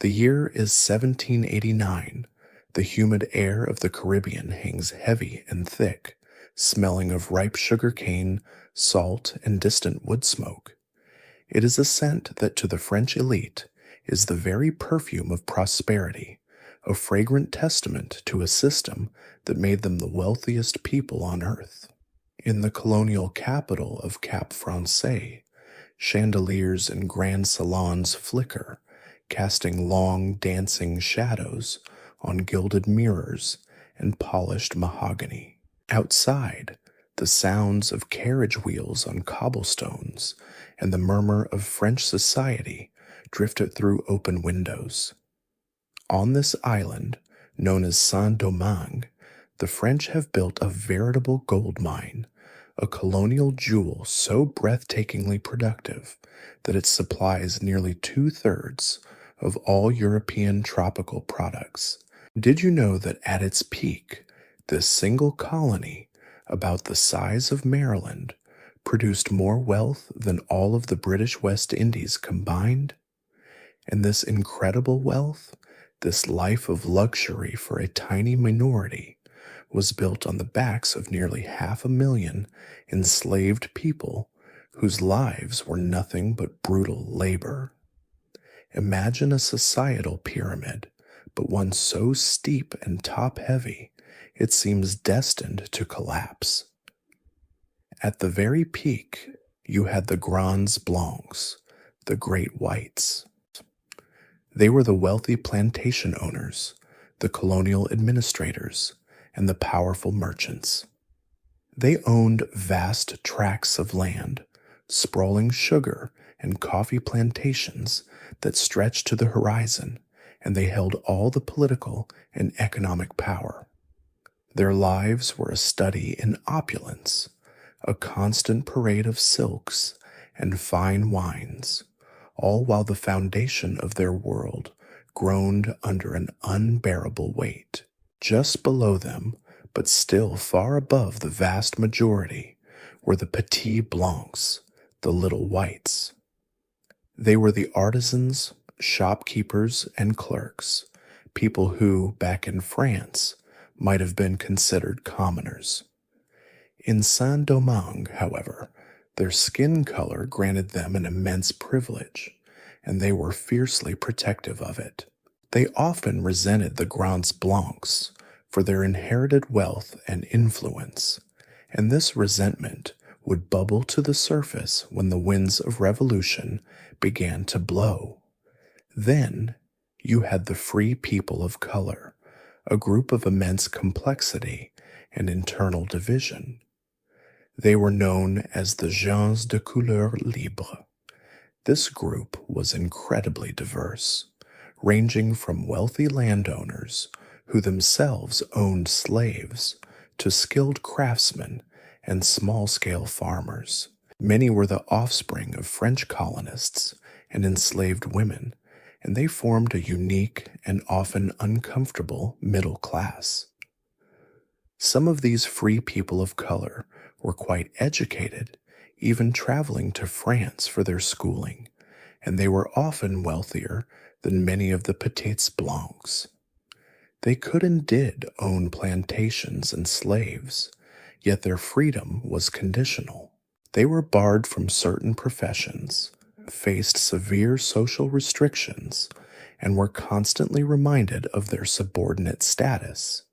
The year is 1789. The humid air of the Caribbean hangs heavy and thick, smelling of ripe sugarcane, salt, and distant wood smoke. It is a scent that to the French elite is the very perfume of prosperity, a fragrant testament to a system that made them the wealthiest people on earth. In the colonial capital of Cap Français, chandeliers and grand salons flicker, casting long, dancing shadows on gilded mirrors and polished mahogany. Outside, the sounds of carriage wheels on cobblestones and the murmur of French society drifted through open windows. On this island, known as Saint-Domingue, the French have built a veritable gold mine, a colonial jewel so breathtakingly productive that it supplies nearly 2/3 of all European tropical products. Did you know that at its peak, this single colony, about the size of Maryland, produced more wealth than all of the British West Indies combined? And this incredible wealth, this life of luxury for a tiny minority, was built on the backs of nearly 500,000 enslaved people whose lives were nothing but brutal labor. Imagine a societal pyramid, but one so steep and top-heavy it seems destined to collapse. At the very peak, you had the Grands Blancs, the Great Whites. They were the wealthy plantation owners, the colonial administrators, and the powerful merchants. They owned vast tracts of land, sprawling sugar and coffee plantations that stretched to the horizon, and they held all the political and economic power. Their lives were a study in opulence, a constant parade of silks and fine wines, all while the foundation of their world groaned under an unbearable weight. Just below them, but still far above the vast majority, were the petits blancs, the little whites. They were the artisans, shopkeepers, and clerks, people who, back in France, might have been considered commoners. In Saint-Domingue, however, their skin color granted them an immense privilege, and they were fiercely protective of it. They often resented the Grands Blancs for their inherited wealth and influence, and this resentment would bubble to the surface when the winds of revolution began to blow. Then you had the free people of color, a group of immense complexity and internal division. They were known as the gens de couleur libre. This group was incredibly diverse, ranging from wealthy landowners who themselves owned slaves to skilled craftsmen and small-scale farmers. Many were the offspring of French colonists and enslaved women, and they formed a unique and often uncomfortable middle class. Some of these free people of color were quite educated, even traveling to France for their schooling, and they were often wealthier than many of the petits blancs. They could and did own plantations and slaves, yet their freedom was conditional. They were barred from certain professions, faced severe social restrictions, and were constantly reminded of their subordinate status.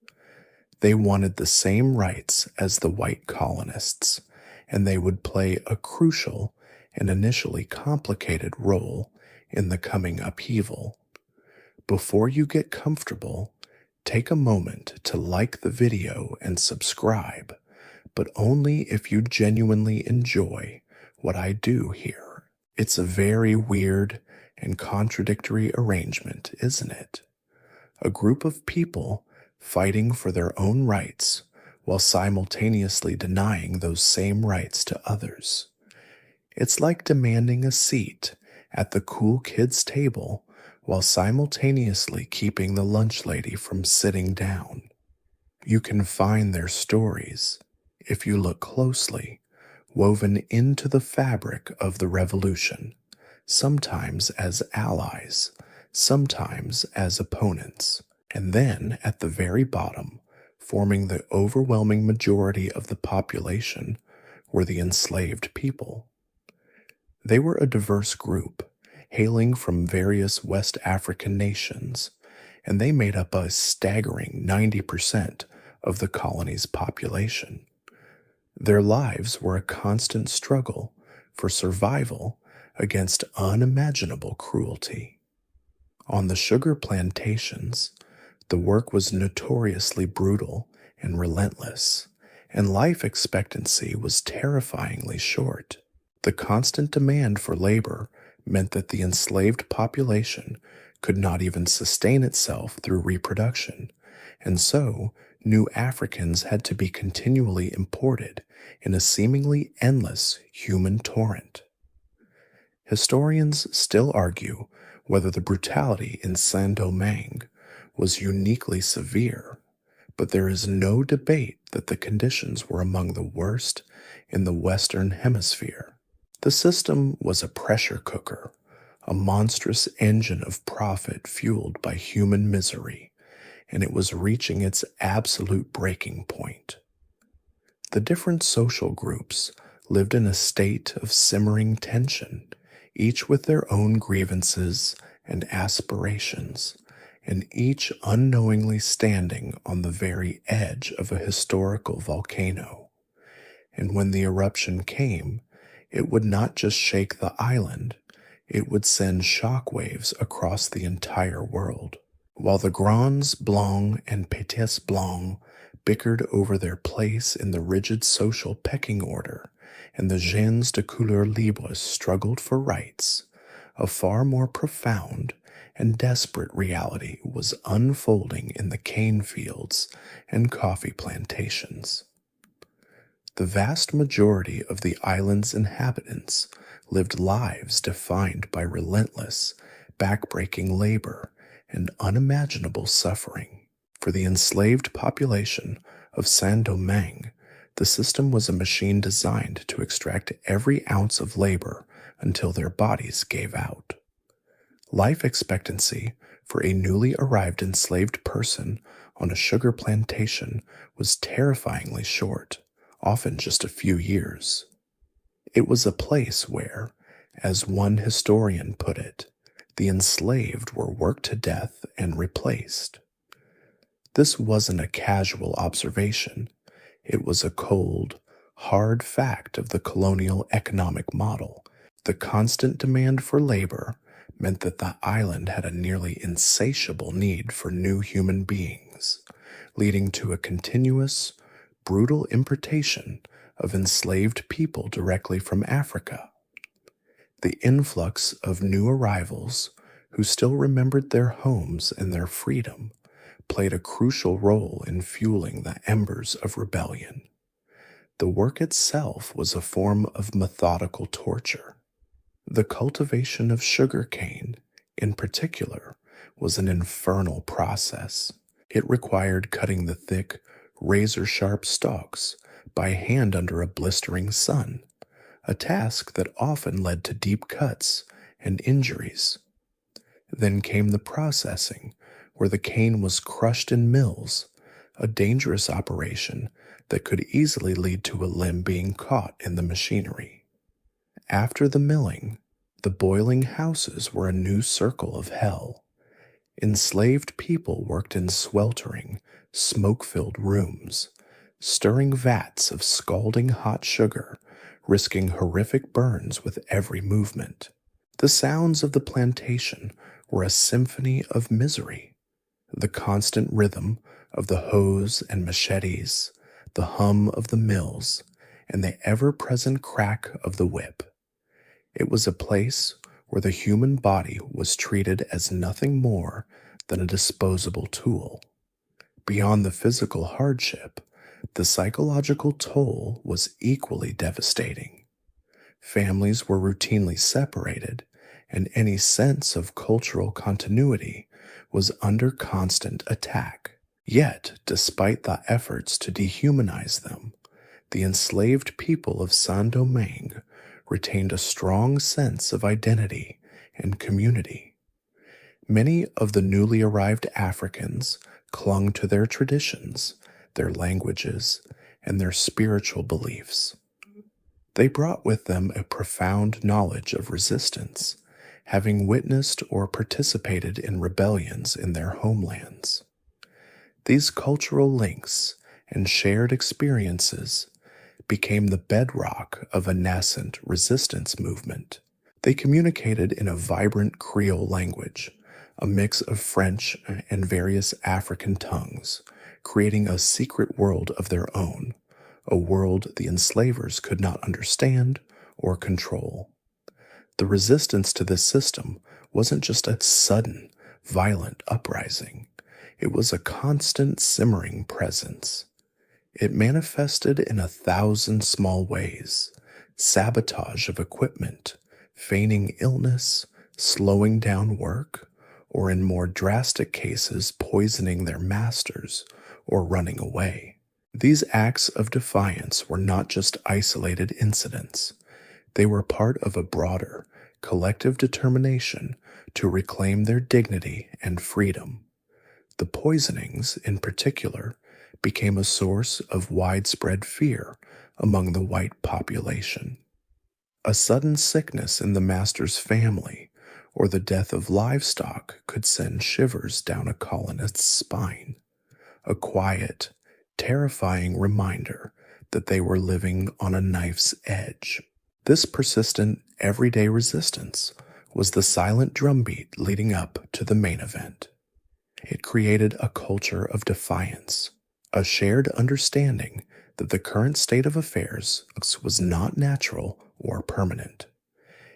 They wanted the same rights as the white colonists, and they would play a crucial and initially complicated role in the coming upheaval. Before you get comfortable, take a moment to like the video and subscribe, but only if you genuinely enjoy what I do here. It's a very weird and contradictory arrangement, isn't it? A group of people fighting for their own rights while simultaneously denying those same rights to others. It's like demanding a seat at the cool kids' table while simultaneously keeping the lunch lady from sitting down. You can find their stories, if you look closely, woven into the fabric of the revolution, sometimes as allies, sometimes as opponents. And then, at the very bottom, forming the overwhelming majority of the population, were the enslaved people. They were a diverse group, hailing from various West African nations, and they made up a staggering 90% of the colony's population. Their lives were a constant struggle for survival against unimaginable cruelty. On the sugar plantations, the work was notoriously brutal and relentless, and life expectancy was terrifyingly short. The constant demand for labor meant that the enslaved population could not even sustain itself through reproduction, and so new Africans had to be continually imported in a seemingly endless human torrent. Historians still argue whether the brutality in Saint-Domingue was uniquely severe, but there is no debate that the conditions were among the worst in the Western Hemisphere. The system was a pressure cooker, a monstrous engine of profit fueled by human misery, and it was reaching its absolute breaking point. The different social groups lived in a state of simmering tension, each with their own grievances and aspirations, and each unknowingly standing on the very edge of a historical volcano. And when the eruption came, it would not just shake the island, it would send shockwaves across the entire world. While the Grands Blancs and Petits Blancs bickered over their place in the rigid social pecking order, and the gens de couleur libre struggled for rights, a far more profound and desperate reality was unfolding in the cane fields and coffee plantations. The vast majority of the island's inhabitants lived lives defined by relentless, backbreaking labor and unimaginable suffering. For the enslaved population of Saint-Domingue, the system was a machine designed to extract every ounce of labor until their bodies gave out. Life expectancy for a newly arrived enslaved person on a sugar plantation was terrifyingly short, often just a few years. It was a place where, as one historian put it, the enslaved were worked to death and replaced. This wasn't a casual observation. It was a cold, hard fact of the colonial economic model. The constant demand for labor meant that the island had a nearly insatiable need for new human beings, leading to a continuous, brutal importation of enslaved people directly from Africa. The influx of new arrivals who still remembered their homes and their freedom played a crucial role in fueling the embers of rebellion. The work itself was a form of methodical torture. The cultivation of sugarcane, in particular, was an infernal process. It required cutting the thick, razor-sharp stalks by hand under a blistering sun, a task that often led to deep cuts and injuries. Then came the processing, where the cane was crushed in mills, a dangerous operation that could easily lead to a limb being caught in the machinery. After the milling, the boiling houses were a new circle of hell. Enslaved people worked in sweltering, smoke-filled rooms, stirring vats of scalding hot sugar, risking horrific burns with every movement. The sounds of the plantation were a symphony of misery. The constant rhythm of the hoes and machetes, the hum of the mills, and the ever-present crack of the whip. It was a place where the human body was treated as nothing more than a disposable tool. Beyond the physical hardship, the psychological toll was equally devastating. Families were routinely separated, and any sense of cultural continuity was under constant attack. Yet, despite the efforts to dehumanize them, the enslaved people of Saint-Domingue retained a strong sense of identity and community. Many of the newly arrived Africans clung to their traditions, their languages, and their spiritual beliefs. They brought with them a profound knowledge of resistance, having witnessed or participated in rebellions in their homelands. These cultural links and shared experiences became the bedrock of a nascent resistance movement. They communicated in a vibrant Creole language, a mix of French and various African tongues, creating a secret world of their own, a world the enslavers could not understand or control. The resistance to this system wasn't just a sudden, violent uprising. It was a constant simmering presence. It manifested in 1,000 small ways: sabotage of equipment, feigning illness, slowing down work, or in more drastic cases, poisoning their masters or running away. These acts of defiance were not just isolated incidents. They were part of a broader, collective determination to reclaim their dignity and freedom. The poisonings, in particular, became a source of widespread fear among the white population. A sudden sickness in the master's family or the death of livestock could send shivers down a colonist's spine, a quiet, terrifying reminder that they were living on a knife's edge. This persistent, everyday resistance was the silent drumbeat leading up to the main event. It created a culture of defiance, a shared understanding that the current state of affairs was not natural or permanent.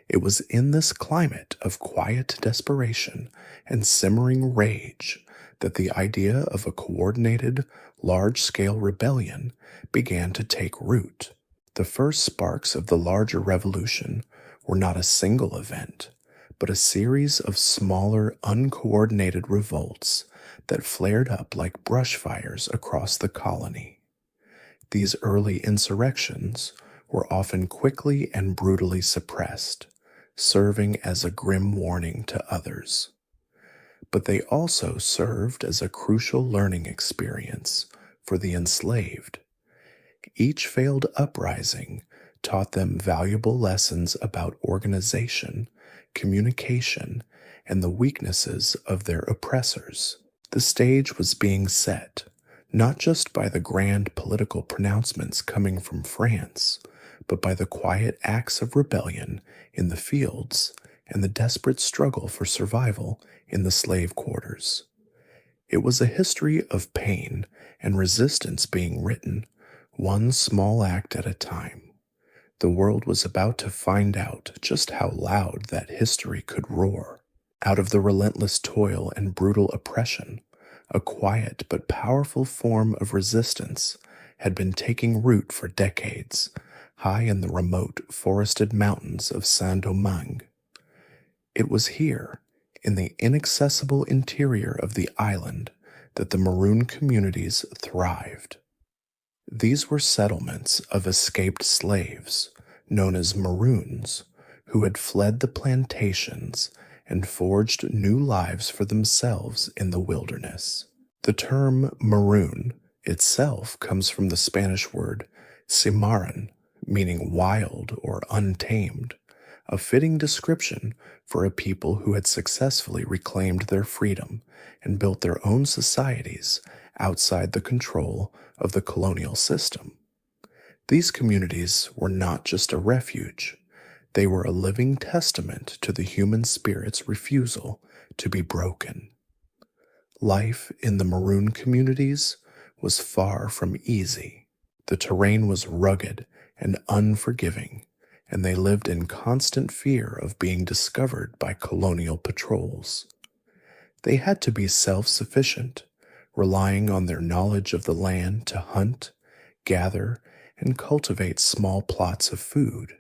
It was in this climate of quiet desperation and simmering rage that the idea of a coordinated, large-scale rebellion began to take root. The first sparks of the larger revolution were not a single event, but a series of smaller, uncoordinated revolts that flared up like brush fires across the colony. These early insurrections were often quickly and brutally suppressed, serving as a grim warning to others. But they also served as a crucial learning experience for the enslaved. Each failed uprising taught them valuable lessons about organization, communication, and the weaknesses of their oppressors. The stage was being set, not just by the grand political pronouncements coming from France, but by the quiet acts of rebellion in the fields and the desperate struggle for survival in the slave quarters. It was a history of pain and resistance being written, one small act at a time. The world was about to find out just how loud that history could roar. Out of the relentless toil and brutal oppression, a quiet but powerful form of resistance had been taking root for decades, high in the remote forested mountains of Saint-Domingue. It was here, in the inaccessible interior of the island, that the Maroon communities thrived. These were settlements of escaped slaves, known as Maroons, who had fled the plantations and forged new lives for themselves in the wilderness. The term Maroon itself comes from the Spanish word cimarron, meaning wild or untamed, a fitting description for a people who had successfully reclaimed their freedom and built their own societies outside the control of the colonial system. These communities were not just a refuge. They were a living testament to the human spirit's refusal to be broken. Life in the Maroon communities was far from easy. The terrain was rugged and unforgiving, and they lived in constant fear of being discovered by colonial patrols. They had to be self-sufficient, relying on their knowledge of the land to hunt, gather, and cultivate small plots of food.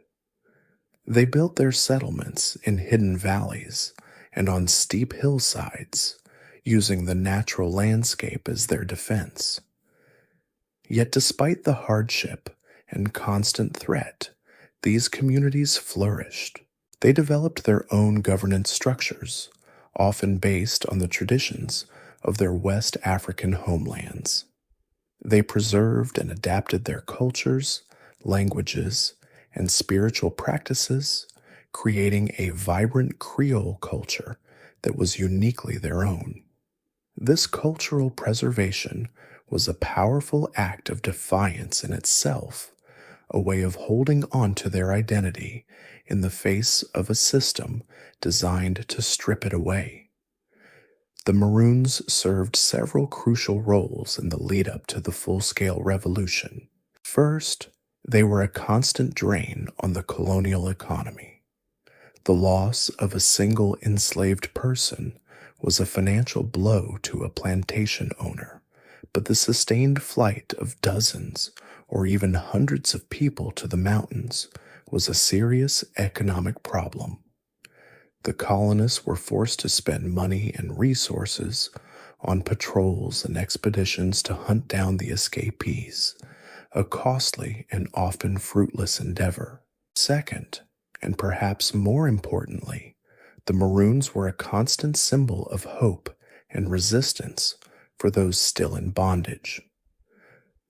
They built their settlements in hidden valleys and on steep hillsides, using the natural landscape as their defense. Yet despite the hardship and constant threat, these communities flourished. They developed their own governance structures, often based on the traditions of their West African homelands. They preserved and adapted their cultures, languages, and spiritual practices, creating a vibrant Creole culture that was uniquely their own. This cultural preservation was a powerful act of defiance in itself, a way of holding on to their identity in the face of a system designed to strip it away. The Maroons served several crucial roles in the lead up to the full-scale revolution. First, they were a constant drain on the colonial economy. The loss of a single enslaved person was a financial blow to a plantation owner, but the sustained flight of dozens or even hundreds of people to the mountains was a serious economic problem. The colonists were forced to spend money and resources on patrols and expeditions to hunt down the escapees, a costly and often fruitless endeavor. Second, and perhaps more importantly, the Maroons were a constant symbol of hope and resistance for those still in bondage.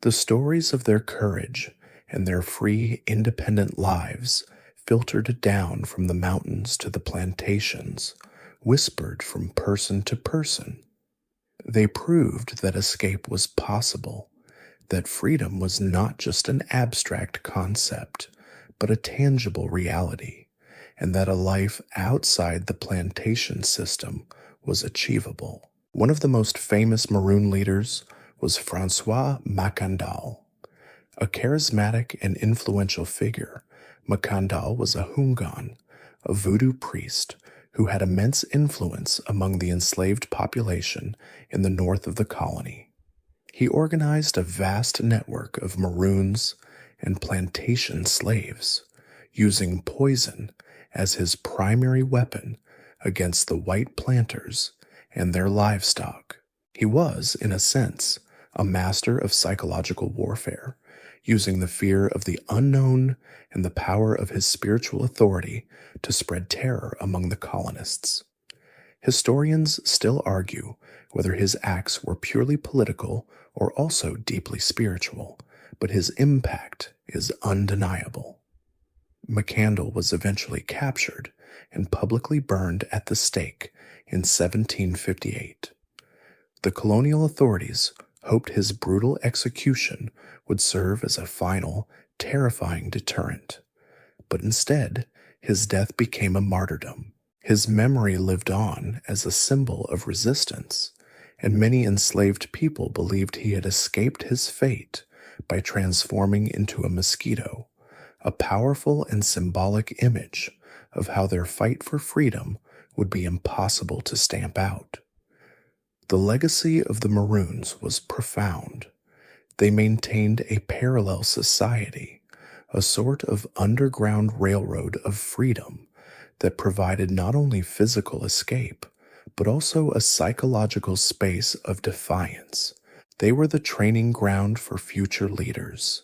The stories of their courage and their free, independent lives filtered down from the mountains to the plantations, whispered from person to person. They proved that escape was possible, that freedom was not just an abstract concept, but a tangible reality, and that a life outside the plantation system was achievable. One of the most famous Maroon leaders was François Mackandal. A charismatic and influential figure, Mackandal was a Hungan, a voodoo priest who had immense influence among the enslaved population in the north of the colony. He organized a vast network of Maroons and plantation slaves, using poison as his primary weapon against the white planters and their livestock. He was, in a sense, a master of psychological warfare, using the fear of the unknown and the power of his spiritual authority to spread terror among the colonists. Historians still argue whether his acts were purely political or also deeply spiritual, but his impact is undeniable. Mackandal was eventually captured and publicly burned at the stake in 1758. The colonial authorities hoped his brutal execution would serve as a final, terrifying deterrent. But instead, his death became a martyrdom. His memory lived on as a symbol of resistance, and many enslaved people believed he had escaped his fate by transforming into a mosquito, a powerful and symbolic image of how their fight for freedom would be impossible to stamp out. The legacy of the Maroons was profound. They maintained a parallel society, a sort of underground railroad of freedom that provided not only physical escape, but also a psychological space of defiance. They were the training ground for future leaders,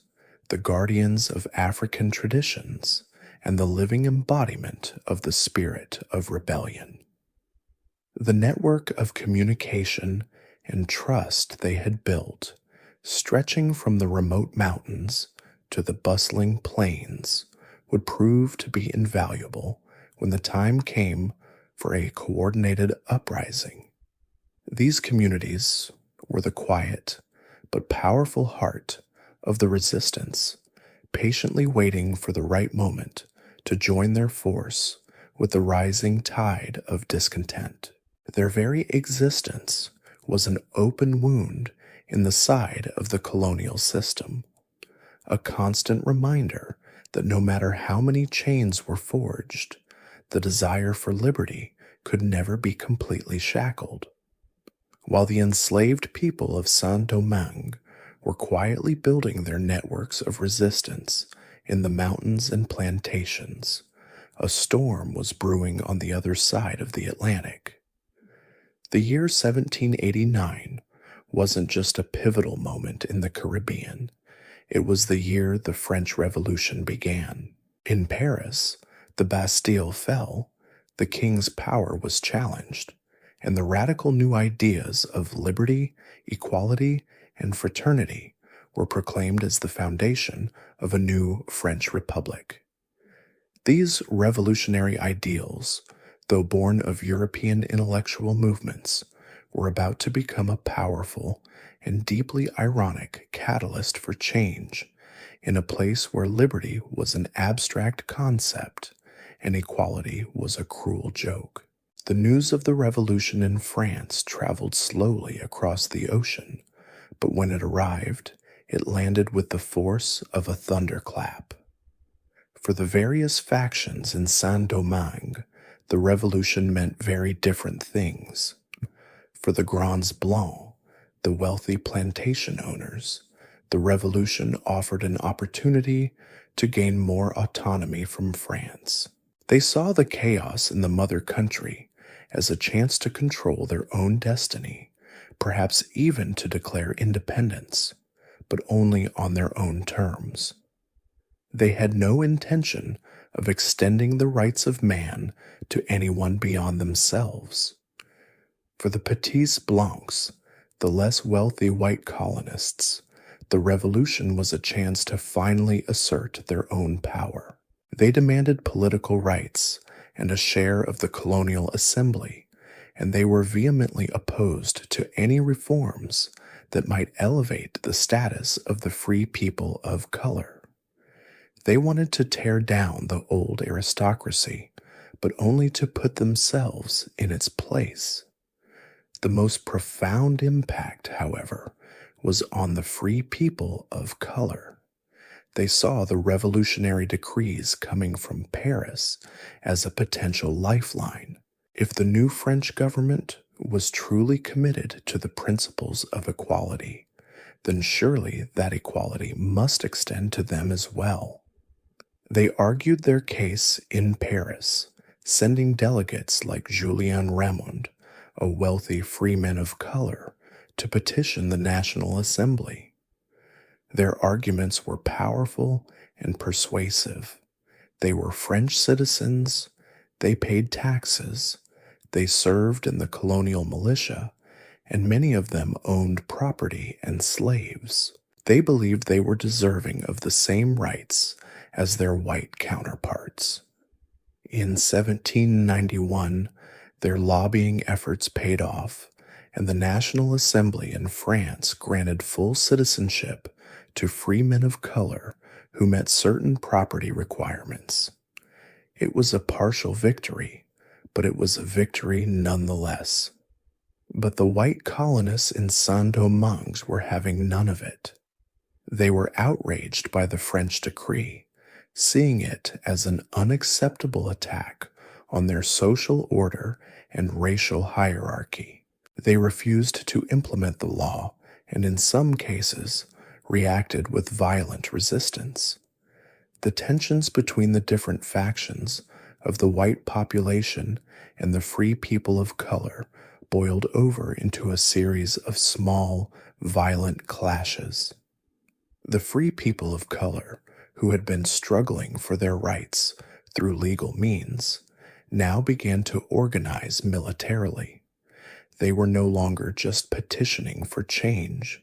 the guardians of African traditions, and the living embodiment of the spirit of rebellion. The network of communication and trust they had built, stretching from the remote mountains to the bustling plains, would prove to be invaluable when the time came for a coordinated uprising. These communities were the quiet but powerful heart of the resistance, patiently waiting for the right moment to join their force with the rising tide of discontent. Their very existence was an open wound in the side of the colonial system, a constant reminder that no matter how many chains were forged, the desire for liberty could never be completely shackled. While the enslaved people of Saint-Domingue were quietly building their networks of resistance in the mountains and plantations, a storm was brewing on the other side of the Atlantic. The year 1789 wasn't just a pivotal moment in the Caribbean. It was the year the French Revolution began. In Paris, the Bastille fell, the king's power was challenged, and the radical new ideas of liberty, equality, and fraternity were proclaimed as the foundation of a new French Republic. These revolutionary ideals, though born of European intellectual movements, were about to become a powerful and deeply ironic catalyst for change in a place where liberty was an abstract concept and equality was a cruel joke. The news of the revolution in France traveled slowly across the ocean, but when it arrived, it landed with the force of a thunderclap. For the various factions in Saint-Domingue, the revolution meant very different things. For the Grands Blancs, the wealthy plantation owners, the revolution offered an opportunity to gain more autonomy from France. They saw the chaos in the mother country as a chance to control their own destiny, perhaps even to declare independence, but only on their own terms. They had no intention of extending the rights of man to anyone beyond themselves. For the petits blancs, the less wealthy white colonists, the revolution was a chance to finally assert their own power. They demanded political rights and a share of the colonial assembly, and they were vehemently opposed to any reforms that might elevate the status of the free people of color. They wanted to tear down the old aristocracy, but only to put themselves in its place. The most profound impact, however, was on the free people of color. They saw the revolutionary decrees coming from Paris as a potential lifeline. If the new French government was truly committed to the principles of equality, then surely that equality must extend to them as well. They argued their case in Paris, sending delegates like Julien Ramond, a wealthy freeman of color, to petition the National Assembly. Their arguments were powerful and persuasive. They were French citizens, they paid taxes, they served in the colonial militia, and many of them owned property and slaves. They believed they were deserving of the same rights as their white counterparts. In 1791, their lobbying efforts paid off, and the National Assembly in France granted full citizenship to free men of color who met certain property requirements. It was a partial victory, but it was a victory nonetheless. But the white colonists in Saint-Domingue were having none of it. They were outraged by the French decree, seeing it as an unacceptable attack on their social order and racial hierarchy. They refused to implement the law and in some cases reacted with violent resistance. The tensions between the different factions of the white population and the free people of color boiled over into a series of small, violent clashes. The free people of color, who had been struggling for their rights through legal means, now began to organize militarily. They were no longer just petitioning for change.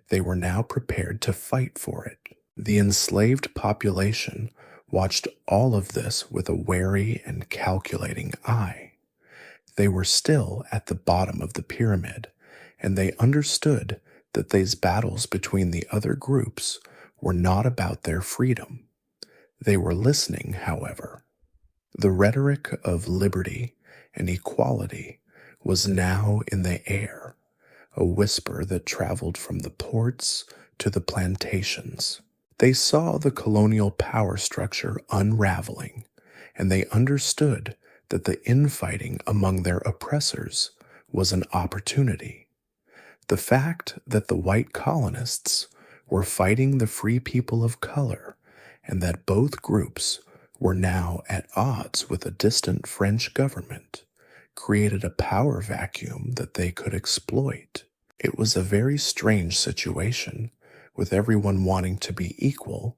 They were now prepared to fight for it. The enslaved population watched all of this with a wary and calculating eye. They were still at the bottom of the pyramid, and they understood that these battles between the other groups were not about their freedom. They were listening, however. The rhetoric of liberty and equality was now in the air, a whisper that traveled from the ports to the plantations. They saw the colonial power structure unraveling, and they understood that the infighting among their oppressors was an opportunity. The fact that the white colonists were fighting the free people of color, and that both groups were now at odds with a distant French government, created a power vacuum that they could exploit. It was a very strange situation, with everyone wanting to be equal,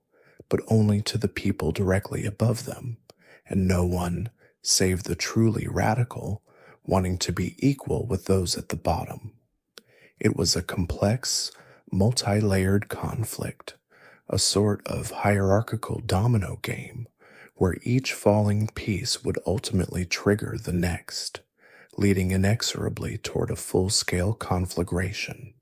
but only to the people directly above them, and no one, save the truly radical, wanting to be equal with those at the bottom. It was a complex, multi-layered conflict, a sort of hierarchical domino game where each falling piece would ultimately trigger the next, leading inexorably toward a full-scale conflagration.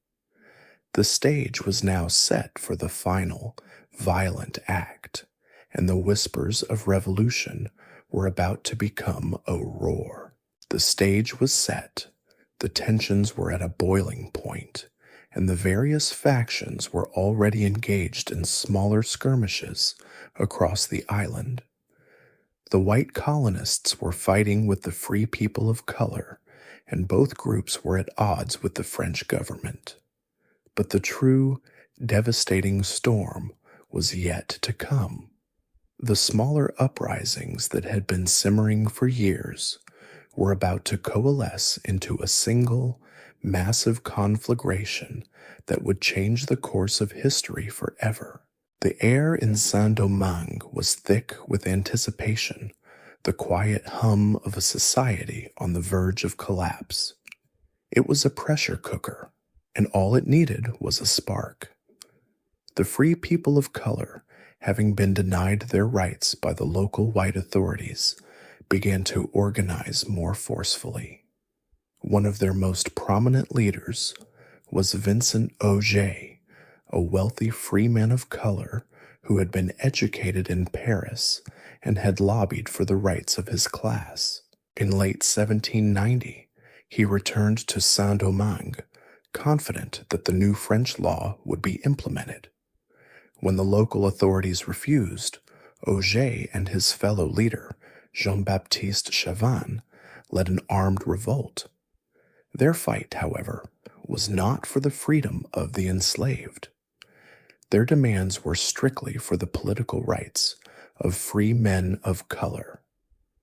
The stage was now set for the final, violent act, and the whispers of revolution were about to become a roar. The stage was set, the tensions were at a boiling point, and the various factions were already engaged in smaller skirmishes across the island. The white colonists were fighting with the free people of color, and both groups were at odds with the French government. But the true, devastating storm was yet to come. The smaller uprisings that had been simmering for years were about to coalesce into a single, massive conflagration that would change the course of history forever. The air in Saint-Domingue was thick with anticipation, the quiet hum of a society on the verge of collapse. It was a pressure cooker, and all it needed was a spark. The free people of color, having been denied their rights by the local white authorities, began to organize more forcefully. One of their most prominent leaders was Vincent Ogé, a wealthy free man of color who had been educated in Paris and had lobbied for the rights of his class. In late 1790, he returned to Saint-Domingue, confident that the new French law would be implemented. When the local authorities refused, Ogé and his fellow leader, Jean-Baptiste Chavannes, led an armed revolt. Their fight, however, was not for the freedom of the enslaved. Their demands were strictly for the political rights of free men of color.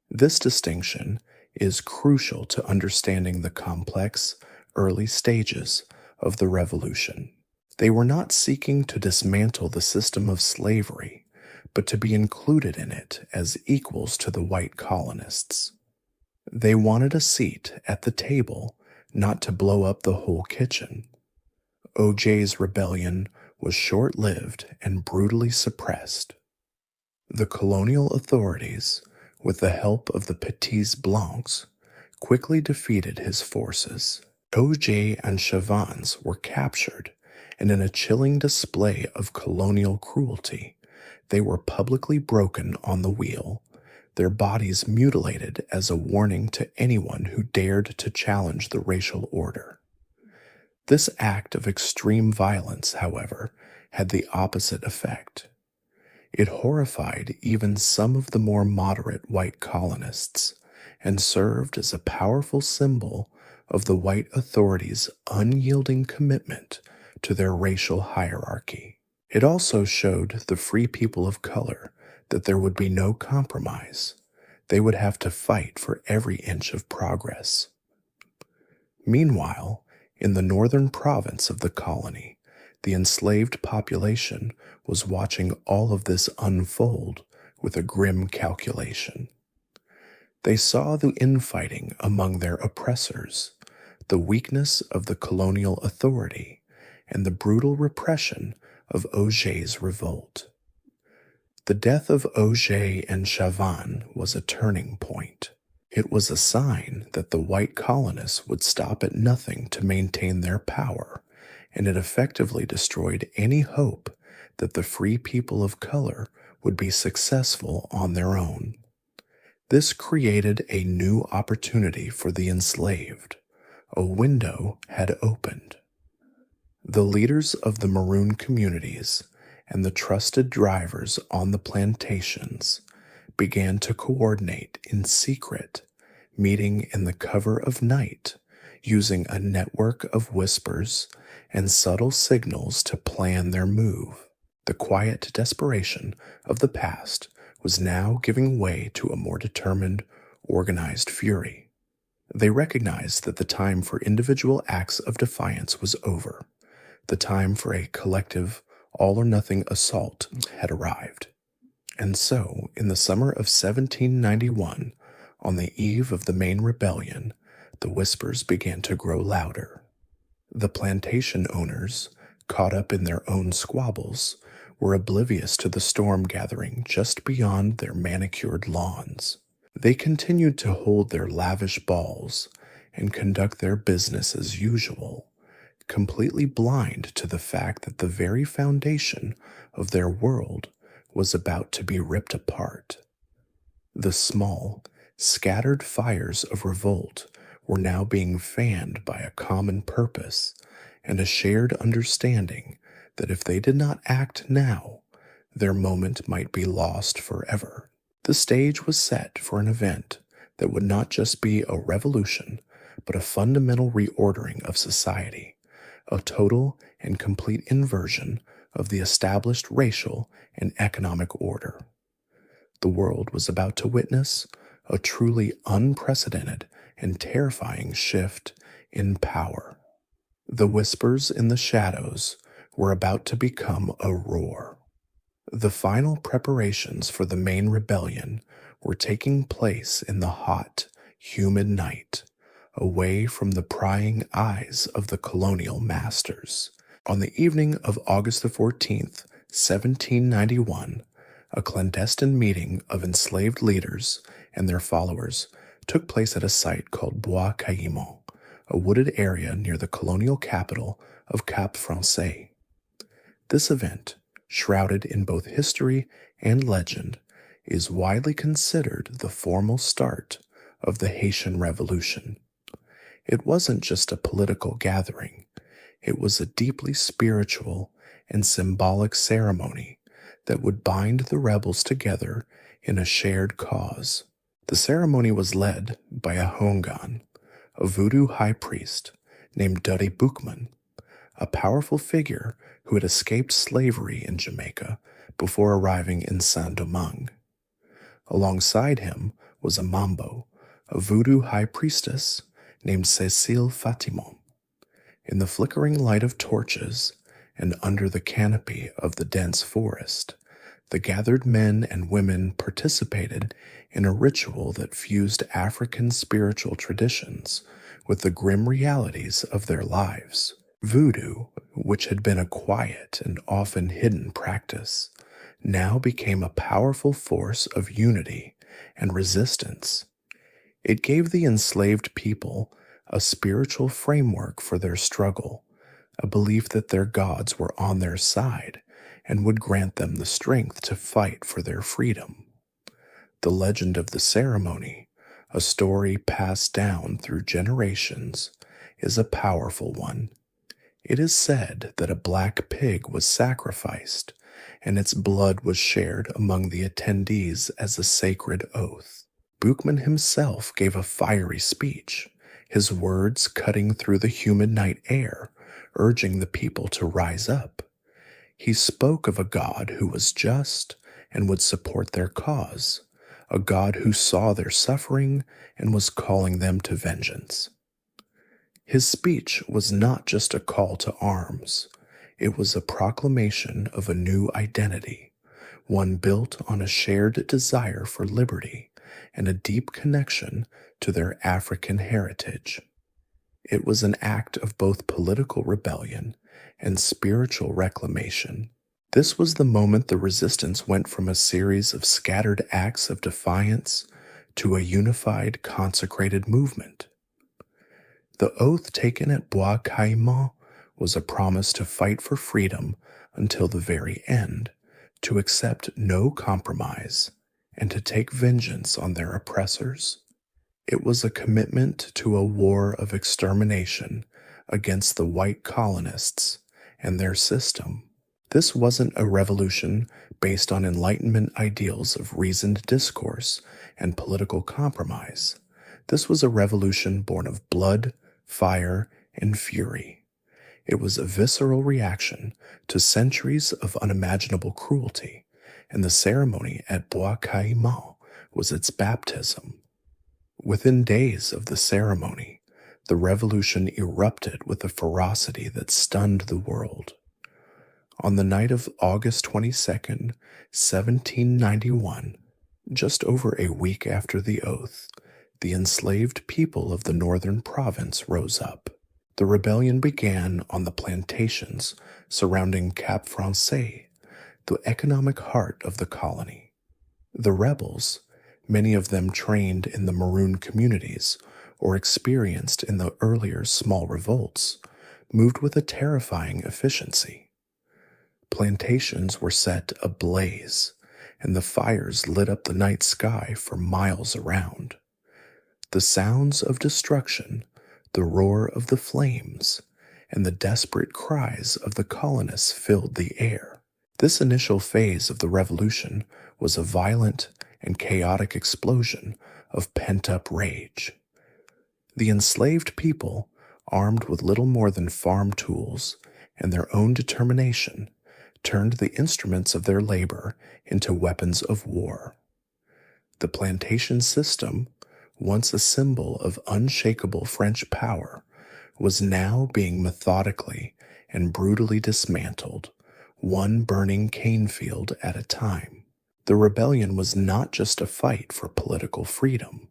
This distinction is crucial to understanding the complex, early stages of the revolution. They were not seeking to dismantle the system of slavery, but to be included in it as equals to the white colonists. They wanted a seat at the table, not to blow up the whole kitchen. Ogé's rebellion was short-lived and brutally suppressed. The colonial authorities, with the help of the petits blancs, quickly defeated his forces. Ogé and Chavannes were captured, and in a chilling display of colonial cruelty, they were publicly broken on the wheel, their bodies mutilated as a warning to anyone who dared to challenge the racial order. This act of extreme violence, however, had the opposite effect. It horrified even some of the more moderate white colonists and served as a powerful symbol of the white authorities' unyielding commitment to their racial hierarchy. It also showed the free people of color that there would be no compromise. They would have to fight for every inch of progress. Meanwhile, in the northern province of the colony, the enslaved population was watching all of this unfold with a grim calculation. They saw the infighting among their oppressors, the weakness of the colonial authority, and the brutal repression of Ogé's revolt. The death of Ogé and Chavannes was a turning point. It was a sign that the white colonists would stop at nothing to maintain their power, and it effectively destroyed any hope that the free people of color would be successful on their own. This created a new opportunity for the enslaved. A window had opened. The leaders of the Maroon communities and the trusted drivers on the plantations began to coordinate in secret, meeting in the cover of night, using a network of whispers and subtle signals to plan their move. The quiet desperation of the past was now giving way to a more determined, organized fury. They recognized that the time for individual acts of defiance was over. The time for a collective, all-or-nothing assault had arrived. And so, in the summer of 1791, on the eve of the main rebellion, the whispers began to grow louder. The plantation owners, caught up in their own squabbles, were oblivious to the storm gathering just beyond their manicured lawns. They continued to hold their lavish balls and conduct their business as usual, completely blind to the fact that the very foundation of their world was about to be ripped apart. The small, scattered fires of revolt were now being fanned by a common purpose and a shared understanding that if they did not act now, their moment might be lost forever. The stage was set for an event that would not just be a revolution, but a fundamental reordering of society, a total and complete inversion of the established racial and economic order. The world was about to witness a truly unprecedented and terrifying shift in power. The whispers in the shadows were about to become a roar. The final preparations for the main rebellion were taking place in the hot, humid night, away from the prying eyes of the colonial masters. On the evening of August the 14th, 1791, a clandestine meeting of enslaved leaders and their followers took place at a site called Bois Caïman, a wooded area near the colonial capital of Cap Français. This event, shrouded in both history and legend, is widely considered the formal start of the Haitian Revolution. It wasn't just a political gathering, it was a deeply spiritual and symbolic ceremony that would bind the rebels together in a shared cause. The ceremony was led by a hongan, a voodoo high priest named Duddy Boukman, a powerful figure who had escaped slavery in Jamaica before arriving in Saint-Domingue. Alongside him was a mambo, a voodoo high priestess named Cécile Fatimon. In the flickering light of torches and under the canopy of the dense forest, the gathered men and women participated in a ritual that fused African spiritual traditions with the grim realities of their lives. Voodoo, which had been a quiet and often hidden practice, now became a powerful force of unity and resistance. It gave the enslaved people a spiritual framework for their struggle, a belief that their gods were on their side and would grant them the strength to fight for their freedom. The legend of the ceremony, a story passed down through generations, is a powerful one. It is said that a black pig was sacrificed, and its blood was shared among the attendees as a sacred oath. Boukman himself gave a fiery speech, his words cutting through the humid night air, urging the people to rise up. He spoke of a God who was just and would support their cause, a God who saw their suffering and was calling them to vengeance. His speech was not just a call to arms. It was a proclamation of a new identity, one built on a shared desire for liberty and a deep connection to their African heritage. It was an act of both political rebellion and spiritual reclamation. This was the moment the resistance went from a series of scattered acts of defiance to a unified, consecrated movement. The oath taken at Bois Caïman was a promise to fight for freedom until the very end, to accept no compromise, and to take vengeance on their oppressors. It was a commitment to a war of extermination against the white colonists and their system. This wasn't a revolution based on Enlightenment ideals of reasoned discourse and political compromise. This was a revolution born of blood, fire, and fury. It was a visceral reaction to centuries of unimaginable cruelty, and the ceremony at Bois Caïman was its baptism. Within days of the ceremony, the revolution erupted with a ferocity that stunned the world. On the night of August 22nd, 1791, just over a week after the oath, the enslaved people of the northern province rose up. The rebellion began on the plantations surrounding Cap Français, the economic heart of the colony. The rebels, many of them trained in the Maroon communities or experienced in the earlier small revolts, moved with a terrifying efficiency. Plantations were set ablaze, and the fires lit up the night sky for miles around. The sounds of destruction, the roar of the flames, and the desperate cries of the colonists filled the air. This initial phase of the revolution was a violent and chaotic explosion of pent-up rage. The enslaved people, armed with little more than farm tools and their own determination, turned the instruments of their labor into weapons of war. The plantation system, once a symbol of unshakable French power, was now being methodically and brutally dismantled, one burning cane field at a time. The rebellion was not just a fight for political freedom.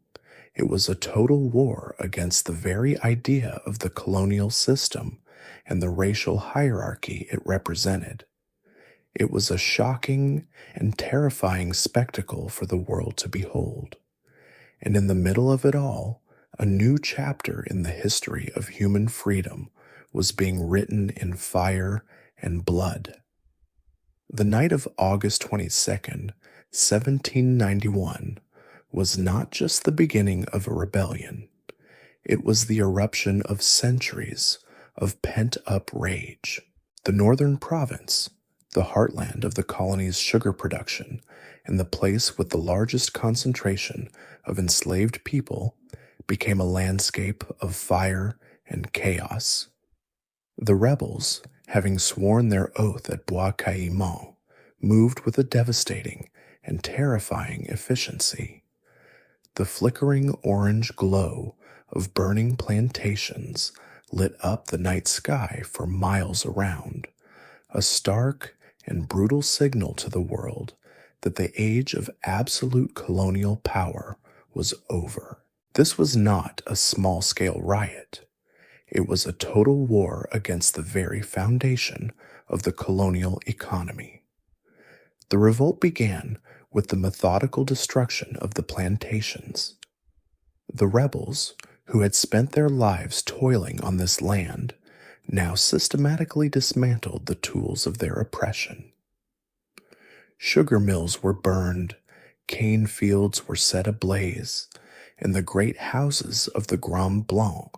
It was a total war against the very idea of the colonial system and the racial hierarchy it represented. It was a shocking and terrifying spectacle for the world to behold. And in the middle of it all, a new chapter in the history of human freedom was being written in fire and blood. The night of August 22nd, 1791, was not just the beginning of a rebellion. It was the eruption of centuries of pent-up rage. The northern province, the heartland of the colony's sugar production, and the place with the largest concentration of enslaved people, became a landscape of fire and chaos. The rebels, having sworn their oath at Bois Caïman, moved with a devastating and terrifying efficiency. The flickering orange glow of burning plantations lit up the night sky for miles around, a stark and brutal signal to the world that the age of absolute colonial power was over. This was not a small-scale riot. It was a total war against the very foundation of the colonial economy. The revolt began with the methodical destruction of the plantations. The rebels, who had spent their lives toiling on this land, now systematically dismantled the tools of their oppression. Sugar mills were burned, cane fields were set ablaze, and the great houses of the Grand Blanc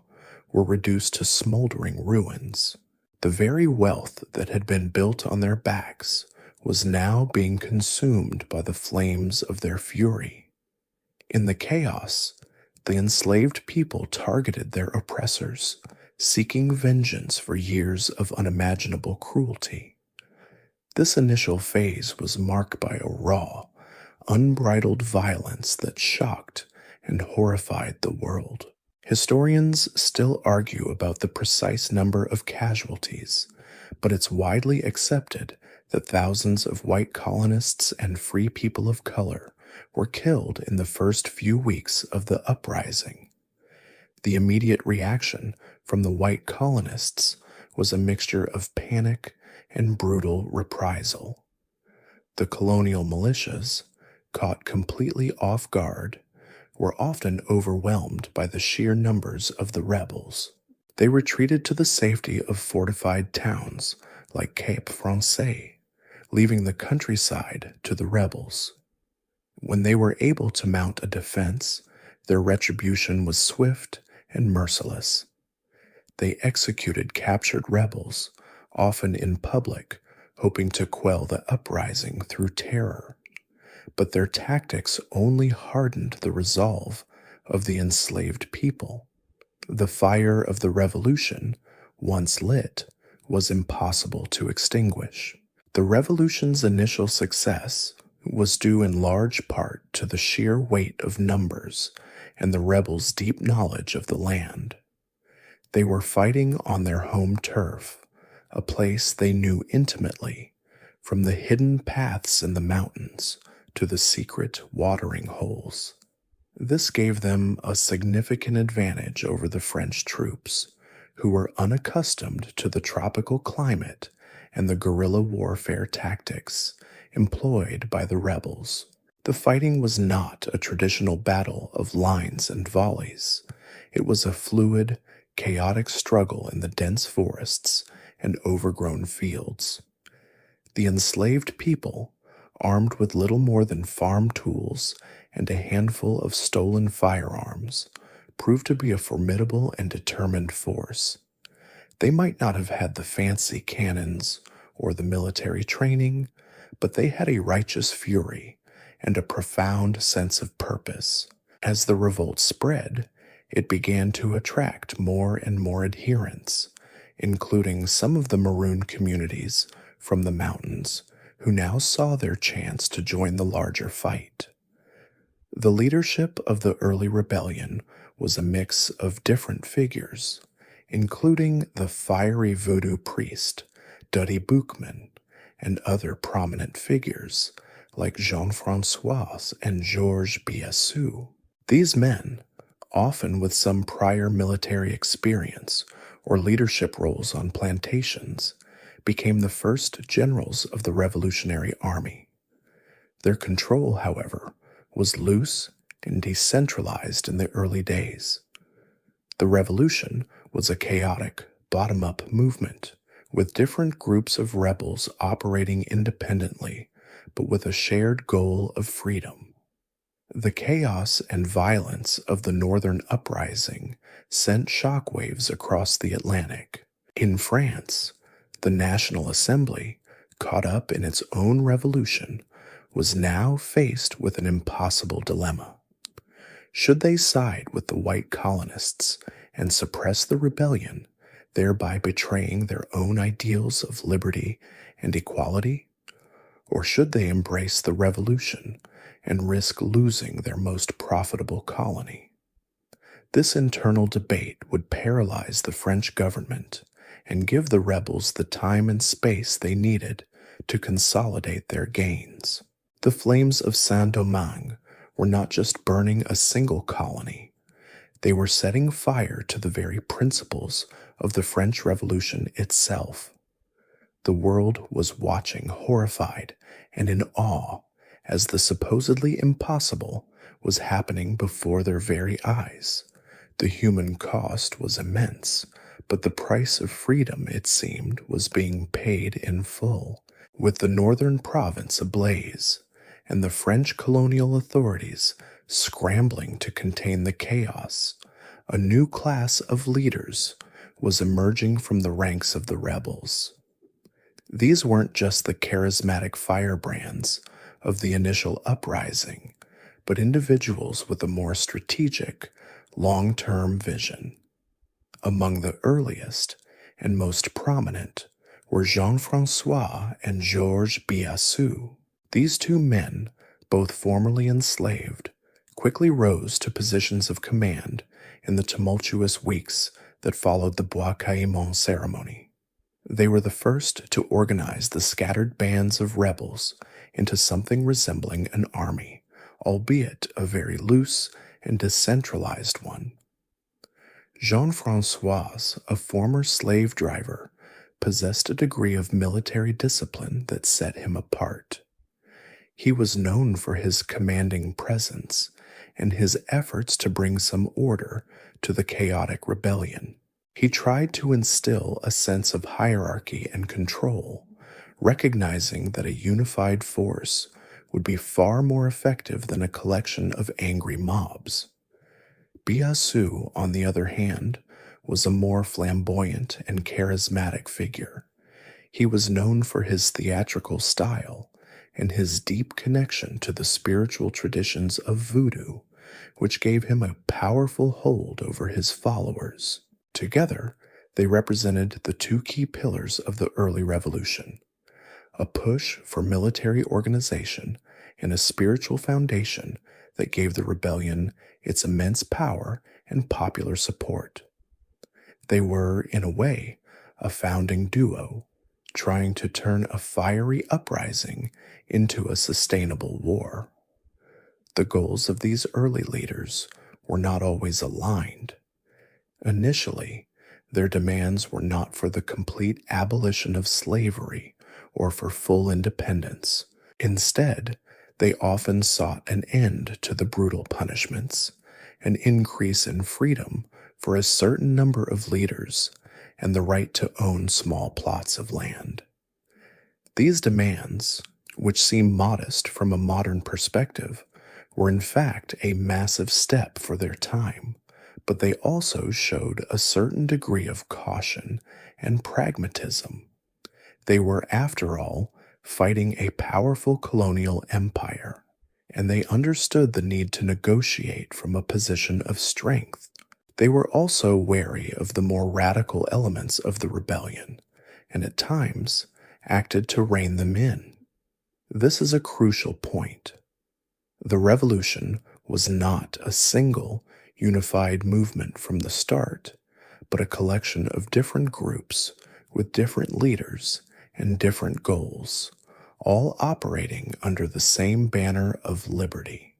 were reduced to smoldering ruins. The very wealth that had been built on their backs was now being consumed by the flames of their fury. In the chaos, the enslaved people targeted their oppressors, seeking vengeance for years of unimaginable cruelty. This initial phase was marked by a raw, unbridled violence that shocked and horrified the world. Historians still argue about the precise number of casualties, but it's widely accepted that thousands of white colonists and free people of color were killed in the first few weeks of the uprising. The immediate reaction from the white colonists was a mixture of panic and brutal reprisal. The colonial militias, caught completely off guard, were often overwhelmed by the sheer numbers of the rebels. They retreated to the safety of fortified towns like Cap Français, leaving the countryside to the rebels. When they were able to mount a defense, their retribution was swift and merciless. They executed captured rebels, often in public, hoping to quell the uprising through terror. But their tactics only hardened the resolve of the enslaved people. The fire of the revolution, once lit, was impossible to extinguish. The revolution's initial success was due in large part to the sheer weight of numbers and the rebels' deep knowledge of the land. They were fighting on their home turf, a place they knew intimately, from the hidden paths in the mountains to the secret watering holes. This gave them a significant advantage over the French troops, who were unaccustomed to the tropical climate and the guerrilla warfare tactics employed by the rebels. The fighting was not a traditional battle of lines and volleys. It was a fluid, chaotic struggle in the dense forests and overgrown fields. The enslaved people, armed with little more than farm tools and a handful of stolen firearms, proved to be a formidable and determined force. They might not have had the fancy cannons or the military training, but they had a righteous fury and a profound sense of purpose. As the revolt spread, it began to attract more and more adherents, including some of the Maroon communities from the mountains who now saw their chance to join the larger fight. The leadership of the early rebellion was a mix of different figures, including the fiery voodoo priest, Duddy Boukman, and other prominent figures like Jean-François and Georges Biassou. These men, often with some prior military experience or leadership roles on plantations, became the first generals of the Revolutionary Army. Their control, however, was loose and decentralized in the early days. The revolution was a chaotic, bottom-up movement, with different groups of rebels operating independently, but with a shared goal of freedom. The chaos and violence of the Northern Uprising sent shockwaves across the Atlantic. In France, the National Assembly, caught up in its own revolution, was now faced with an impossible dilemma. Should they side with the white colonists and suppress the rebellion, thereby betraying their own ideals of liberty and equality? Or should they embrace the revolution and risk losing their most profitable colony? This internal debate would paralyze the French government and give the rebels the time and space they needed to consolidate their gains. The flames of Saint-Domingue were not just burning a single colony, they were setting fire to the very principles of the French Revolution itself. The world was watching, horrified and in awe, as the supposedly impossible was happening before their very eyes. The human cost was immense, but the price of freedom, it seemed, was being paid in full. With the northern province ablaze, and the French colonial authorities scrambling to contain the chaos, a new class of leaders was emerging from the ranks of the rebels. These weren't just the charismatic firebrands of the initial uprising, but individuals with a more strategic, long-term vision. Among the earliest and most prominent were Jean-François and Georges Biassou. These two men, both formerly enslaved, quickly rose to positions of command in the tumultuous weeks that followed the Bois Caïman ceremony. They were the first to organize the scattered bands of rebels into something resembling an army, albeit a very loose and decentralized one. Jean-François, a former slave driver, possessed a degree of military discipline that set him apart. He was known for his commanding presence and his efforts to bring some order to the chaotic rebellion. He tried to instill a sense of hierarchy and control, recognizing that a unified force would be far more effective than a collection of angry mobs. Biassou, on the other hand, was a more flamboyant and charismatic figure. He was known for his theatrical style and his deep connection to the spiritual traditions of voodoo, which gave him a powerful hold over his followers. Together, they represented the two key pillars of the early revolution: a push for military organization and a spiritual foundation that gave the rebellion its immense power and popular support. They were, in a way, a founding duo, trying to turn a fiery uprising into a sustainable war. The goals of these early leaders were not always aligned. Initially, their demands were not for the complete abolition of slavery or for full independence. Instead, they often sought an end to the brutal punishments, an increase in freedom for a certain number of leaders, and the right to own small plots of land. These demands, which seem modest from a modern perspective, were in fact a massive step for their time, but they also showed a certain degree of caution and pragmatism. They were, after all, fighting a powerful colonial empire, and they understood the need to negotiate from a position of strength. They were also wary of the more radical elements of the rebellion, and at times acted to rein them in. This is a crucial point. The revolution was not a single, unified movement from the start, but a collection of different groups with different leaders and different goals, all operating under the same banner of liberty.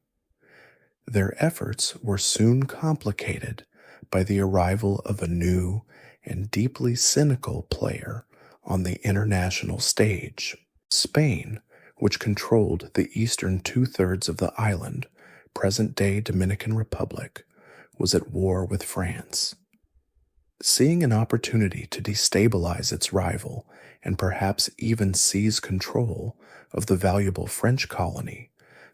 Their efforts were soon complicated by the arrival of a new and deeply cynical player on the international stage. Spain, which controlled the eastern two-thirds of the island, present-day Dominican Republic, was at war with France. Seeing an opportunity to destabilize its rival and perhaps even seize control of the valuable French colony,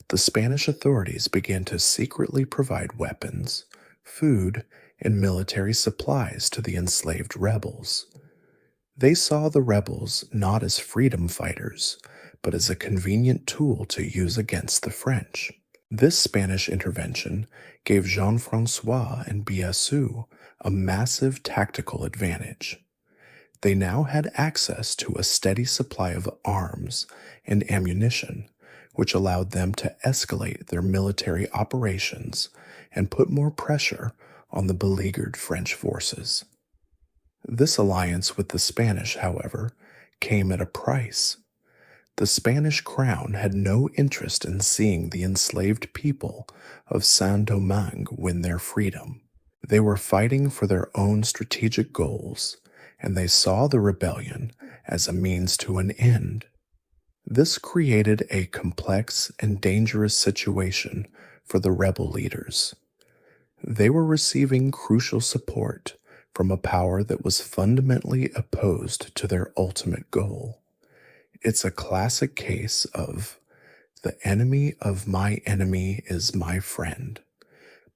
the Spanish authorities began to secretly provide weapons, food, and military supplies to the enslaved rebels. They saw the rebels not as freedom fighters, but as a convenient tool to use against the French. This Spanish intervention gave Jean-François and Biassou a massive tactical advantage. They now had access to a steady supply of arms and ammunition, which allowed them to escalate their military operations and put more pressure on the beleaguered French forces. This alliance with the Spanish, however, came at a price. The Spanish crown had no interest in seeing the enslaved people of Saint-Domingue win their freedom. They were fighting for their own strategic goals, and they saw the rebellion as a means to an end. This created a complex and dangerous situation for the rebel leaders. They were receiving crucial support from a power that was fundamentally opposed to their ultimate goal. It's a classic case of the enemy of my enemy is my friend.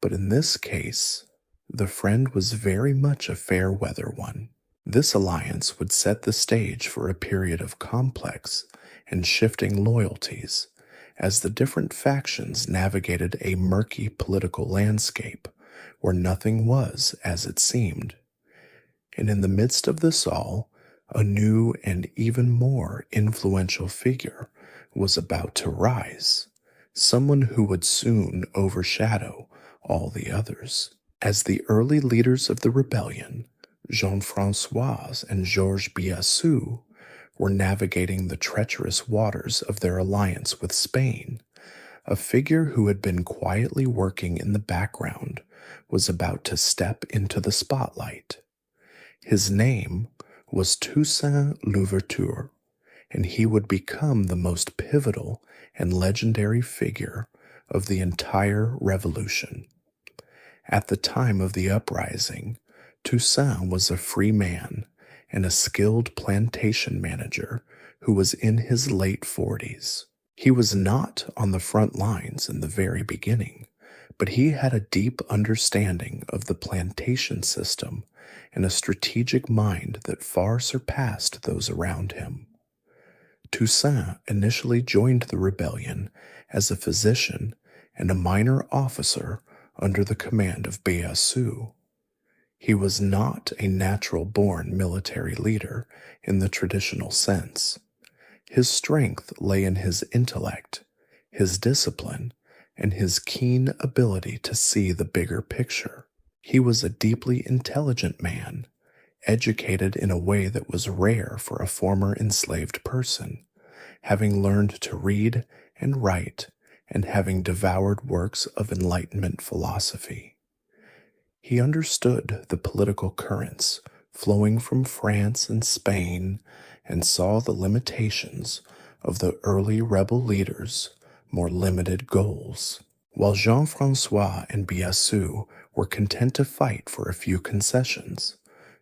But in this case, the friend was very much a fair weather one. This alliance would set the stage for a period of complex and shifting loyalties as the different factions navigated a murky political landscape where nothing was as it seemed. And in the midst of this all, a new and even more influential figure was about to rise, someone who would soon overshadow all the others. As the early leaders of the rebellion, Jean-François and Georges Biassou, were navigating the treacherous waters of their alliance with Spain, a figure who had been quietly working in the background was about to step into the spotlight. His name was Toussaint Louverture, and he would become the most pivotal and legendary figure of the entire revolution. At the time of the uprising, Toussaint was a free man and a skilled plantation manager who was in his late 40s. He was not on the front lines in the very beginning, but he had a deep understanding of the plantation system and a strategic mind that far surpassed those around him. Toussaint initially joined the rebellion as a physician and a minor officer under the command of Biassou. He was not a natural-born military leader in the traditional sense. His strength lay in his intellect, his discipline, and his keen ability to see the bigger picture. He was a deeply intelligent man, educated in a way that was rare for a former enslaved person, having learned to read and write and having devoured works of Enlightenment philosophy. He understood the political currents flowing from France and Spain and saw the limitations of the early rebel leaders' more limited goals. While Jean-François and Biassou were content to fight for a few concessions,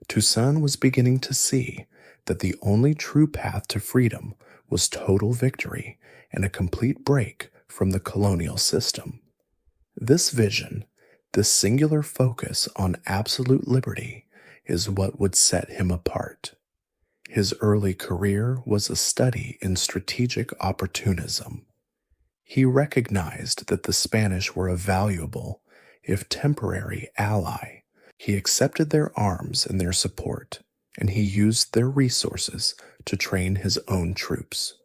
Toussaint was beginning to see that the only true path to freedom was total victory and a complete break from the colonial system. This vision, this singular focus on absolute liberty, is what would set him apart. His early career was a study in strategic opportunism. He recognized that the Spanish were a valuable, if temporary, ally. He accepted their arms and their support, and he used their resources to train his own troops.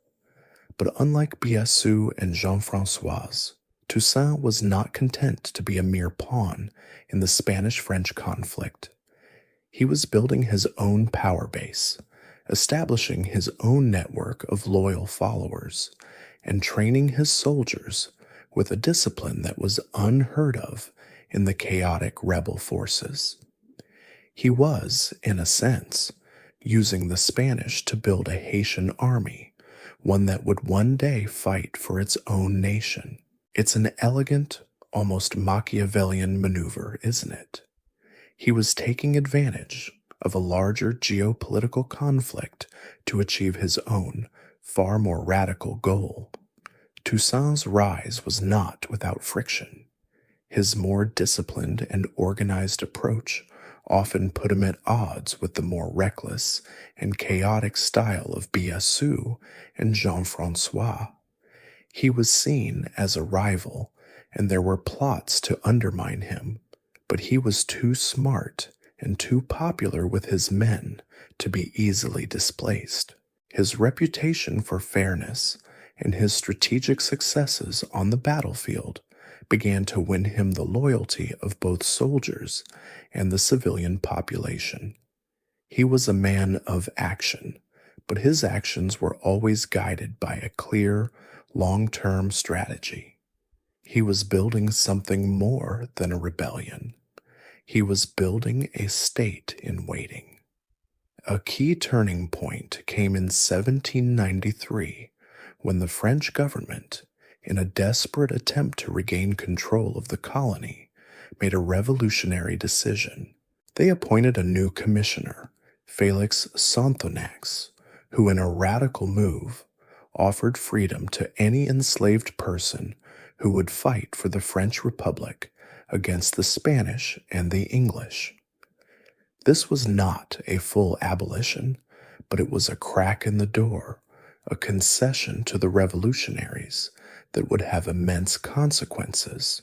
But unlike Biassou and Jean-François, Toussaint was not content to be a mere pawn in the Spanish-French conflict. He was building his own power base, establishing his own network of loyal followers, and training his soldiers with a discipline that was unheard of in the chaotic rebel forces. He was, in a sense, using the Spanish to build a Haitian army, one that would one day fight for its own nation. It's an elegant, almost Machiavellian maneuver, isn't it? He was taking advantage of a larger geopolitical conflict to achieve his own, far more radical goal. Toussaint's rise was not without friction. His more disciplined and organized approach often put him at odds with the more reckless and chaotic style of Biassou and Jean-François. He was seen as a rival, and there were plots to undermine him, but he was too smart and too popular with his men to be easily displaced. His reputation for fairness and his strategic successes on the battlefield began to win him the loyalty of both soldiers and the civilian population. He was a man of action, but his actions were always guided by a clear, long-term strategy. He was building something more than a rebellion. He was building a state in waiting. A key turning point came in 1793 when the French government, in a desperate attempt to regain control of the colony, made a revolutionary decision. They appointed a new commissioner, Félix Sonthonax, who in a radical move offered freedom to any enslaved person who would fight for the French Republic against the Spanish and the English. This was not a full abolition, but it was a crack in the door, a concession to the revolutionaries that would have immense consequences.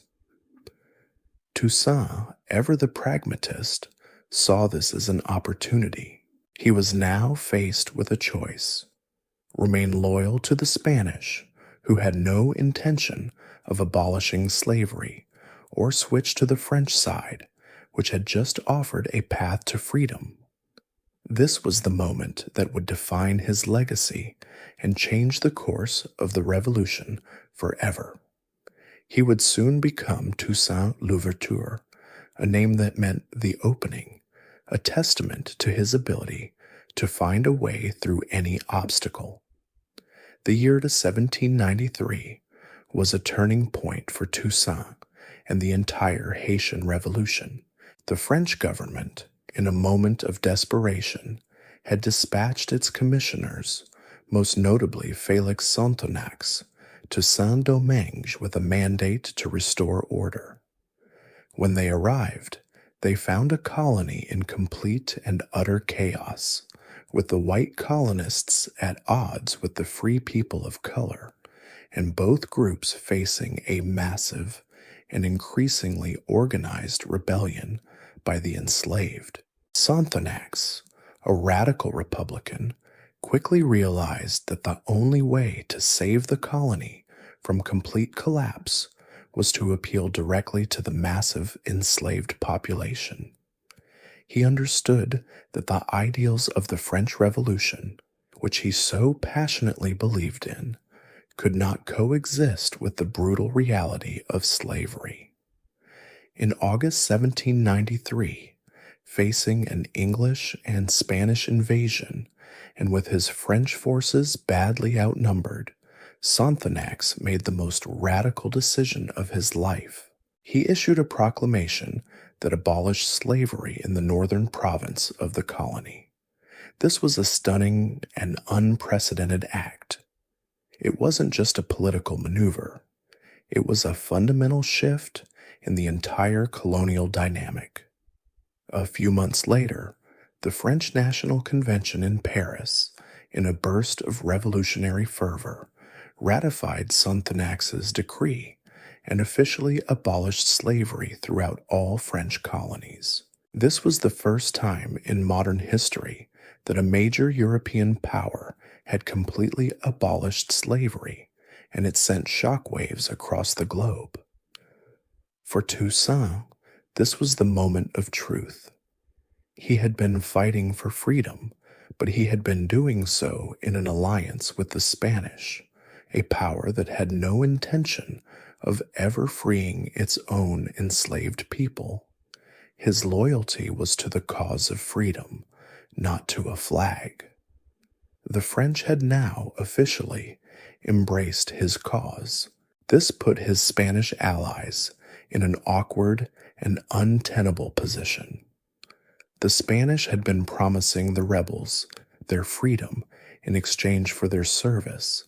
Toussaint, ever the pragmatist, saw this as an opportunity. He was now faced with a choice: remain loyal to the Spanish, who had no intention of abolishing slavery, or switch to the French side, which had just offered a path to freedom. This was the moment that would define his legacy and change the course of the revolution forever. He would soon become Toussaint Louverture, a name that meant the opening, a testament to his ability to find a way through any obstacle. The year to 1793 was a turning point for Toussaint and the entire Haitian Revolution. The French government, in a moment of desperation, had dispatched its commissioners, most notably Félix Sonthonax, to Saint-Domingue with a mandate to restore order. When they arrived, they found a colony in complete and utter chaos, with the white colonists at odds with the free people of color, and both groups facing a massive and increasingly organized rebellion by the enslaved. Sonthonax, a radical Republican, quickly realized that the only way to save the colony from complete collapse was to appeal directly to the massive enslaved population. He understood that the ideals of the French Revolution, which he so passionately believed in, could not coexist with the brutal reality of slavery. In August 1793, facing an English and Spanish invasion, and with his French forces badly outnumbered, Sonthonax made the most radical decision of his life. He issued a proclamation that abolished slavery in the northern province of the colony. This was a stunning and unprecedented act. It wasn't just a political maneuver. It was a fundamental shift in the entire colonial dynamic. A few months later, the French National Convention in Paris, in a burst of revolutionary fervor, ratified Sonthonax's decree and officially abolished slavery throughout all French colonies. This was the first time in modern history that a major European power had completely abolished slavery, and it sent shockwaves across the globe. For Toussaint, this was the moment of truth. He had been fighting for freedom, but he had been doing so in an alliance with the Spanish, a power that had no intention of ever freeing its own enslaved people. His loyalty was to the cause of freedom, not to a flag. The French had now officially embraced his cause. This put his Spanish allies in an awkward and untenable position. The Spanish had been promising the rebels their freedom in exchange for their service,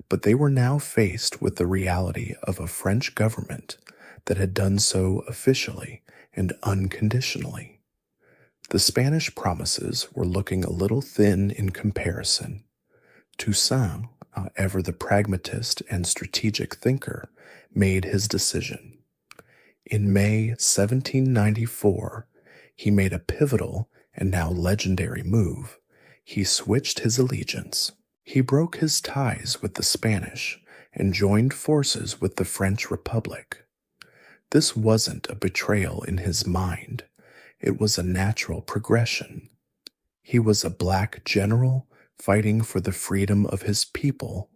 but they were now faced with the reality of a French government that had done so officially and unconditionally. The Spanish promises were looking a little thin in comparison. Toussaint, ever the pragmatist and strategic thinker, made his decision. In May 1794, he made a pivotal and now legendary move. He switched his allegiance. He broke his ties with the Spanish and joined forces with the French Republic. This wasn't a betrayal in his mind. It was a natural progression. He was a black general fighting for the freedom of his people,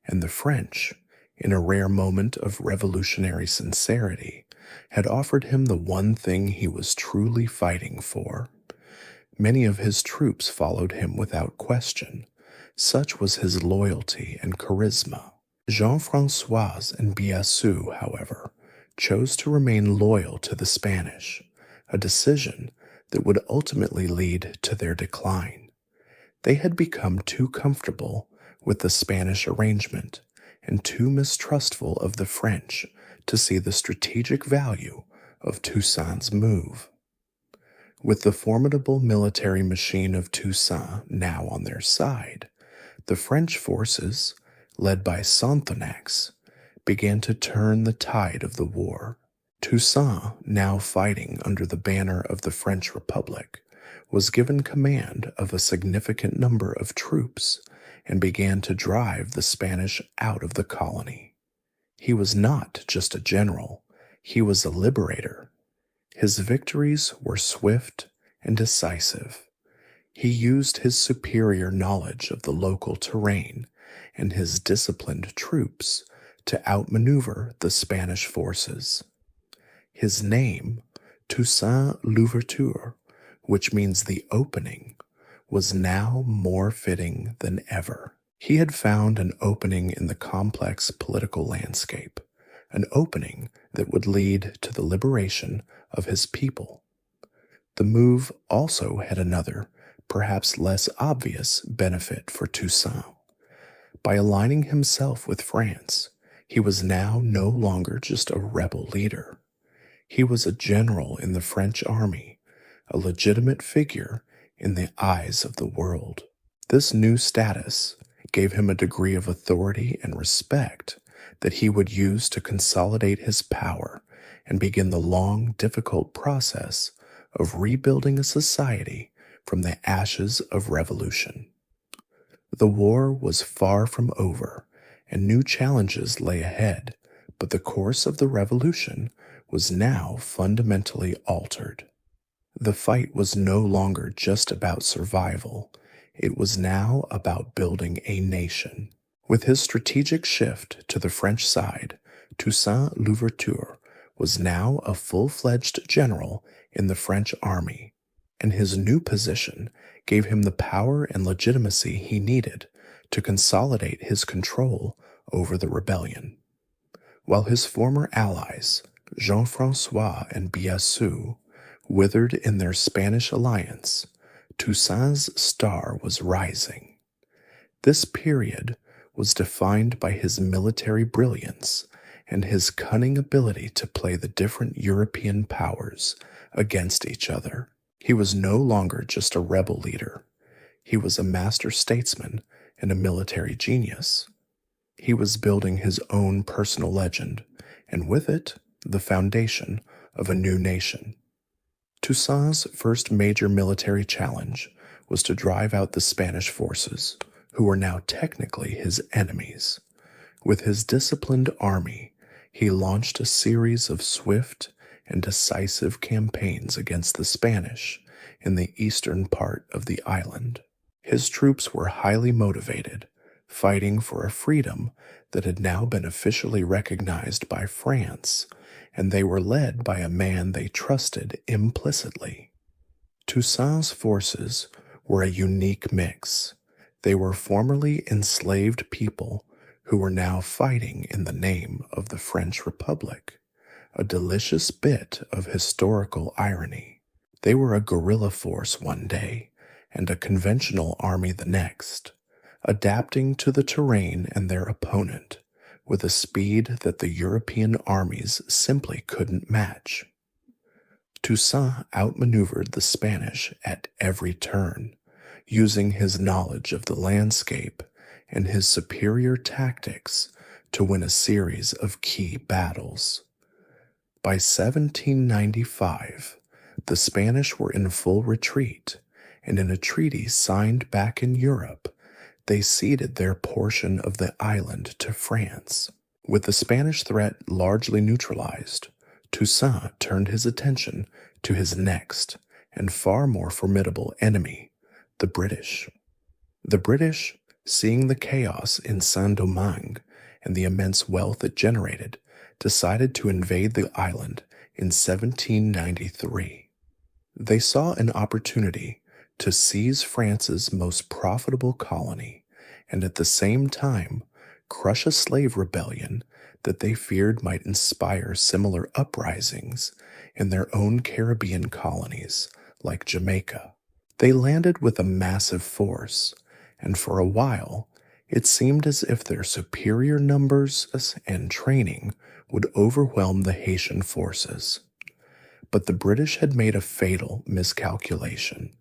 and the French, in a rare moment of revolutionary sincerity, had offered him the one thing he was truly fighting for. Many of his troops followed him without question. Such was his loyalty and charisma. Jean-François and Biassou, however, chose to remain loyal to the Spanish, a decision that would ultimately lead to their decline. They had become too comfortable with the Spanish arrangement and too mistrustful of the French to see the strategic value of Toussaint's move. With the formidable military machine of Toussaint now on their side, the French forces, led by Sonthonax, began to turn the tide of the war. Toussaint, now fighting under the banner of the French Republic, was given command of a significant number of troops and began to drive the Spanish out of the colony. He was not just a general, he was a liberator. His victories were swift and decisive. He used his superior knowledge of the local terrain and his disciplined troops to outmaneuver the Spanish forces. His name, Toussaint Louverture, which means the opening, was now more fitting than ever. He had found an opening in the complex political landscape, an opening that would lead to the liberation of his people. The move also had another, perhaps less obvious, benefit for Toussaint. By aligning himself with France, he was now no longer just a rebel leader. He was a general in the French army, a legitimate figure in the eyes of the world. This new status gave him a degree of authority and respect that he would use to consolidate his power and begin the long, difficult process of rebuilding a society from the ashes of revolution. The war was far from over, and new challenges lay ahead, but the course of the revolution was now fundamentally altered. The fight was no longer just about survival. It was now about building a nation. With his strategic shift to the French side, Toussaint Louverture was now a full-fledged general in the French army, and his new position gave him the power and legitimacy he needed to consolidate his control over the rebellion. While his former allies, Jean-François and Biassou, withered in their Spanish alliance, Toussaint's star was rising. This period was defined by his military brilliance and his cunning ability to play the different European powers against each other. He was no longer just a rebel leader. He was a master statesman and a military genius. He was building his own personal legend, and with it, the foundation of a new nation. Toussaint's first major military challenge was to drive out the Spanish forces, who were now technically his enemies. With his disciplined army, he launched a series of swift and decisive campaigns against the Spanish in the eastern part of the island. His troops were highly motivated, fighting for a freedom that had now been officially recognized by France, and they were led by a man they trusted implicitly. Toussaint's forces were a unique mix. They were formerly enslaved people who were now fighting in the name of the French Republic, a delicious bit of historical irony. They were a guerrilla force one day and a conventional army the next, adapting to the terrain and their opponent with a speed that the European armies simply couldn't match. Toussaint outmaneuvered the Spanish at every turn, using his knowledge of the landscape and his superior tactics to win a series of key battles. By 1795, the Spanish were in full retreat, and in a treaty signed back in Europe, they ceded their portion of the island to France. With the Spanish threat largely neutralized, Toussaint turned his attention to his next and far more formidable enemy, the British. The British, seeing the chaos in Saint-Domingue and the immense wealth it generated, decided to invade the island in 1793. They saw an opportunity to seize France's most profitable colony and at the same time crush a slave rebellion that they feared might inspire similar uprisings in their own Caribbean colonies like Jamaica. They landed with a massive force, and for a while it seemed as if their superior numbers and training would overwhelm the Haitian forces. But the British had made a fatal miscalculation.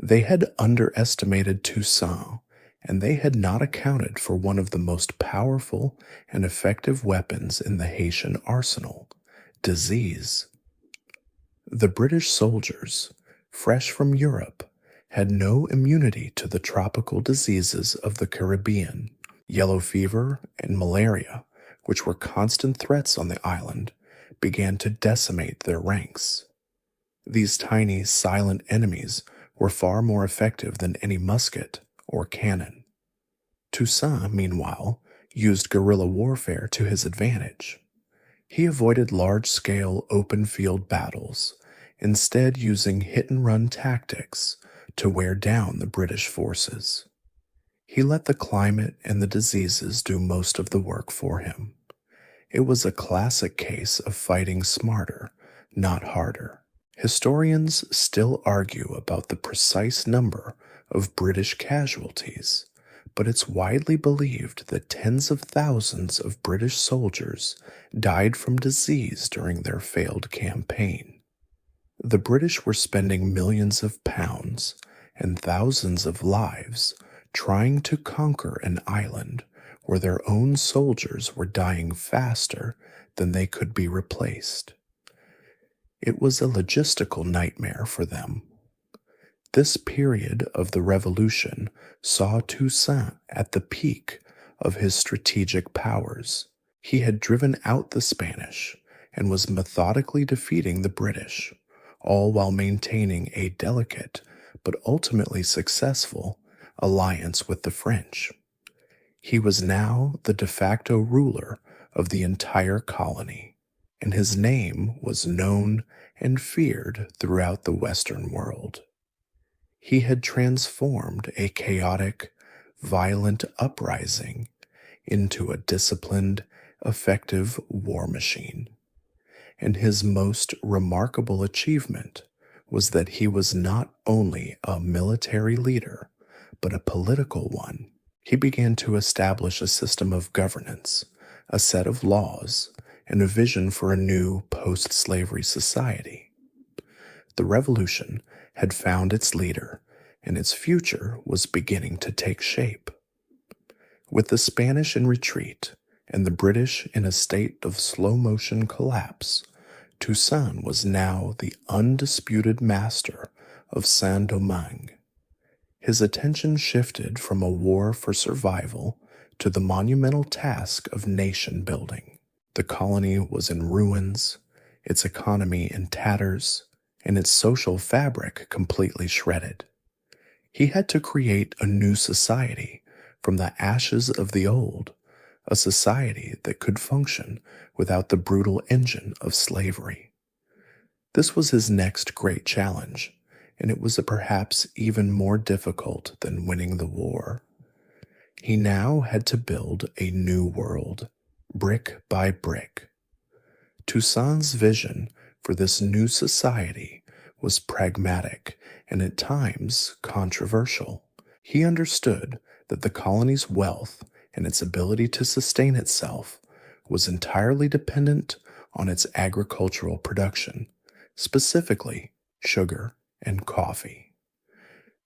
They had underestimated Toussaint, and they had not accounted for one of the most powerful and effective weapons in the Haitian arsenal, disease. The British soldiers, fresh from Europe, had no immunity to the tropical diseases of the Caribbean. Yellow fever and malaria, which were constant threats on the island, began to decimate their ranks. These tiny, silent enemies were far more effective than any musket or cannon. Toussaint, meanwhile, used guerrilla warfare to his advantage. He avoided large-scale open-field battles, instead using hit-and-run tactics to wear down the British forces. He let the climate and the diseases do most of the work for him. It was a classic case of fighting smarter, not harder. Historians still argue about the precise number of British casualties, but it's widely believed that tens of thousands of British soldiers died from disease during their failed campaign. The British were spending millions of pounds and thousands of lives trying to conquer an island where their own soldiers were dying faster than they could be replaced. It was a logistical nightmare for them. This period of the Revolution saw Toussaint at the peak of his strategic powers. He had driven out the Spanish and was methodically defeating the British, all while maintaining a delicate but ultimately successful alliance with the French. He was now the de facto ruler of the entire colony, and his name was known and feared throughout the Western world. He had transformed a chaotic, violent uprising into a disciplined, effective war machine. And his most remarkable achievement was that he was not only a military leader, but a political one. He began to establish a system of governance, a set of laws, and a vision for a new post-slavery society. The revolution had found its leader, and its future was beginning to take shape. With the Spanish in retreat and the British in a state of slow-motion collapse, Toussaint was now the undisputed master of Saint-Domingue. His attention shifted from a war for survival to the monumental task of nation building. The colony was in ruins, its economy in tatters, and its social fabric completely shredded. He had to create a new society from the ashes of the old, a society that could function without the brutal engine of slavery. This was his next great challenge, and it was perhaps even more difficult than winning the war. He now had to build a new world, brick by brick. Toussaint's vision for this new society was pragmatic and at times controversial. He understood that the colony's wealth and its ability to sustain itself was entirely dependent on its agricultural production, specifically sugar and coffee.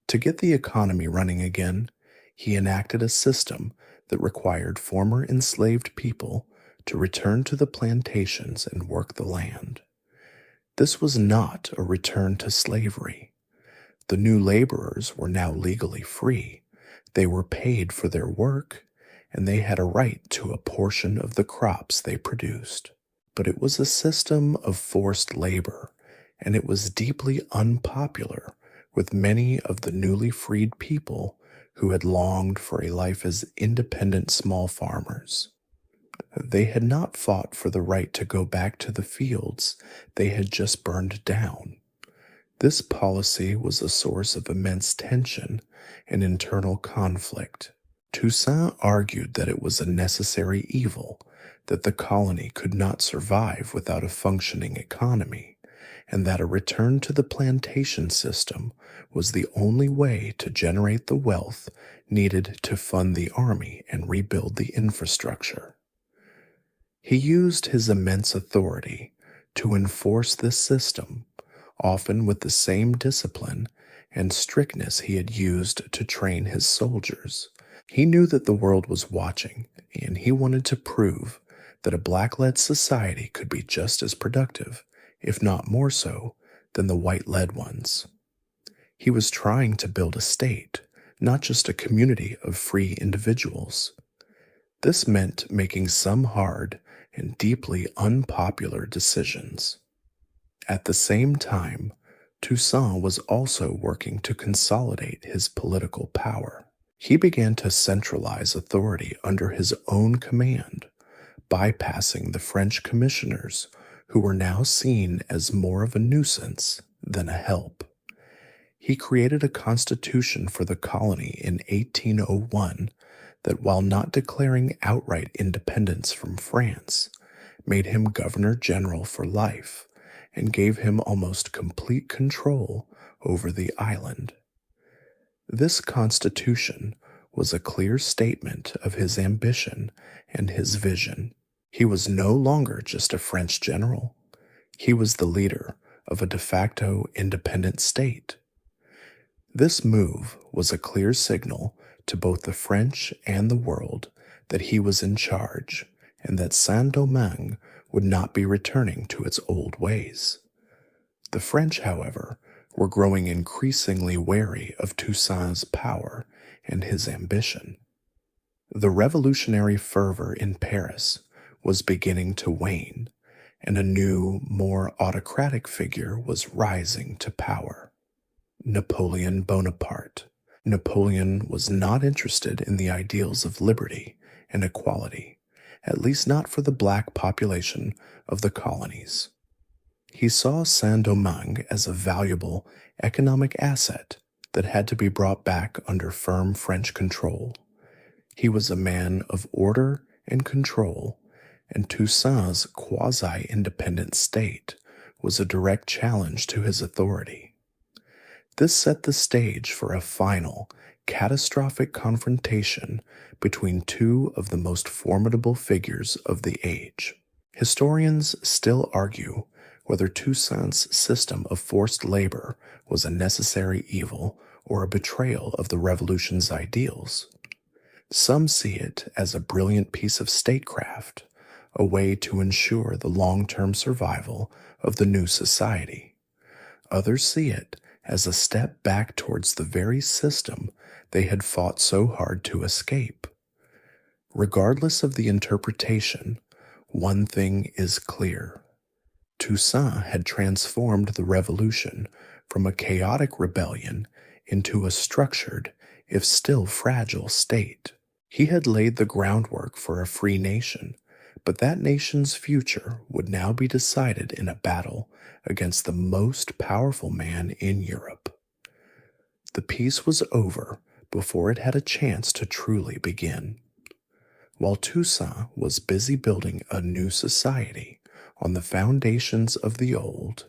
To get the economy running again, he enacted a system that required former enslaved people to return to the plantations and work the land. This was not a return to slavery. The new laborers were now legally free. They were paid for their work, and they had a right to a portion of the crops they produced. But it was a system of forced labor, and it was deeply unpopular with many of the newly freed people who had longed for a life as independent small farmers. They had not fought for the right to go back to the fields they had just burned down. This policy was a source of immense tension and internal conflict. Toussaint argued that it was a necessary evil, that the colony could not survive without a functioning economy, and that a return to the plantation system was the only way to generate the wealth needed to fund the army and rebuild the infrastructure. He used his immense authority to enforce this system, often with the same discipline and strictness he had used to train his soldiers. He knew that the world was watching, and he wanted to prove that a black-led society could be just as productive, if not more so, than the white-led ones. He was trying to build a state, not just a community of free individuals. This meant making some hard and deeply unpopular decisions. At the same time, Toussaint was also working to consolidate his political power. He began to centralize authority under his own command, bypassing the French commissioners who were now seen as more of a nuisance than a help. He created a constitution for the colony in 1801 that, while not declaring outright independence from France, made him governor-general for life and gave him almost complete control over the island. This constitution was a clear statement of his ambition and his vision. He was no longer just a French general. He was the leader of a de facto independent state. This move was a clear signal to both the French and the world that he was in charge and that Saint-Domingue would not be returning to its old ways. The French, however, were growing increasingly wary of Toussaint's power and his ambition. The revolutionary fervor in Paris was beginning to wane, and a new, more autocratic figure was rising to power. Napoleon Bonaparte, Napoleon was not interested in the ideals of liberty and equality, at least not for the black population of the colonies. He saw Saint-Domingue as a valuable economic asset that had to be brought back under firm French control. He was a man of order and control, and Toussaint's quasi-independent state was a direct challenge to his authority. This set the stage for a final, catastrophic confrontation between two of the most formidable figures of the age. Historians still argue whether Toussaint's system of forced labor was a necessary evil or a betrayal of the revolution's ideals. Some see it as a brilliant piece of statecraft, a way to ensure the long-term survival of the new society. Others see it as a step back towards the very system they had fought so hard to escape. Regardless of the interpretation, one thing is clear. Toussaint had transformed the revolution from a chaotic rebellion into a structured, if still fragile, state. He had laid the groundwork for a free nation, but that nation's future would now be decided in a battle against the most powerful man in Europe. The peace was over before it had a chance to truly begin. While Toussaint was busy building a new society on the foundations of the old,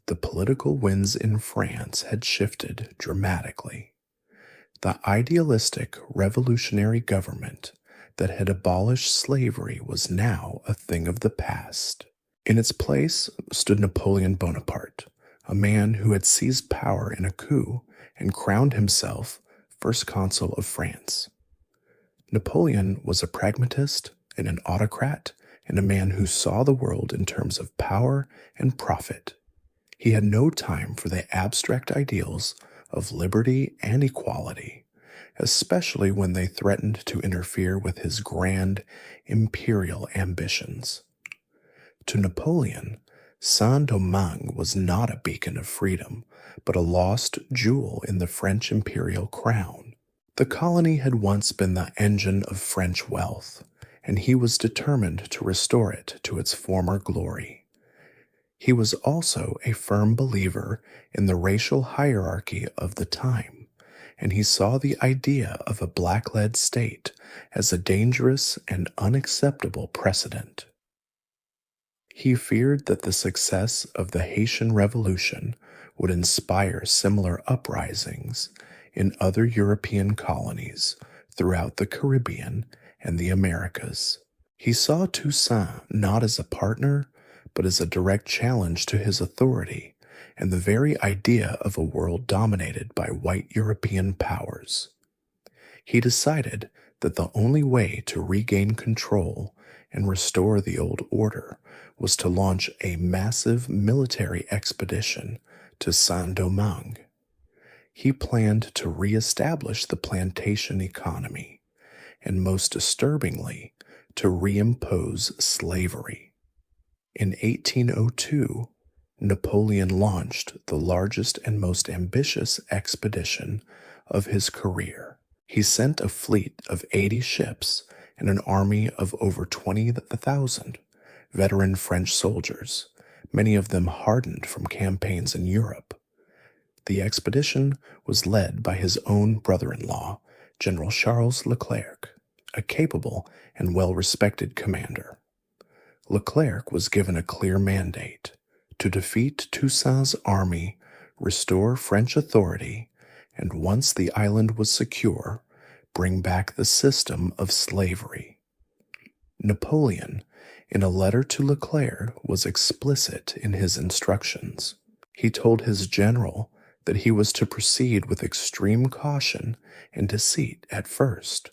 the political winds in France had shifted dramatically. The idealistic revolutionary government that had abolished slavery was now a thing of the past. In its place stood Napoleon Bonaparte, a man who had seized power in a coup and crowned himself first consul of France. Napoleon was a pragmatist and an autocrat and a man who saw the world in terms of power and profit. He had no time for the abstract ideals of liberty and equality, especially when they threatened to interfere with his grand imperial ambitions. To Napoleon, Saint-Domingue was not a beacon of freedom, but a lost jewel in the French imperial crown. The colony had once been the engine of French wealth, and he was determined to restore it to its former glory. He was also a firm believer in the racial hierarchy of the time, and he saw the idea of a black-led state as a dangerous and unacceptable precedent. He feared that the success of the Haitian Revolution would inspire similar uprisings in other European colonies throughout the Caribbean and the Americas. He saw Toussaint not as a partner, but as a direct challenge to his authority and the very idea of a world dominated by white European powers. He decided that the only way to regain control and restore the old order was to launch a massive military expedition to Saint-Domingue. He planned to reestablish the plantation economy, and most disturbingly, to reimpose slavery. In 1802, Napoleon launched the largest and most ambitious expedition of his career. He sent a fleet of 80 ships and an army of over 20,000 veteran French soldiers, many of them hardened from campaigns in Europe. The expedition was led by his own brother-in-law, General Charles Leclerc, a capable and well-respected commander. Leclerc was given a clear mandate to defeat Toussaint's army, restore French authority, and once the island was secure, bring back the system of slavery. Napoleon, in a letter to Leclerc, was explicit in his instructions. He told his general that he was to proceed with extreme caution and deceit at first,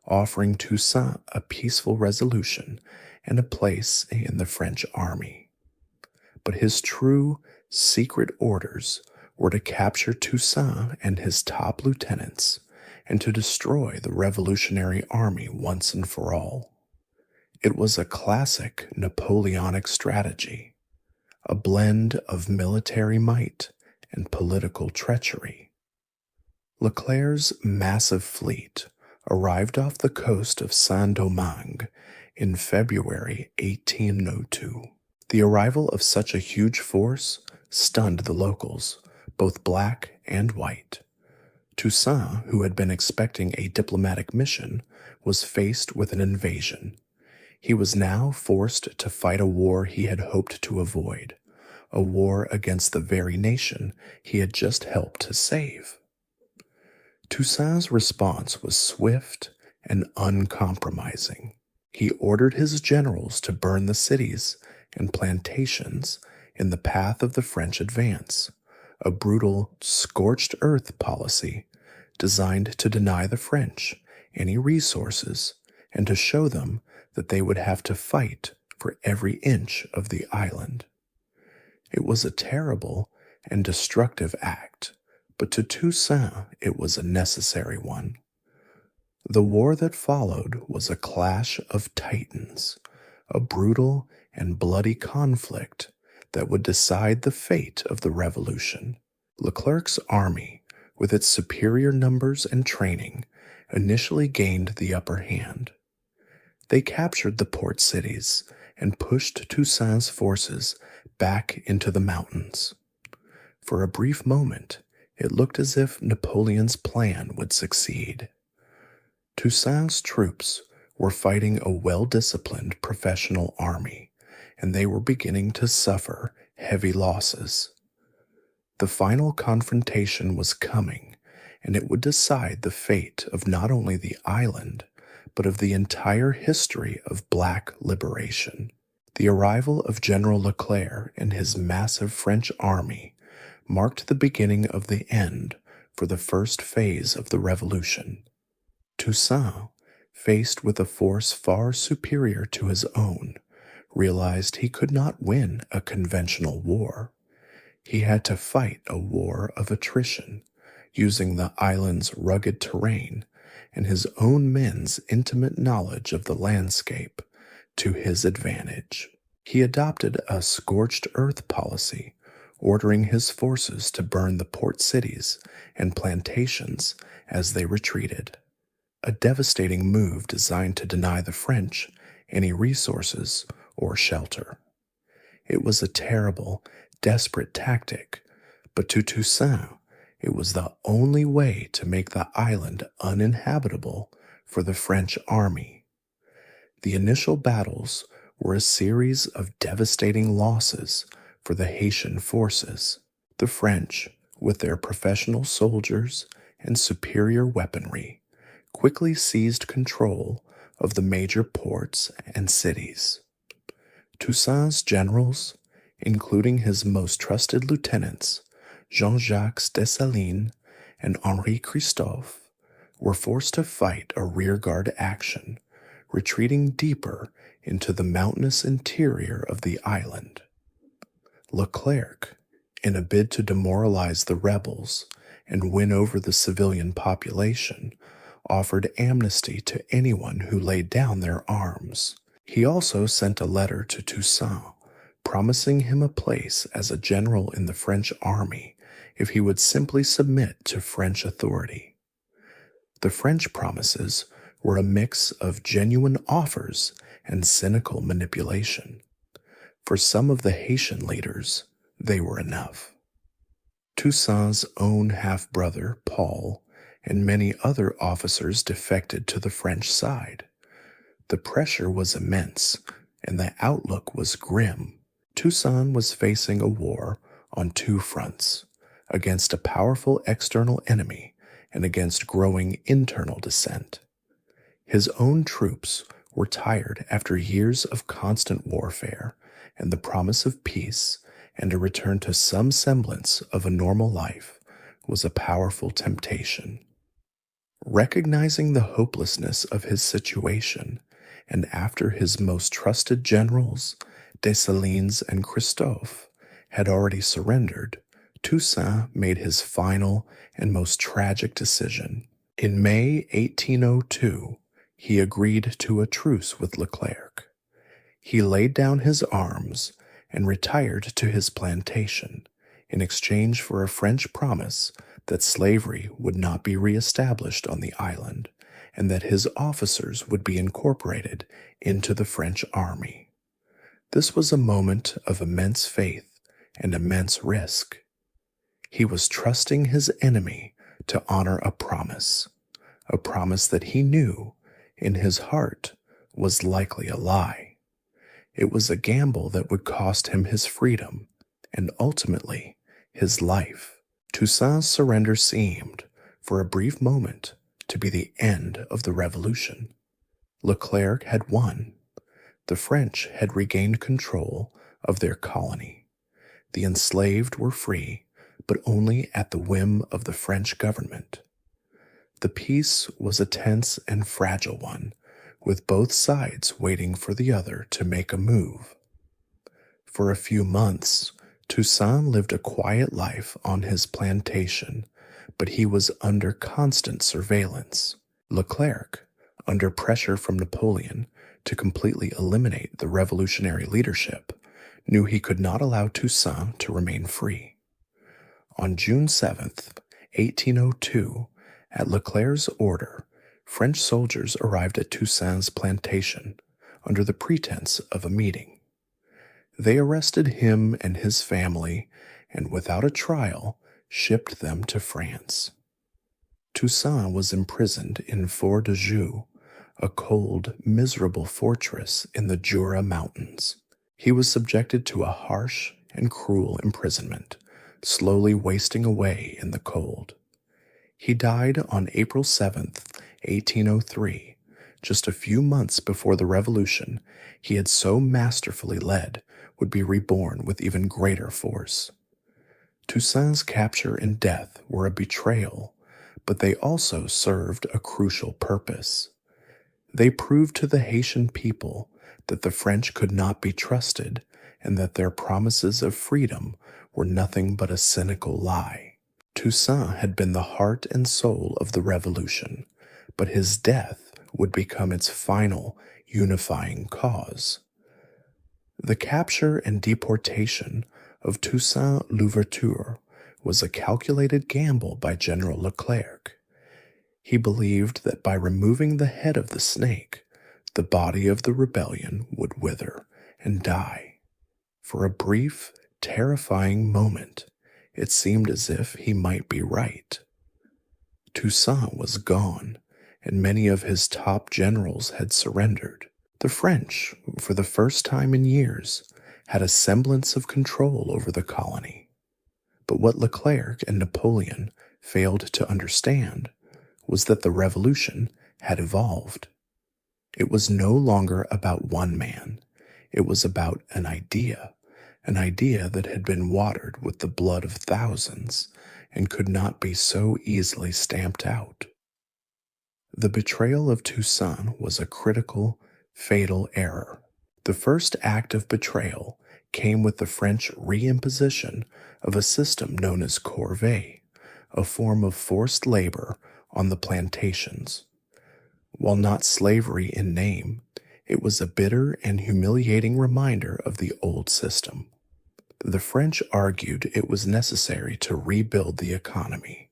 offering Toussaint a peaceful resolution and a place in the French army. But his true, secret orders were to capture Toussaint and his top lieutenants and to destroy the revolutionary army once and for all. It was a classic Napoleonic strategy, a blend of military might and political treachery. Leclerc's massive fleet arrived off the coast of Saint-Domingue in February 1802. The arrival of such a huge force stunned the locals, both black and white. Toussaint, who had been expecting a diplomatic mission, was faced with an invasion. He was now forced to fight a war he had hoped to avoid, a war against the very nation he had just helped to save. Toussaint's response was swift and uncompromising. He ordered his generals to burn the cities and plantations in the path of the French advance, a brutal, scorched earth policy designed to deny the French any resources and to show them that they would have to fight for every inch of the island. It was a terrible and destructive act, but to Toussaint it was a necessary one. The war that followed was a clash of titans, a brutal and bloody conflict that would decide the fate of the revolution. Leclerc's army, with its superior numbers and training, initially gained the upper hand. They captured the port cities and pushed Toussaint's forces back into the mountains. For a brief moment, it looked as if Napoleon's plan would succeed. Toussaint's troops were fighting a well-disciplined professional army, and they were beginning to suffer heavy losses. The final confrontation was coming, and it would decide the fate of not only the island, but of the entire history of black liberation. The arrival of General Leclerc and his massive French army marked the beginning of the end for the first phase of the revolution. Toussaint, faced with a force far superior to his own, realized he could not win a conventional war. He had to fight a war of attrition, using the island's rugged terrain and his own men's intimate knowledge of the landscape to his advantage. He adopted a scorched earth policy, ordering his forces to burn the port cities and plantations as they retreated, a devastating move designed to deny the French any resources or shelter. It was a terrible, desperate tactic, but to Toussaint, it was the only way to make the island uninhabitable for the French army. The initial battles were a series of devastating losses for the Haitian forces. The French, with their professional soldiers and superior weaponry, quickly seized control of the major ports and cities. Toussaint's generals, including his most trusted lieutenants, Jean-Jacques Dessalines and Henri Christophe, were forced to fight a rearguard action, retreating deeper into the mountainous interior of the island. Leclerc, in a bid to demoralize the rebels and win over the civilian population, offered amnesty to anyone who laid down their arms. He also sent a letter to Toussaint, promising him a place as a general in the French army if he would simply submit to French authority. The French promises were a mix of genuine offers and cynical manipulation. For some of the Haitian leaders, they were enough. Toussaint's own half-brother, Paul, and many other officers defected to the French side. The pressure was immense, and the outlook was grim. Toussaint was facing a war on two fronts, against a powerful external enemy and against growing internal dissent. His own troops were tired after years of constant warfare, and the promise of peace and a return to some semblance of a normal life was a powerful temptation. Recognizing the hopelessness of his situation, and after his most trusted generals, Dessalines and Christophe, had already surrendered, Toussaint made his final and most tragic decision. In May 1802, he agreed to a truce with Leclerc. He laid down his arms and retired to his plantation, in exchange for a French promise that slavery would not be reestablished on the island and that his officers would be incorporated into the French army. This was a moment of immense faith and immense risk. He was trusting his enemy to honor a promise that he knew in his heart was likely a lie. It was a gamble that would cost him his freedom and ultimately his life. Toussaint's surrender seemed, for a brief moment, to be the end of the revolution. Leclerc had won. The French had regained control of their colony. The enslaved were free, but only at the whim of the French government. The peace was a tense and fragile one, with both sides waiting for the other to make a move. For a few months, Toussaint lived a quiet life on his plantation, but he was under constant surveillance. Leclerc, under pressure from Napoleon to completely eliminate the revolutionary leadership, knew he could not allow Toussaint to remain free. On June 7th, 1802, at Leclerc's order, French soldiers arrived at Toussaint's plantation under the pretense of a meeting. They arrested him and his family and, without a trial, shipped them to France. Toussaint was imprisoned in Fort de Joux, a cold, miserable fortress in the Jura Mountains. He was subjected to a harsh and cruel imprisonment, slowly wasting away in the cold. He died on April 7th, 1803, just a few months before the revolution he had so masterfully led would be reborn with even greater force. Toussaint's capture and death were a betrayal, but they also served a crucial purpose. They proved to the Haitian people that the French could not be trusted and that their promises of freedom were nothing but a cynical lie. Toussaint had been the heart and soul of the revolution, but his death would become its final unifying cause. The capture and deportation of Toussaint Louverture was a calculated gamble by General Leclerc. He believed that by removing the head of the snake, the body of the rebellion would wither and die. For a brief, terrifying moment, it seemed as if he might be right. Toussaint was gone, and many of his top generals had surrendered. The French, for the first time in years, had a semblance of control over the colony. But what Leclerc and Napoleon failed to understand was that the revolution had evolved. It was no longer about one man. It was about an idea that had been watered with the blood of thousands and could not be so easily stamped out. The betrayal of Toussaint was a critical, fatal error. The first act of betrayal came with the French reimposition of a system known as corvée, a form of forced labor on the plantations. While not slavery in name, it was a bitter and humiliating reminder of the old system. The French argued it was necessary to rebuild the economy,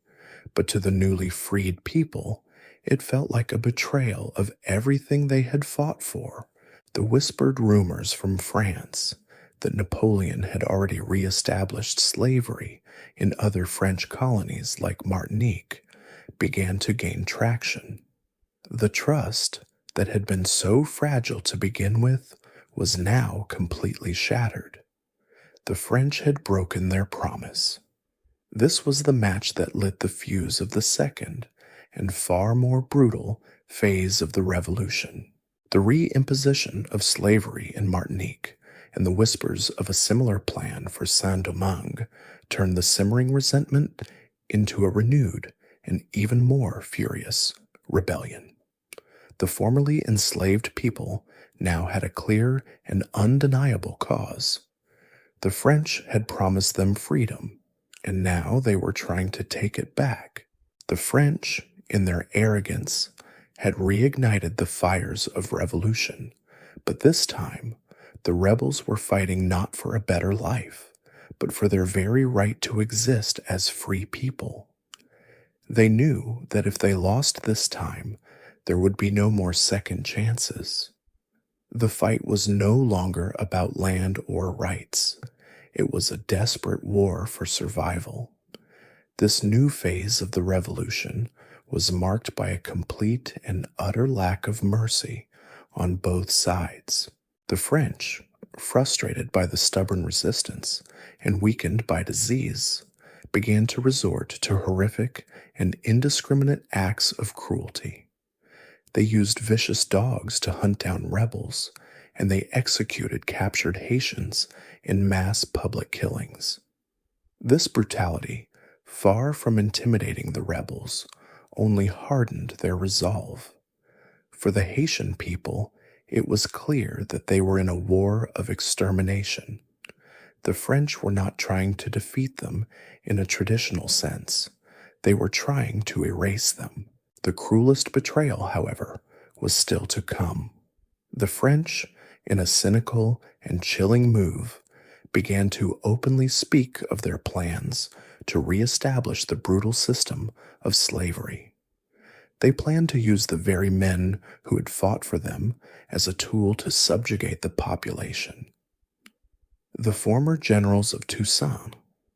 but to the newly freed people, it felt like a betrayal of everything they had fought for. The whispered rumors from France that Napoleon had already re-established slavery in other French colonies like Martinique began to gain traction. The trust that had been so fragile to begin with was now completely shattered. The French had broken their promise. This was the match that lit the fuse of the second and far more brutal phase of the revolution. The reimposition of slavery in Martinique and the whispers of a similar plan for Saint-Domingue turned the simmering resentment into a renewed and even more furious rebellion. The formerly enslaved people now had a clear and undeniable cause. The French had promised them freedom, and now they were trying to take it back. The French, in their arrogance, had reignited the fires of revolution, but this time the rebels were fighting not for a better life, but for their very right to exist as free people. They knew that if they lost this time, there would be no more second chances. The fight was no longer about land or rights. It was a desperate war for survival. This new phase of the revolution was marked by a complete and utter lack of mercy on both sides. The French, frustrated by the stubborn resistance and weakened by disease, began to resort to horrific and indiscriminate acts of cruelty. They used vicious dogs to hunt down rebels, and they executed captured Haitians in mass public killings. This brutality, far from intimidating the rebels, only hardened their resolve. For the Haitian people, it was clear that they were in a war of extermination. The French were not trying to defeat them in a traditional sense. They were trying to erase them. The cruelest betrayal, however, was still to come. The French, in a cynical and chilling move, began to openly speak of their plans to reestablish the brutal system of slavery. They planned to use the very men who had fought for them as a tool to subjugate the population. The former generals of Toussaint,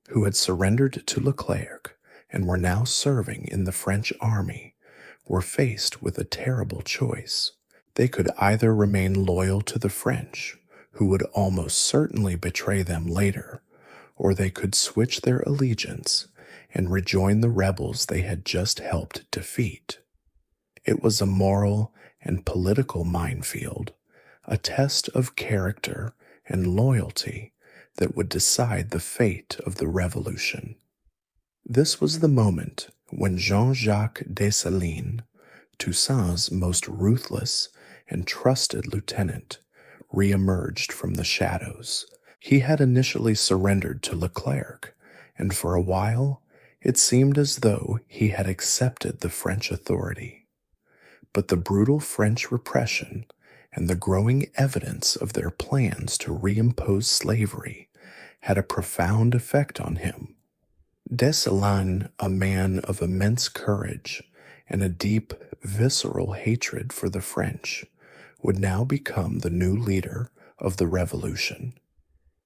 who had surrendered to Leclerc and were now serving in the French army, were faced with a terrible choice. They could either remain loyal to the French, who would almost certainly betray them later, or they could switch their allegiance and rejoin the rebels they had just helped defeat. It was a moral and political minefield, a test of character and loyalty that would decide the fate of the revolution. This was the moment when Jean-Jacques Dessalines, Toussaint's most ruthless and trusted lieutenant, re-emerged from the shadows. He had initially surrendered to Leclerc, and for a while it seemed as though he had accepted the French authority. But the brutal French repression and the growing evidence of their plans to reimpose slavery had a profound effect on him. Dessalines, a man of immense courage and a deep, visceral hatred for the French, would now become the new leader of the revolution.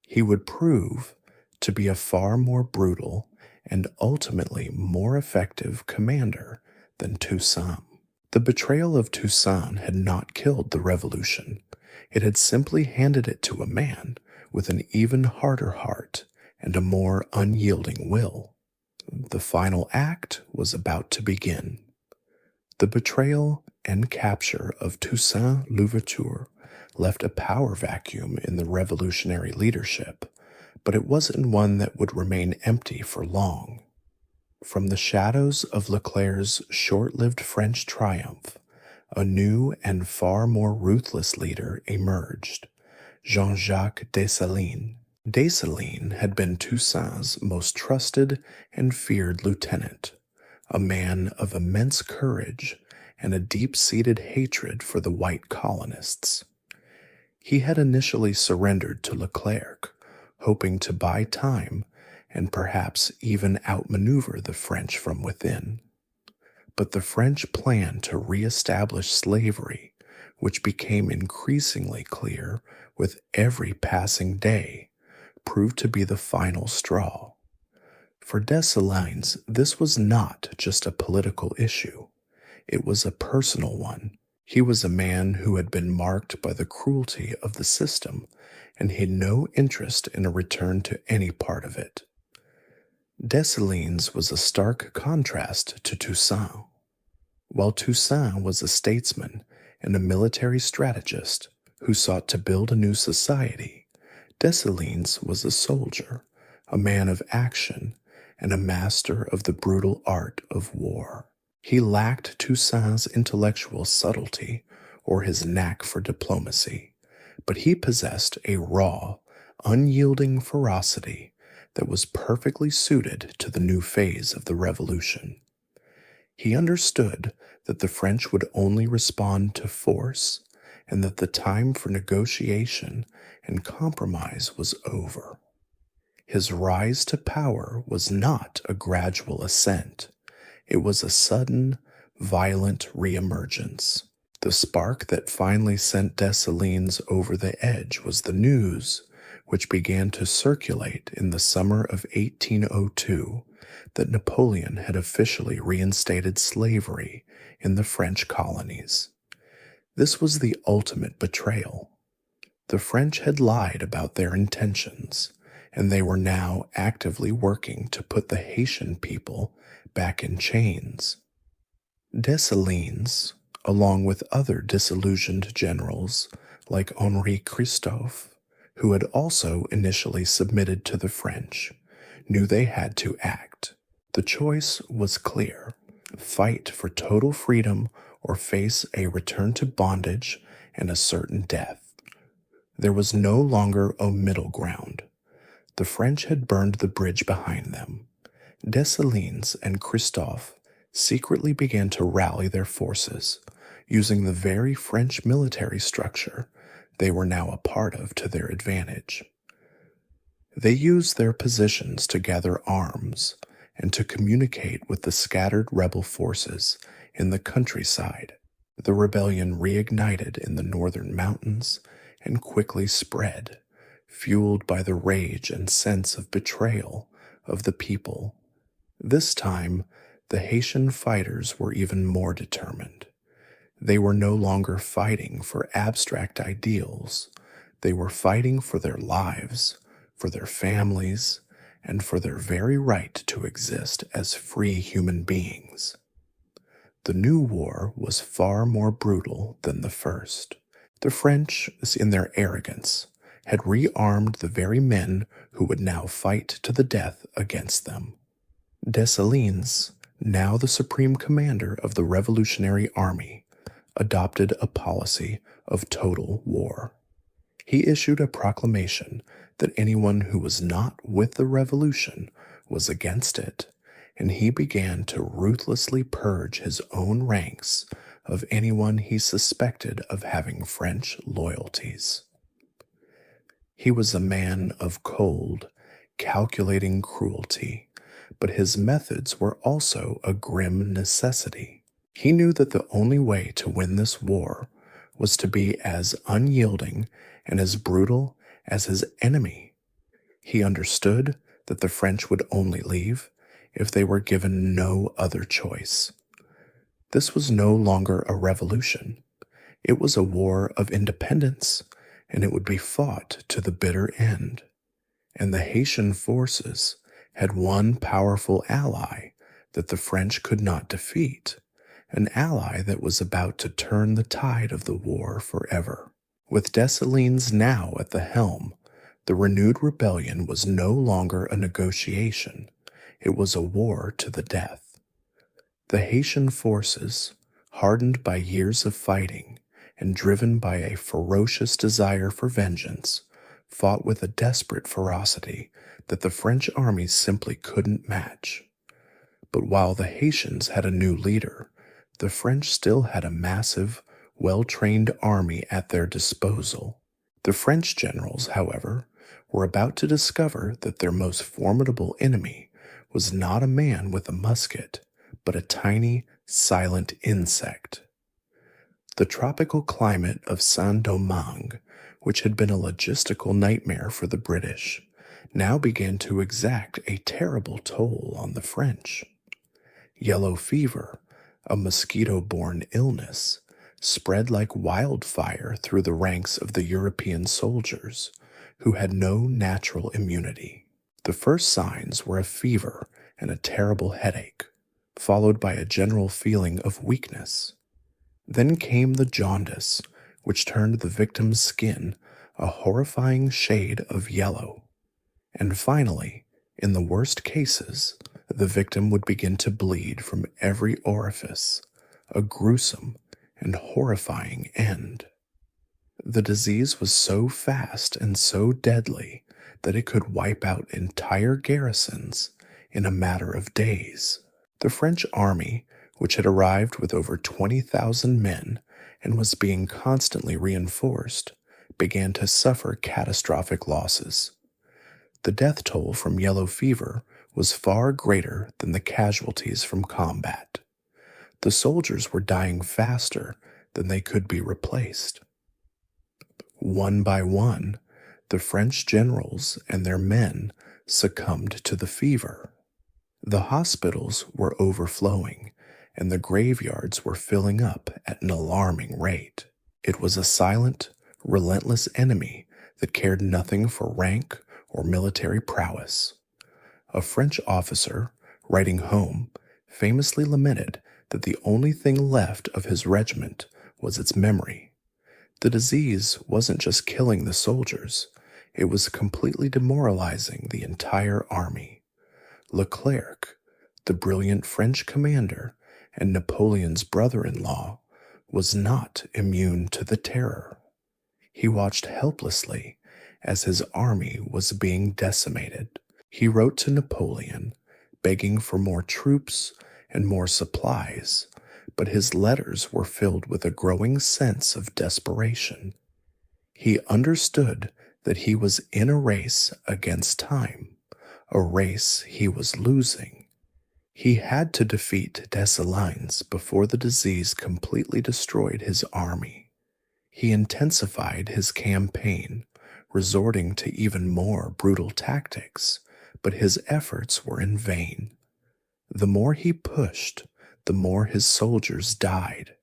He would prove to be a far more brutal and ultimately more effective commander than Toussaint. The betrayal of Toussaint had not killed the revolution. It had simply handed it to a man with an even harder heart and a more unyielding will. The final act was about to begin. The betrayal and capture of Toussaint Louverture left a power vacuum in the revolutionary leadership, but it wasn't one that would remain empty for long. From the shadows of Leclerc's short-lived French triumph, a new and far more ruthless leader emerged, Jean-Jacques Dessalines. Dessalines had been Toussaint's most trusted and feared lieutenant, a man of immense courage and a deep-seated hatred for the white colonists. He had initially surrendered to Leclerc, hoping to buy time and perhaps even outmaneuver the French from within. But the French plan to re-establish slavery, which became increasingly clear with every passing day, proved to be the final straw. For Dessalines, this was not just a political issue. It was a personal one. He was a man who had been marked by the cruelty of the system and had no interest in a return to any part of it. Dessalines was a stark contrast to Toussaint. While Toussaint was a statesman and a military strategist who sought to build a new society, Dessalines was a soldier, a man of action, and a master of the brutal art of war. He lacked Toussaint's intellectual subtlety or his knack for diplomacy, but he possessed a raw, unyielding ferocity that was perfectly suited to the new phase of the revolution. He understood that the French would only respond to force and that the time for negotiation and compromise was over. His rise to power was not a gradual ascent. It was a sudden, violent reemergence. The spark that finally sent Dessalines over the edge was the news, which began to circulate in the summer of 1802, that Napoleon had officially reinstated slavery in the French colonies. This was the ultimate betrayal. The French had lied about their intentions, and they were now actively working to put the Haitian people back in chains. Dessalines, along with other disillusioned generals like Henri Christophe, who had also initially submitted to the French, knew they had to act. The choice was clear: fight for total freedom or face a return to bondage and a certain death. There was no longer a middle ground. The French had burned the bridge behind them. Dessalines and Christophe secretly began to rally their forces, using the very French military structure they were now a part of to their advantage. They used their positions to gather arms and to communicate with the scattered rebel forces in the countryside. The rebellion reignited in the northern mountains and quickly spread, fueled by the rage and sense of betrayal of the people. This time, the Haitian fighters were even more determined. They were no longer fighting for abstract ideals. They were fighting for their lives, for their families, and for their very right to exist as free human beings. The new war was far more brutal than the first. The French, in their arrogance, had rearmed the very men who would now fight to the death against them. Dessalines, now the supreme commander of the Revolutionary Army, adopted a policy of total war. He issued a proclamation that anyone who was not with the revolution was against it, and he began to ruthlessly purge his own ranks of anyone he suspected of having French loyalties. He was a man of cold, calculating cruelty, but his methods were also a grim necessity. He knew that the only way to win this war was to be as unyielding and as brutal as his enemy. He understood that the French would only leave if they were given no other choice. This was no longer a revolution. It was a war of independence, and it would be fought to the bitter end. And the Haitian forces had one powerful ally that the French could not defeat, an ally that was about to turn the tide of the war forever. With Dessalines now at the helm, the renewed rebellion was no longer a negotiation. It was a war to the death. The Haitian forces, hardened by years of fighting and driven by a ferocious desire for vengeance, fought with a desperate ferocity that the French army simply couldn't match. But while the Haitians had a new leader, the French still had a massive, well-trained army at their disposal. The French generals, however, were about to discover that their most formidable enemy was not a man with a musket, but a tiny, silent insect. The tropical climate of Saint-Domingue, which had been a logistical nightmare for the British, now began to exact a terrible toll on the French. Yellow fever, a mosquito-borne illness, spread like wildfire through the ranks of the European soldiers, who had no natural immunity. The first signs were a fever and a terrible headache, followed by a general feeling of weakness. Then came the jaundice, which turned the victim's skin a horrifying shade of yellow. And finally, in the worst cases, the victim would begin to bleed from every orifice, a gruesome and horrifying end. The disease was so fast and so deadly that it could wipe out entire garrisons in a matter of days. The French army, which had arrived with over 20,000 men and was being constantly reinforced, began to suffer catastrophic losses. The death toll from yellow fever was far greater than the casualties from combat. The soldiers were dying faster than they could be replaced. One by one, the French generals and their men succumbed to the fever. The hospitals were overflowing, and the graveyards were filling up at an alarming rate. It was a silent, relentless enemy that cared nothing for rank or military prowess. A French officer, writing home, famously lamented that the only thing left of his regiment was its memory. The disease wasn't just killing the soldiers, it was completely demoralizing the entire army. Leclerc, the brilliant French commander and Napoleon's brother-in-law, was not immune to the terror. He watched helplessly as his army was being decimated. He wrote to Napoleon, begging for more troops and more supplies, but his letters were filled with a growing sense of desperation. He understood that he was in a race against time, a race he was losing. He had to defeat Dessalines before the disease completely destroyed his army. He intensified his campaign, resorting to even more brutal tactics, but his efforts were in vain. The more he pushed, the more his soldiers died.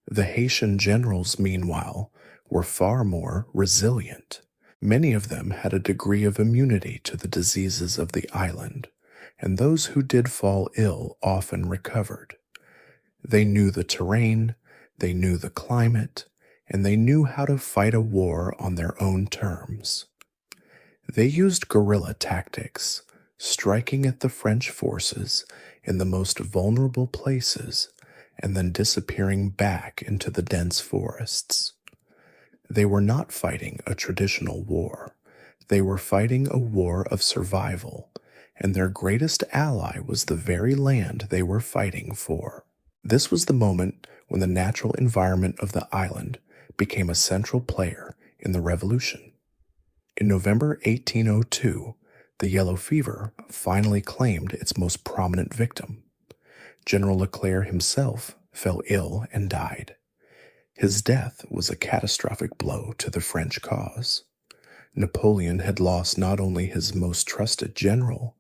The Haitian generals, meanwhile, were far more resilient. Many of them had a degree of immunity to the diseases of the island, and those who did fall ill often recovered. They knew the terrain, they knew the climate, and they knew how to fight a war on their own terms. They used guerrilla tactics, striking at the French forces in the most vulnerable places and then disappearing back into the dense forests. They were not fighting a traditional war. They were fighting a war of survival, and their greatest ally was the very land they were fighting for. This was the moment when the natural environment of the island became a central player in the revolution. In November 1802, the yellow fever finally claimed its most prominent victim. General Leclerc himself fell ill and died. His death was a catastrophic blow to the French cause. Napoleon had lost not only his most trusted general,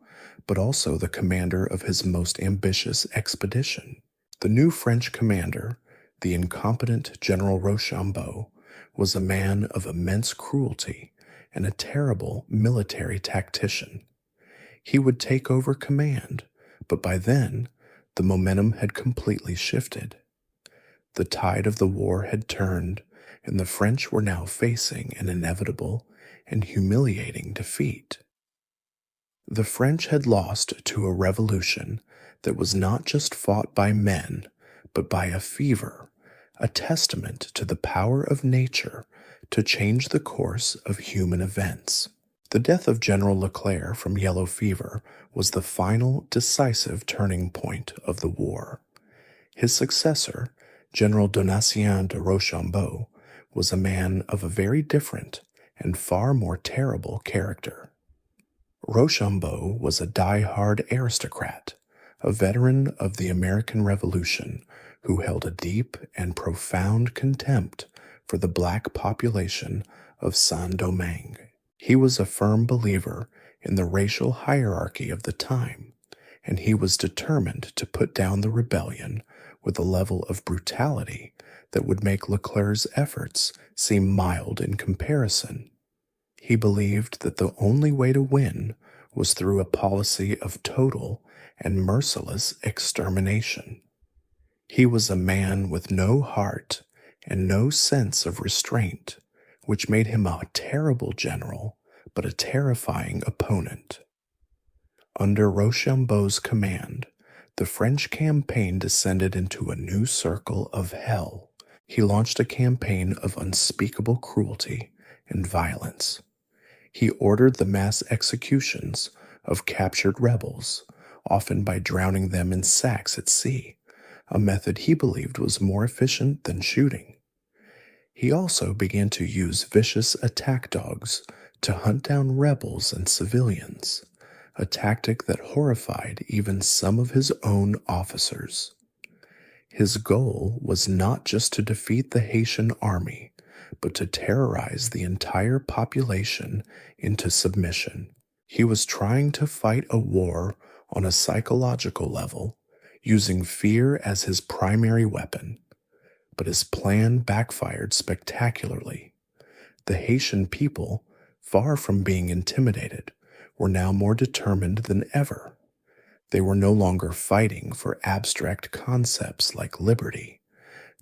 but also the commander of his most ambitious expedition. The new French commander, the incompetent General Rochambeau, was a man of immense cruelty and a terrible military tactician. He would take over command, but by then, the momentum had completely shifted. The tide of the war had turned, and the French were now facing an inevitable and humiliating defeat. The French had lost to a revolution that was not just fought by men, but by a fever, a testament to the power of nature to change the course of human events. The death of General Leclerc from yellow fever was the final, decisive turning point of the war. His successor, General Donatien de Rochambeau, was a man of a very different and far more terrible character. Rochambeau was a die-hard aristocrat, a veteran of the American Revolution who held a deep and profound contempt for the black population of Saint-Domingue. He was a firm believer in the racial hierarchy of the time, and he was determined to put down the rebellion with a level of brutality that would make Leclerc's efforts seem mild in comparison. He believed that the only way to win was through a policy of total and merciless extermination. He was a man with no heart and no sense of restraint, which made him a terrible general, but a terrifying opponent. Under Rochambeau's command, the French campaign descended into a new circle of hell. He launched a campaign of unspeakable cruelty and violence. He ordered the mass executions of captured rebels, often by drowning them in sacks at sea, a method he believed was more efficient than shooting. He also began to use vicious attack dogs to hunt down rebels and civilians, a tactic that horrified even some of his own officers. His goal was not just to defeat the Haitian army, but to terrorize the entire population into submission. He was trying to fight a war on a psychological level, using fear as his primary weapon. But his plan backfired spectacularly. The Haitian people, far from being intimidated, were now more determined than ever. They were no longer fighting for abstract concepts like liberty.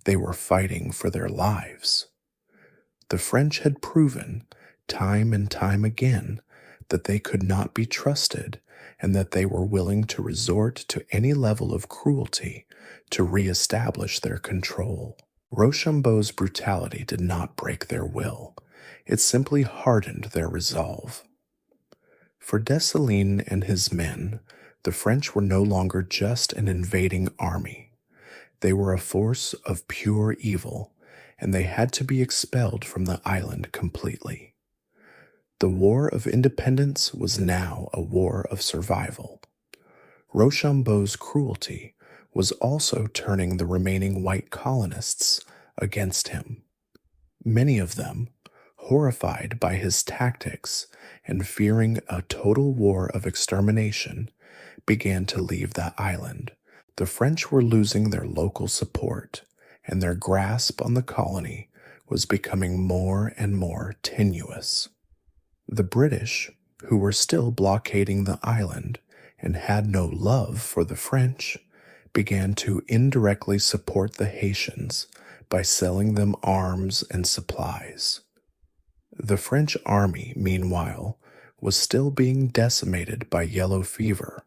They were fighting for their lives. The French had proven, time and time again, that they could not be trusted and that they were willing to resort to any level of cruelty to reestablish their control. Rochambeau's brutality did not break their will. It simply hardened their resolve. For Dessalines and his men, the French were no longer just an invading army. They were a force of pure evil, and they had to be expelled from the island completely. The War of Independence was now a war of survival. Rochambeau's cruelty was also turning the remaining white colonists against him. Many of them, horrified by his tactics and fearing a total war of extermination, began to leave the island. The French were losing their local support, and their grasp on the colony was becoming more and more tenuous. The British, who were still blockading the island and had no love for the French, began to indirectly support the Haitians by selling them arms and supplies. The French army, meanwhile, was still being decimated by yellow fever,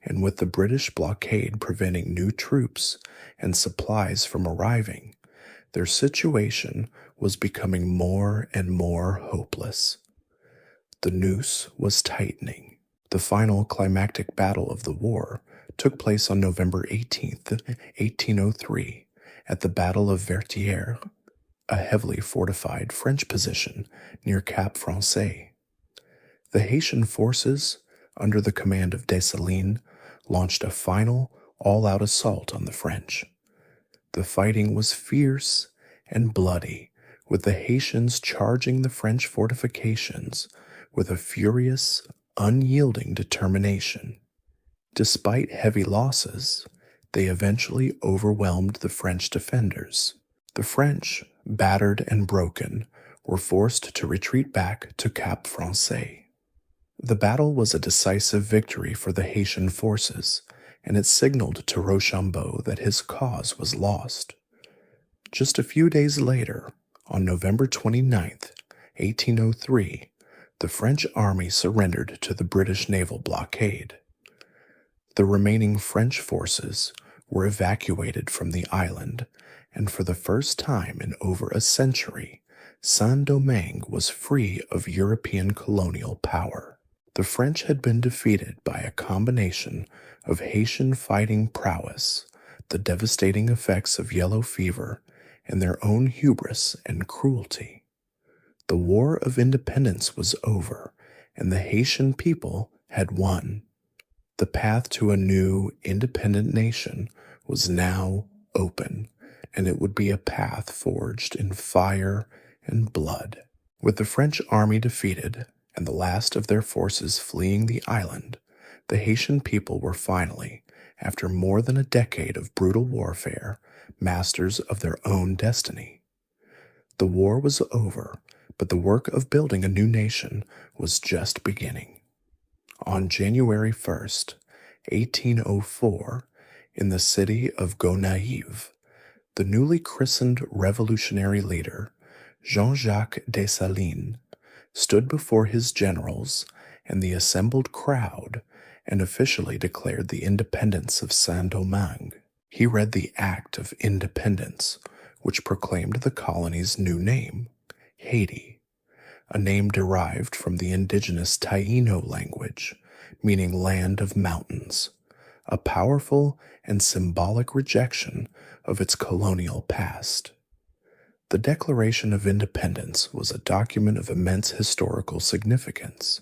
and with the British blockade preventing new troops and supplies from arriving, their situation was becoming more and more hopeless. The noose was tightening. The final climactic battle of the war took place on November 18th, 1803, at the Battle of Vertières, a heavily fortified French position near Cap Français. The Haitian forces, under the command of Dessalines, launched a final, all-out assault on the French. The fighting was fierce and bloody, with the Haitians charging the French fortifications with a furious, unyielding determination. Despite heavy losses, they eventually overwhelmed the French defenders. The French, battered and broken, were forced to retreat back to Cap Français. The battle was a decisive victory for the Haitian forces, and it signaled to Rochambeau that his cause was lost. Just a few days later, on November 29th, 1803, the French army surrendered to the British naval blockade. The remaining French forces were evacuated from the island, and for the first time in over a century, Saint-Domingue was free of European colonial power. The French had been defeated by a combination of Haitian fighting prowess, the devastating effects of yellow fever, and their own hubris and cruelty. The War of Independence was over, and the Haitian people had won. The path to a new, independent nation was now open, and it would be a path forged in fire and blood. With the French army defeated and the last of their forces fleeing the island, the Haitian people were finally, after more than a decade of brutal warfare, masters of their own destiny. The war was over, but the work of building a new nation was just beginning. On January 1st, 1804, in the city of Gonaïves, the newly christened revolutionary leader, Jean-Jacques Dessalines, stood before his generals and the assembled crowd and officially declared the independence of Saint-Domingue. He read the Act of Independence, which proclaimed the colony's new name, Haiti, a name derived from the indigenous Taino language, meaning land of mountains, a powerful and symbolic rejection of its colonial past. The Declaration of Independence was a document of immense historical significance.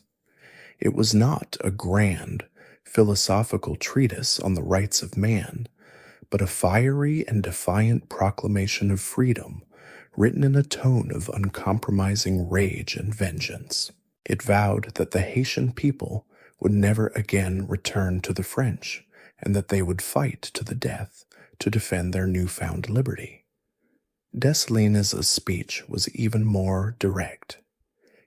It was not a grand, philosophical treatise on the rights of man, but a fiery and defiant proclamation of freedom, written in a tone of uncompromising rage and vengeance. It vowed that the Haitian people would never again return to the French, and that they would fight to the death to defend their newfound liberty. Dessalines' speech was even more direct.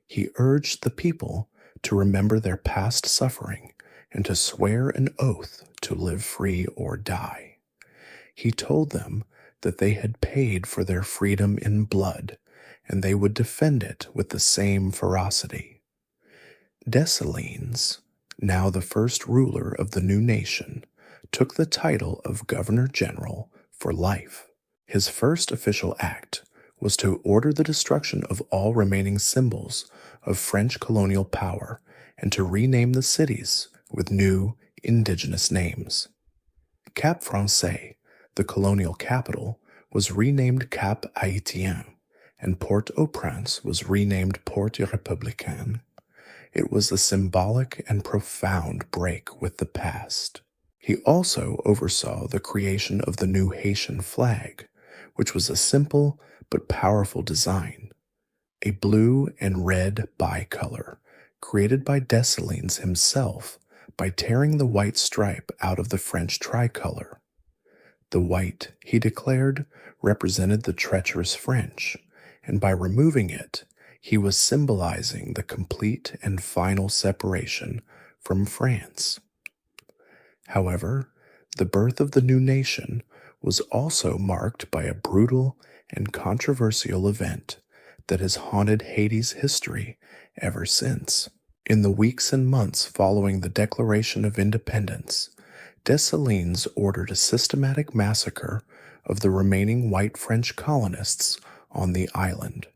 He urged the people to remember their past suffering and to swear an oath to live free or die. He told them that they had paid for their freedom in blood, and they would defend it with the same ferocity. Dessalines, now the first ruler of the new nation, took the title of Governor-General for life. His first official act was to order the destruction of all remaining symbols of French colonial power and to rename the cities with new indigenous names. Cap Français, the colonial capital, was renamed Cap Haitien, and Port-au-Prince was renamed Port Républicain. It was a symbolic and profound break with the past. He also oversaw the creation of the new Haitian flag, which was a simple but powerful design, a blue and red bicolor created by Dessalines himself by tearing the white stripe out of the French tricolor. The white, he declared, represented the treacherous French, and by removing it, he was symbolizing the complete and final separation from France. However, the birth of the new nation was also marked by a brutal and controversial event that has haunted Haiti's history ever since. In the weeks and months following the Declaration of Independence, Dessalines ordered a systematic massacre of the remaining white French colonists on the island.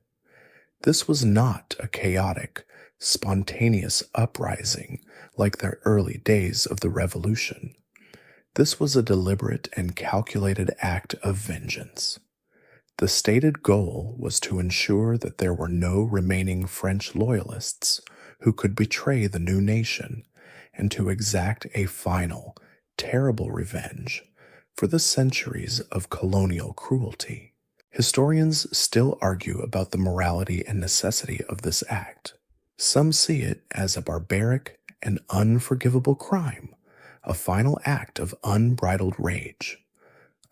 This was not a chaotic, spontaneous uprising like the early days of the Revolution. This was a deliberate and calculated act of vengeance. The stated goal was to ensure that there were no remaining French loyalists who could betray the new nation, and to exact a final, terrible revenge for the centuries of colonial cruelty. Historians still argue about the morality and necessity of this act. Some see it as a barbaric and unforgivable crime, a final act of unbridled rage.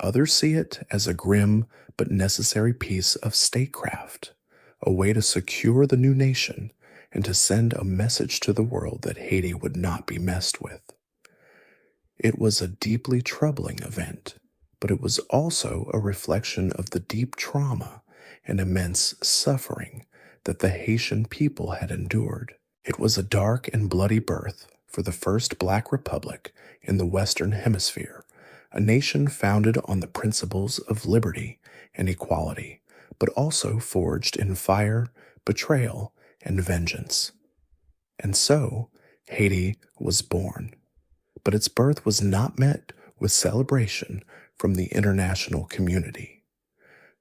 Others see it as a grim but necessary piece of statecraft, a way to secure the new nation and to send a message to the world that Haiti would not be messed with. It was a deeply troubling event, but it was also a reflection of the deep trauma and immense suffering that the Haitian people had endured. It was a dark and bloody birth for the first Black Republic in the Western Hemisphere, a nation founded on the principles of liberty and equality, but also forged in fire, betrayal, and vengeance. And so, Haiti was born. But its birth was not met with celebration from the international community.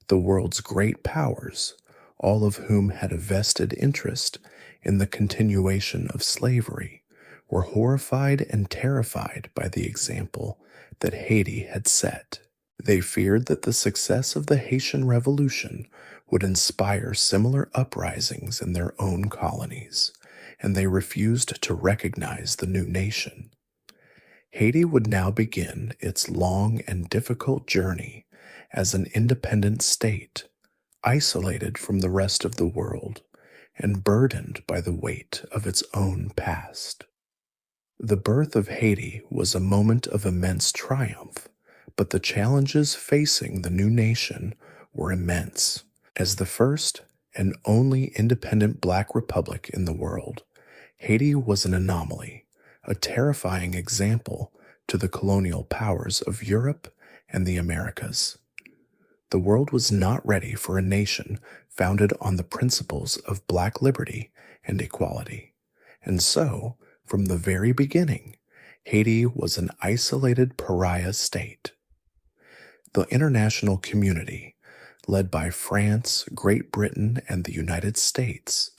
The world's great powers, all of whom had a vested interest in the continuation of slavery, were horrified and terrified by the example that Haiti had set. They feared that the success of the Haitian Revolution would inspire similar uprisings in their own colonies, and they refused to recognize the new nation. Haiti would now begin its long and difficult journey as an independent state, isolated from the rest of the world and burdened by the weight of its own past. The birth of Haiti was a moment of immense triumph, but the challenges facing the new nation were immense. As the first and only independent Black republic in the world, Haiti was an anomaly, a terrifying example to the colonial powers of Europe and the Americas. The world was not ready for a nation founded on the principles of Black liberty and equality, and so, from the very beginning, Haiti was an isolated pariah state. The international community, led by France, Great Britain, and the United States,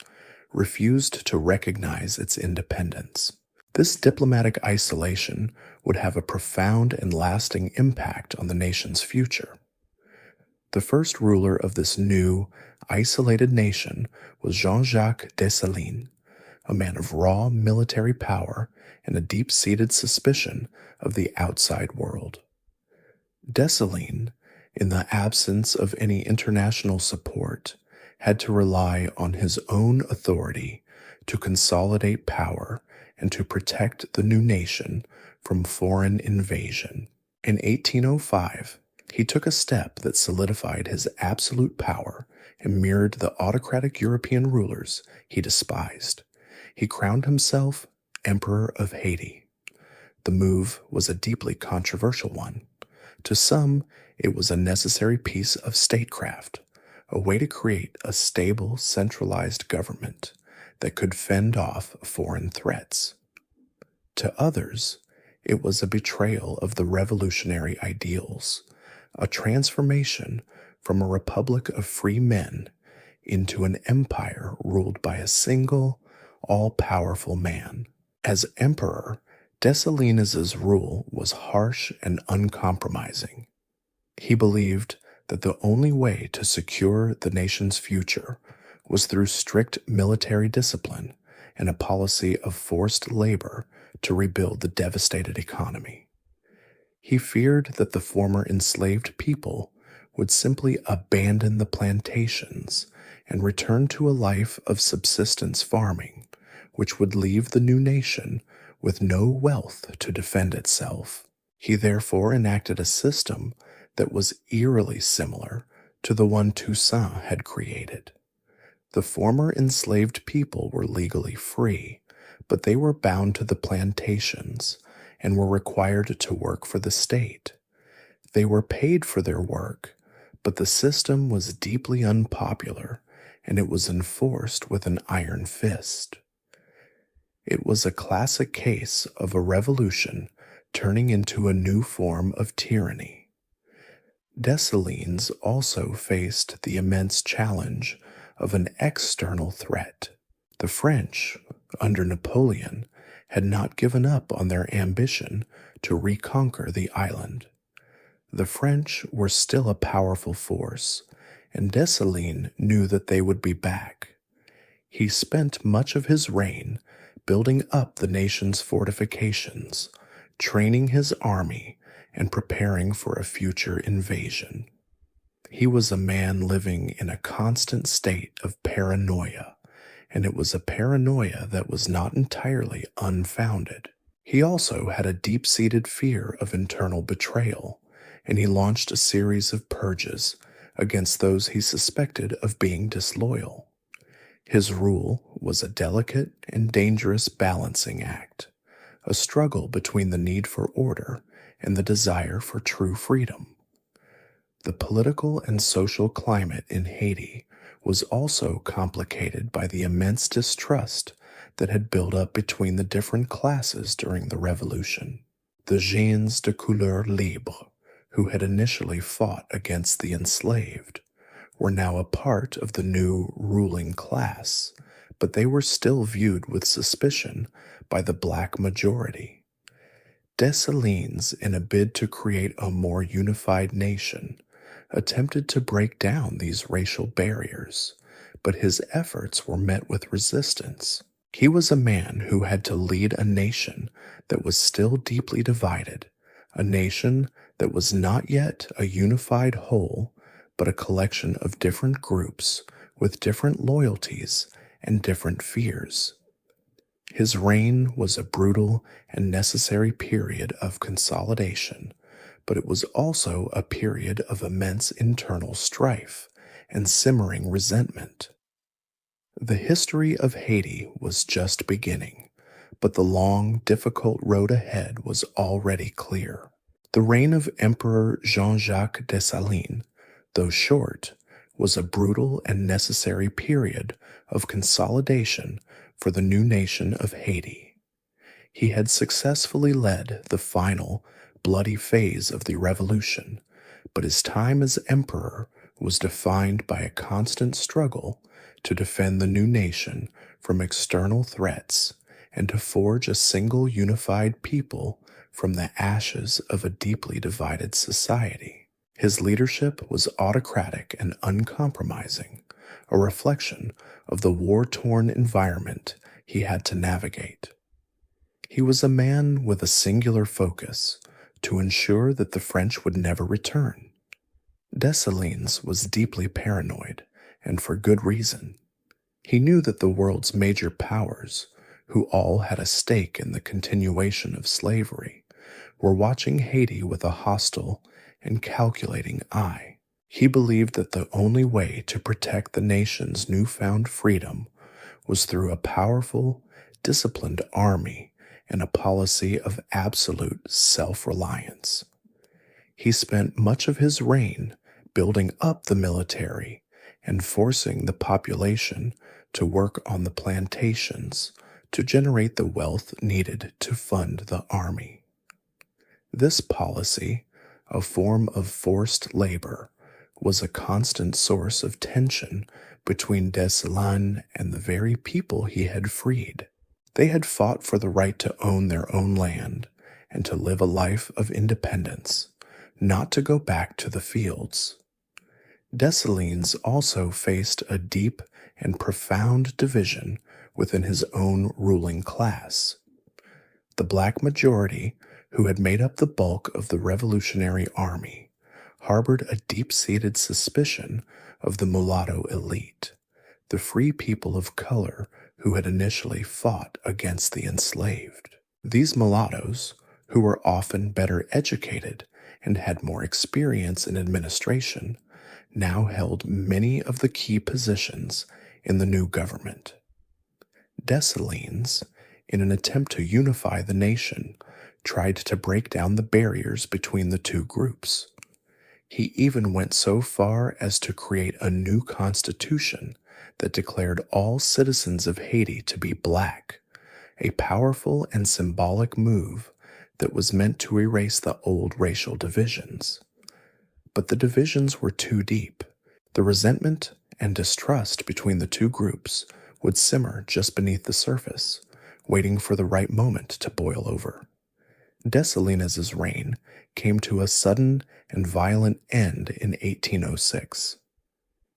refused to recognize its independence. This diplomatic isolation would have a profound and lasting impact on the nation's future. The first ruler of this new, isolated nation was Jean-Jacques Dessalines, a man of raw military power and a deep-seated suspicion of the outside world. Dessalines, in the absence of any international support, had to rely on his own authority to consolidate power and to protect the new nation from foreign invasion. In 1805, he took a step that solidified his absolute power and mirrored the autocratic European rulers he despised. He crowned himself Emperor of Haiti. The move was a deeply controversial one. To some, it was a necessary piece of statecraft, a way to create a stable, centralized government that could fend off foreign threats. To others, it was a betrayal of the revolutionary ideals, a transformation from a republic of free men into an empire ruled by a single, all-powerful man. As emperor, Dessalines' rule was harsh and uncompromising. He believed that the only way to secure the nation's future was through strict military discipline and a policy of forced labor to rebuild the devastated economy. He feared that the former enslaved people would simply abandon the plantations and return to a life of subsistence farming, which would leave the new nation with no wealth to defend itself. He therefore enacted a system that was eerily similar to the one Toussaint had created. The former enslaved people were legally free, but they were bound to the plantations and were required to work for the state. They were paid for their work, but the system was deeply unpopular and it was enforced with an iron fist. It was a classic case of a revolution turning into a new form of tyranny. Dessalines also faced the immense challenge of an external threat. The French, under Napoleon, had not given up on their ambition to reconquer the island. The French were still a powerful force, and Dessalines knew that they would be back. He spent much of his reign building up the nation's fortifications, training his army, and preparing for a future invasion. He was a man living in a constant state of paranoia, and it was a paranoia that was not entirely unfounded. He also had a deep-seated fear of internal betrayal, and he launched a series of purges against those he suspected of being disloyal. His rule was a delicate and dangerous balancing act, a struggle between the need for order and the desire for true freedom. The political and social climate in Haiti was also complicated by the immense distrust that had built up between the different classes during the revolution. The gens de couleur libre, who had initially fought against the enslaved, were now a part of the new ruling class, but they were still viewed with suspicion by the black majority. Dessalines, in a bid to create a more unified nation, attempted to break down these racial barriers, but his efforts were met with resistance. He was a man who had to lead a nation that was still deeply divided, a nation that was not yet a unified whole, but a collection of different groups with different loyalties and different fears. His reign was a brutal and necessary period of consolidation, but it was also a period of immense internal strife and simmering resentment. The history of Haiti was just beginning, but the long, difficult road ahead was already clear. The reign of Emperor Jean-Jacques Dessalines, though short, was a brutal and necessary period of consolidation for the new nation of Haiti. He had successfully led the final, bloody phase of the revolution, but his time as emperor was defined by a constant struggle to defend the new nation from external threats and to forge a single unified people from the ashes of a deeply divided society. His leadership was autocratic and uncompromising, a reflection of the war-torn environment he had to navigate. He was a man with a singular focus to ensure that the French would never return. Dessalines was deeply paranoid, and for good reason. He knew that the world's major powers, who all had a stake in the continuation of slavery, were watching Haiti with a hostile and calculating eye. He believed that the only way to protect the nation's newfound freedom was through a powerful, disciplined army and a policy of absolute self-reliance. He spent much of his reign building up the military and forcing the population to work on the plantations to generate the wealth needed to fund the army. This policy, a form of forced labor, was a constant source of tension between Dessalines and the very people he had freed. They had fought for the right to own their own land and to live a life of independence, not to go back to the fields. Dessalines also faced a deep and profound division within his own ruling class. The black majority, who had made up the bulk of the Revolutionary Army, harbored a deep-seated suspicion of the mulatto elite, the free people of color who had initially fought against the enslaved. These mulattoes, who were often better educated and had more experience in administration, now held many of the key positions in the new government. Dessalines, in an attempt to unify the nation, tried to break down the barriers between the two groups. He even went so far as to create a new constitution that declared all citizens of Haiti to be black, a powerful and symbolic move that was meant to erase the old racial divisions. But the divisions were too deep. The resentment and distrust between the two groups would simmer just beneath the surface, waiting for the right moment to boil over. Dessalines' reign came to a sudden and violent end in 1806.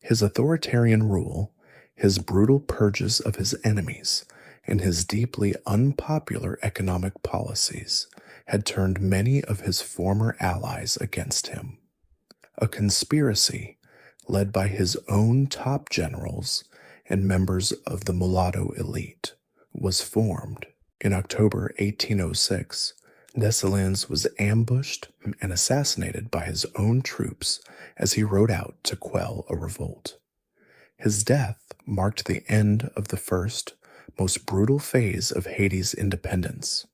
His authoritarian rule, his brutal purges of his enemies, and his deeply unpopular economic policies had turned many of his former allies against him. A conspiracy, led by his own top generals and members of the mulatto elite, was formed. In October 1806, Dessalines was ambushed and assassinated by his own troops as he rode out to quell a revolt. His death marked the end of the first, most brutal phase of Haiti's independence.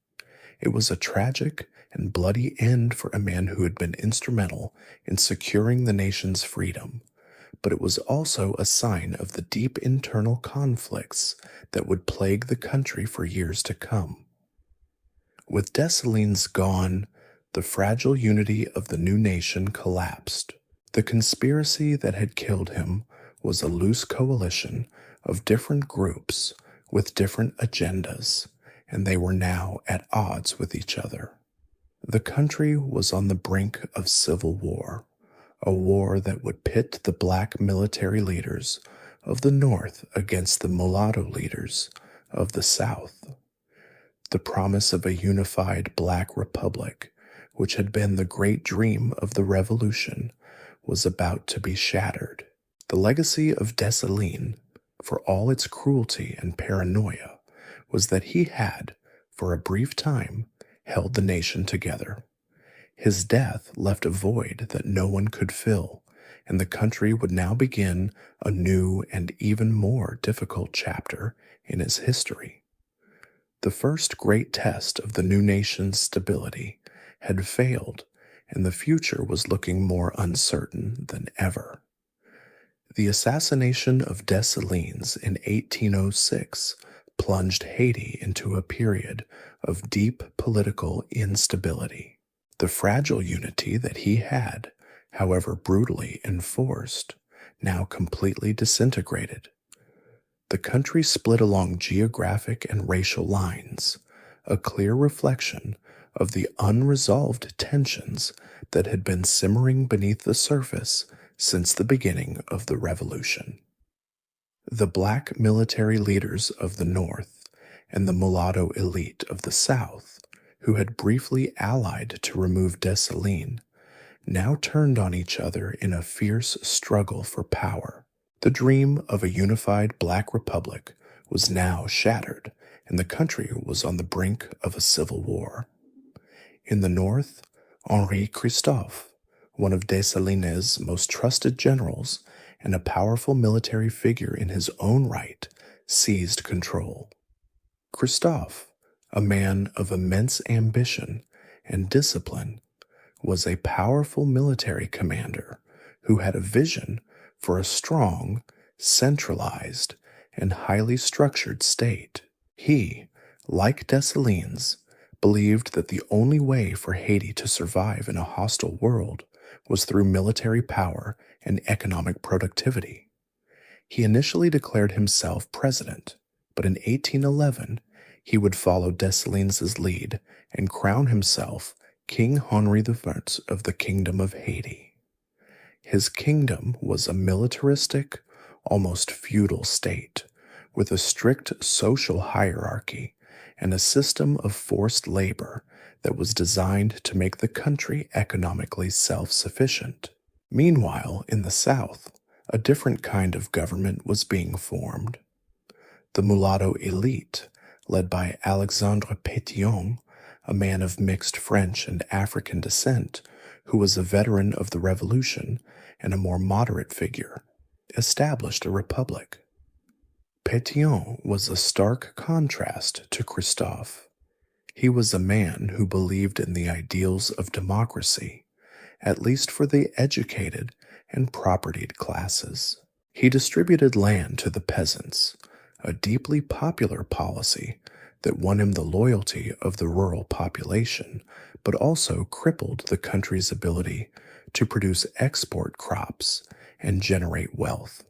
It was a tragic and bloody end for a man who had been instrumental in securing the nation's freedom, but it was also a sign of the deep internal conflicts that would plague the country for years to come. With Dessalines gone, the fragile unity of the new nation collapsed. The conspiracy that had killed him was a loose coalition of different groups with different agendas, and they were now at odds with each other. The country was on the brink of civil war, a war that would pit the black military leaders of the North against the mulatto leaders of the South. The promise of a unified black republic, which had been the great dream of the Revolution, was about to be shattered. The legacy of Dessalines, for all its cruelty and paranoia, was that he had, for a brief time, held the nation together. His death left a void that no one could fill, and the country would now begin a new and even more difficult chapter in its history. The first great test of the new nation's stability had failed, and the future was looking more uncertain than ever. The assassination of Dessalines in 1806 plunged Haiti into a period of deep political instability. The fragile unity that he had however brutally enforced, now completely disintegrated. The country split along geographic and racial lines, a clear reflection of the unresolved tensions that had been simmering beneath the surface since the beginning of the revolution. The black military leaders of the North and the mulatto elite of the South, who had briefly allied to remove Dessalines, now turned on each other in a fierce struggle for power. The dream of a unified Black Republic was now shattered, and the country was on the brink of a civil war. In the north, Henri Christophe, one of Dessalines' most trusted generals and a powerful military figure in his own right, seized control. Christophe, a man of immense ambition and discipline, was a powerful military commander who had a vision for a strong, centralized, and highly structured state. He, like Dessalines, believed that the only way for Haiti to survive in a hostile world was through military power and economic productivity. He initially declared himself president, but in 1811 he would follow Dessalines' lead and crown himself King Henri I of the Kingdom of Haiti. His kingdom was a militaristic, almost feudal state, with a strict social hierarchy and a system of forced labor that was designed to make the country economically self-sufficient. Meanwhile, in the South, a different kind of government was being formed. The mulatto elite, led by Alexandre Pétion, a man of mixed French and African descent who was a veteran of the Revolution and a more moderate figure, established a republic. Pétion was a stark contrast to Christophe. He was a man who believed in the ideals of democracy, at least for the educated and propertied classes. He distributed land to the peasants, a deeply popular policy that won him the loyalty of the rural population, but also crippled the country's ability to produce export crops and generate wealth.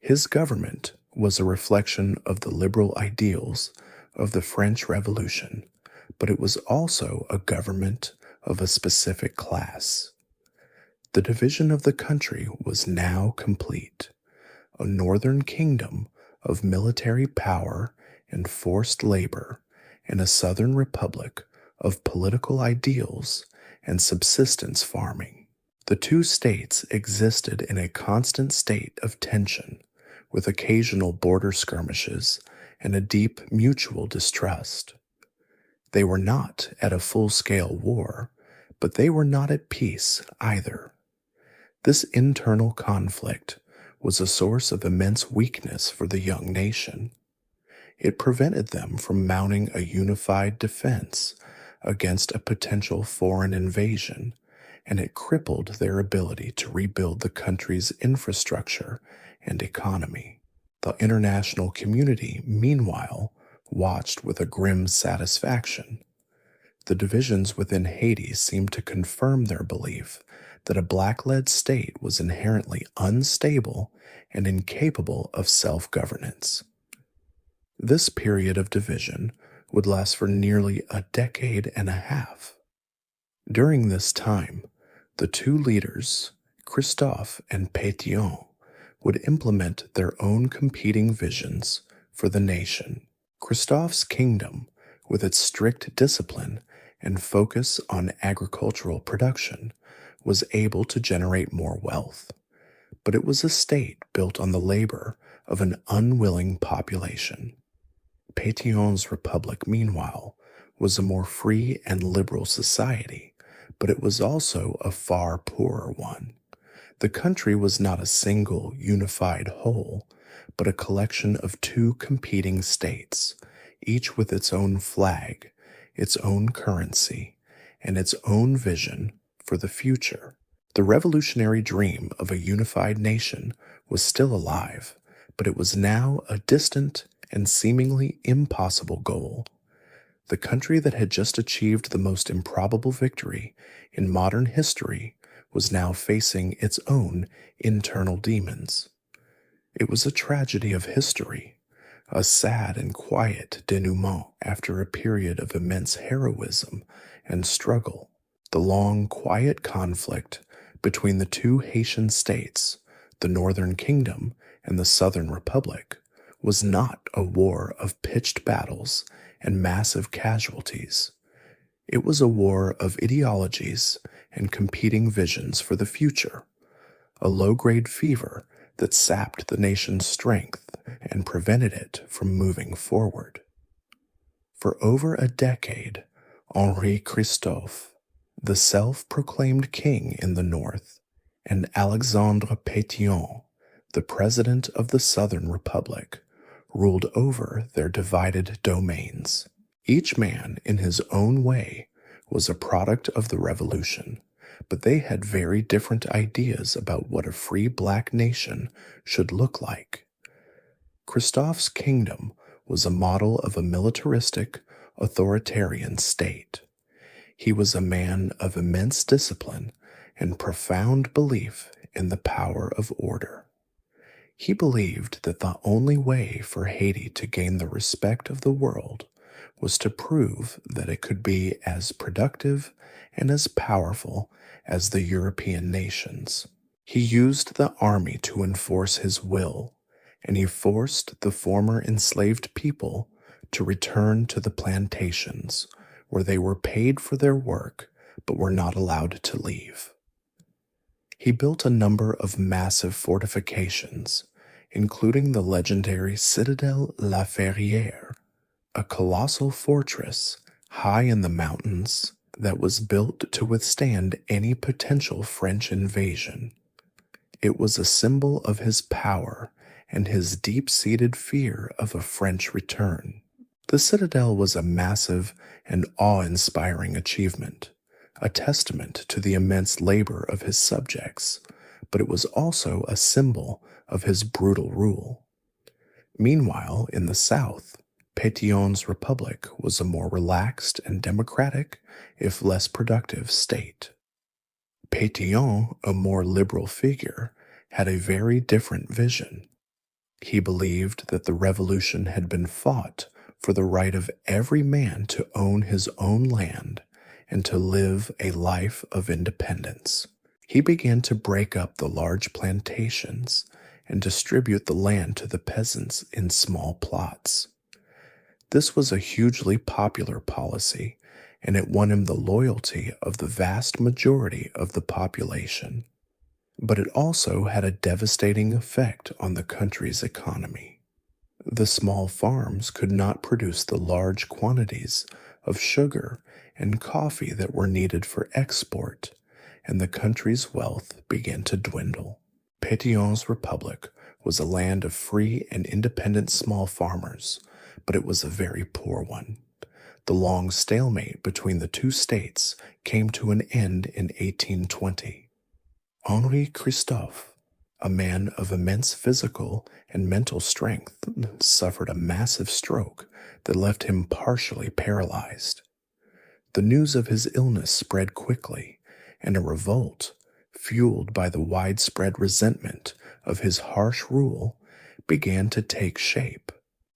His government was a reflection of the liberal ideals of the French Revolution, but it was also a government of a specific class. The division of the country was now complete. A northern kingdom of military power and forced labor, and a southern republic of political ideals and subsistence farming. The two states existed in a constant state of tension, with occasional border skirmishes and a deep mutual distrust. They were not at a full-scale war, but they were not at peace either. This internal conflict was a source of immense weakness for the young nation. It prevented them from mounting a unified defense against a potential foreign invasion, and it crippled their ability to rebuild the country's infrastructure and economy. The international community, meanwhile, watched with a grim satisfaction. The divisions within Haiti seemed to confirm their belief that a black-led state was inherently unstable and incapable of self-governance. This period of division would last for nearly a decade and a half. During this time, the two leaders, Christophe and Pétion, would implement their own competing visions for the nation. Christophe's kingdom, with its strict discipline and focus on agricultural production, was able to generate more wealth, but it was a state built on the labor of an unwilling population. Pétion's republic, meanwhile, was a more free and liberal society, but it was also a far poorer one. The country was not a single, unified whole, but a collection of two competing states, each with its own flag, its own currency, and its own vision for the future. The revolutionary dream of a unified nation was still alive, but it was now a distant and seemingly impossible goal. The country that had just achieved the most improbable victory in modern history was now facing its own internal demons. It was a tragedy of history, a sad and quiet denouement after a period of immense heroism and struggle. The long, quiet conflict between the two Haitian states, the Northern Kingdom and the Southern Republic, was not a war of pitched battles and massive casualties. It was a war of ideologies and competing visions for the future, a low-grade fever that sapped the nation's strength and prevented it from moving forward. For over a decade, Henri Christophe, the self-proclaimed king in the north, and Alexandre Pétion, the president of the Southern Republic, ruled over their divided domains. Each man, in his own way, was a product of the revolution, but they had very different ideas about what a free black nation should look like. Christophe's kingdom was a model of a militaristic, authoritarian state. He was a man of immense discipline and profound belief in the power of order. He believed that the only way for Haiti to gain the respect of the world was to prove that it could be as productive and as powerful as the European nations. He used the army to enforce his will, and he forced the former enslaved people to return to the plantations, where they were paid for their work but were not allowed to leave. He built a number of massive fortifications, including the legendary Citadelle La Vertières, a colossal fortress high in the mountains that was built to withstand any potential French invasion. It was a symbol of his power and his deep-seated fear of a French return. The citadel was a massive and awe-inspiring achievement, a testament to the immense labor of his subjects, but it was also a symbol of his brutal rule. Meanwhile, in the south, Pétion's republic was a more relaxed and democratic, if less productive, state. Pétion, a more liberal figure, had a very different vision. He believed that the revolution had been fought for the right of every man to own his own land and to live a life of independence. He began to break up the large plantations and distribute the land to the peasants in small plots. This was a hugely popular policy, and it won him the loyalty of the vast majority of the population. But it also had a devastating effect on the country's economy. The small farms could not produce the large quantities of sugar and coffee that were needed for export, and the country's wealth began to dwindle. Pétion's republic was a land of free and independent small farmers, but it was a very poor one. The long stalemate between the two states came to an end in 1820. Henri Christophe, a man of immense physical and mental strength, suffered a massive stroke that left him partially paralyzed. The news of his illness spread quickly, and a revolt, fueled by the widespread resentment of his harsh rule, began to take shape.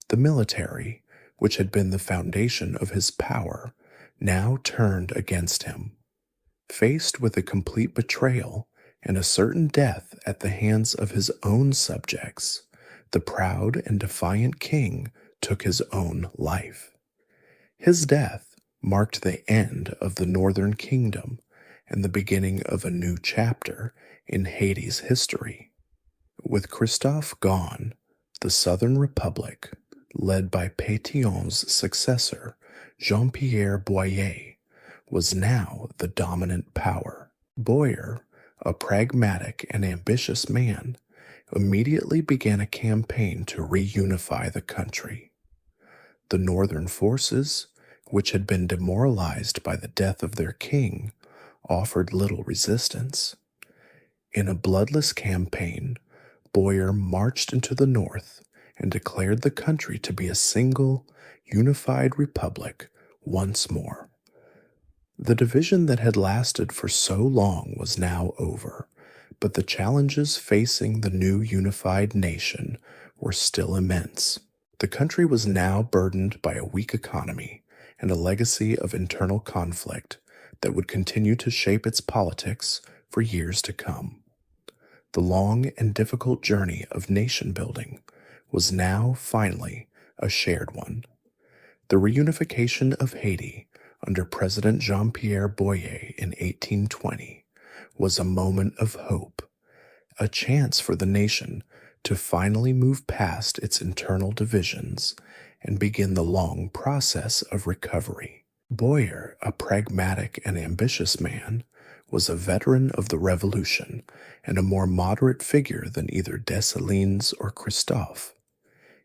The military, which had been the foundation of his power, now turned against him. Faced with a complete betrayal and a certain death at the hands of his own subjects, the proud and defiant king took his own life. His death marked the end of the Northern Kingdom and the beginning of a new chapter in Haiti's history. With Christophe gone, the Southern Republic, led by Pétion's successor, Jean-Pierre Boyer, was now the dominant power. Boyer, a pragmatic and ambitious man, immediately began a campaign to reunify the country. The northern forces, which had been demoralized by the death of their king, offered little resistance. In a bloodless campaign, Boyer marched into the north and declared the country to be a single, unified republic once more. The division that had lasted for so long was now over, but the challenges facing the new unified nation were still immense. The country was now burdened by a weak economy and a legacy of internal conflict that would continue to shape its politics for years to come. The long and difficult journey of nation building was now finally a shared one. The reunification of Haiti under President Jean-Pierre Boyer in 1820 was a moment of hope, a chance for the nation to finally move past its internal divisions and begin the long process of recovery. Boyer, a pragmatic and ambitious man, was a veteran of the Revolution and a more moderate figure than either Dessalines or Christophe.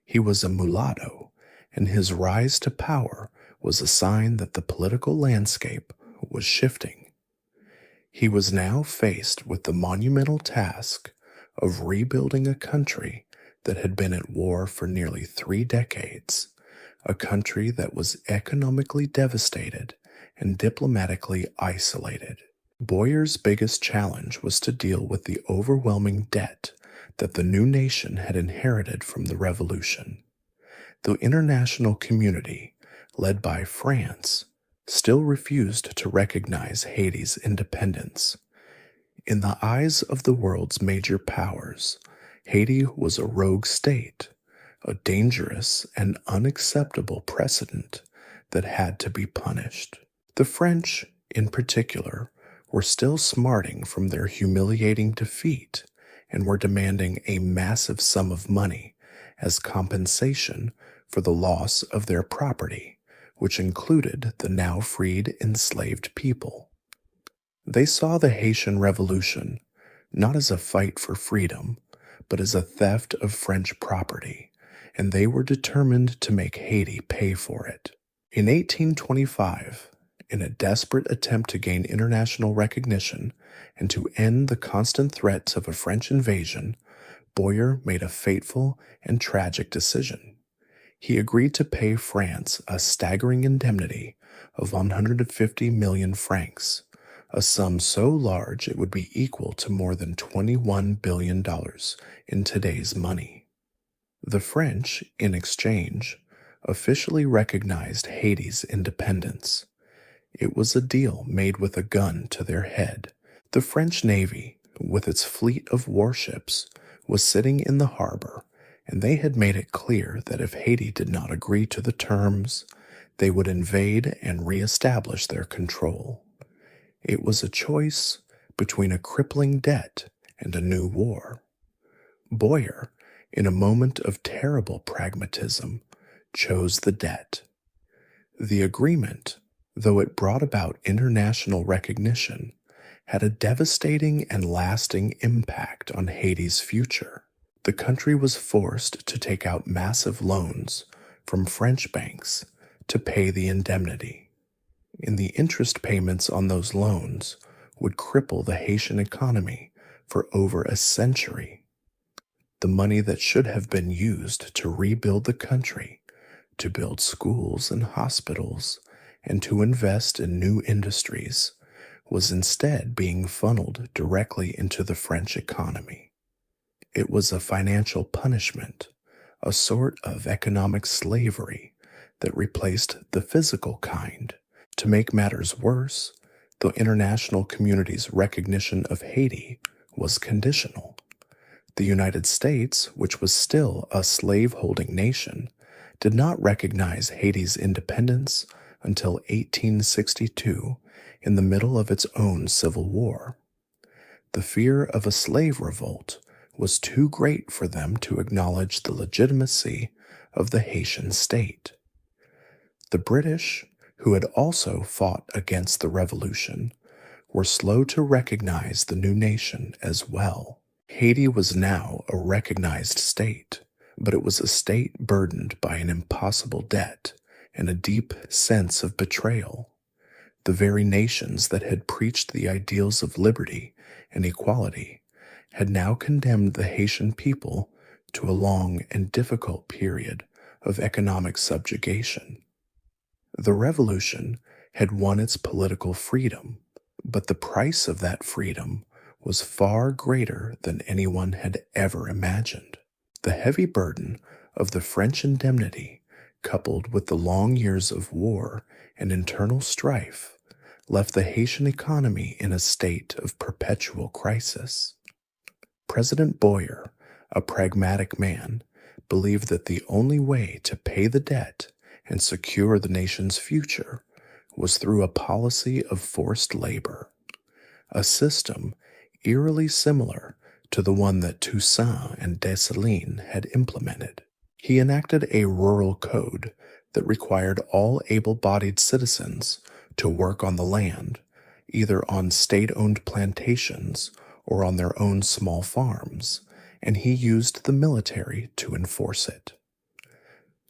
He was a mulatto, and his rise to power was a sign that the political landscape was shifting. He was now faced with the monumental task of rebuilding a country that had been at war for nearly 3 decades, a country that was economically devastated and diplomatically isolated. Boyer's biggest challenge was to deal with the overwhelming debt that the new nation had inherited from the Revolution. The international community, led by France, still refused to recognize Haiti's independence. In the eyes of the world's major powers, Haiti was a rogue state, a dangerous and unacceptable precedent that had to be punished. The French, in particular, were still smarting from their humiliating defeat and were demanding a massive sum of money as compensation for the loss of their property, which included the now freed enslaved people. They saw the Haitian Revolution not as a fight for freedom, but as a theft of French property, and they were determined to make Haiti pay for it. In 1825, in a desperate attempt to gain international recognition and to end the constant threats of a French invasion, Boyer made a fateful and tragic decision. He agreed to pay France a staggering indemnity of 150 million francs, a sum so large it would be equal to more than $21 billion in today's money. The French, in exchange, officially recognized Haiti's independence. It was a deal made with a gun to their head. The French Navy, with its fleet of warships, was sitting in the harbor, and they had made it clear that if Haiti did not agree to the terms, they would invade and reestablish their control. It was a choice between a crippling debt and a new war. Boyer, in a moment of terrible pragmatism, chose the debt. The agreement, though it brought about international recognition, had a devastating and lasting impact on Haiti's future. The country was forced to take out massive loans from French banks to pay the indemnity, and the interest payments on those loans would cripple the Haitian economy for over a century. The money that should have been used to rebuild the country, to build schools and hospitals, and to invest in new industries, was instead being funneled directly into the French economy. It was a financial punishment, a sort of economic slavery that replaced the physical kind. To make matters worse, the international community's recognition of Haiti was conditional. The United States, which was still a slave-holding nation, did not recognize Haiti's independence until 1862, in the middle of its own civil war. The fear of a slave revolt was too great for them to acknowledge the legitimacy of the Haitian state. The British, who had also fought against the revolution, were slow to recognize the new nation as well. Haiti was now a recognized state, but it was a state burdened by an impossible debt and a deep sense of betrayal. The very nations that had preached the ideals of liberty and equality had now condemned the Haitian people to a long and difficult period of economic subjugation. The revolution had won its political freedom, but the price of that freedom was far greater than anyone had ever imagined. The heavy burden of the French indemnity, coupled with the long years of war and internal strife, left the Haitian economy in a state of perpetual crisis. President Boyer, a pragmatic man, believed that the only way to pay the debt and secure the nation's future was through a policy of forced labor, a system eerily similar to the one that Toussaint and Dessalines had implemented. He enacted a rural code that required all able-bodied citizens to work on the land, either on state-owned plantations or on their own small farms, and he used the military to enforce it.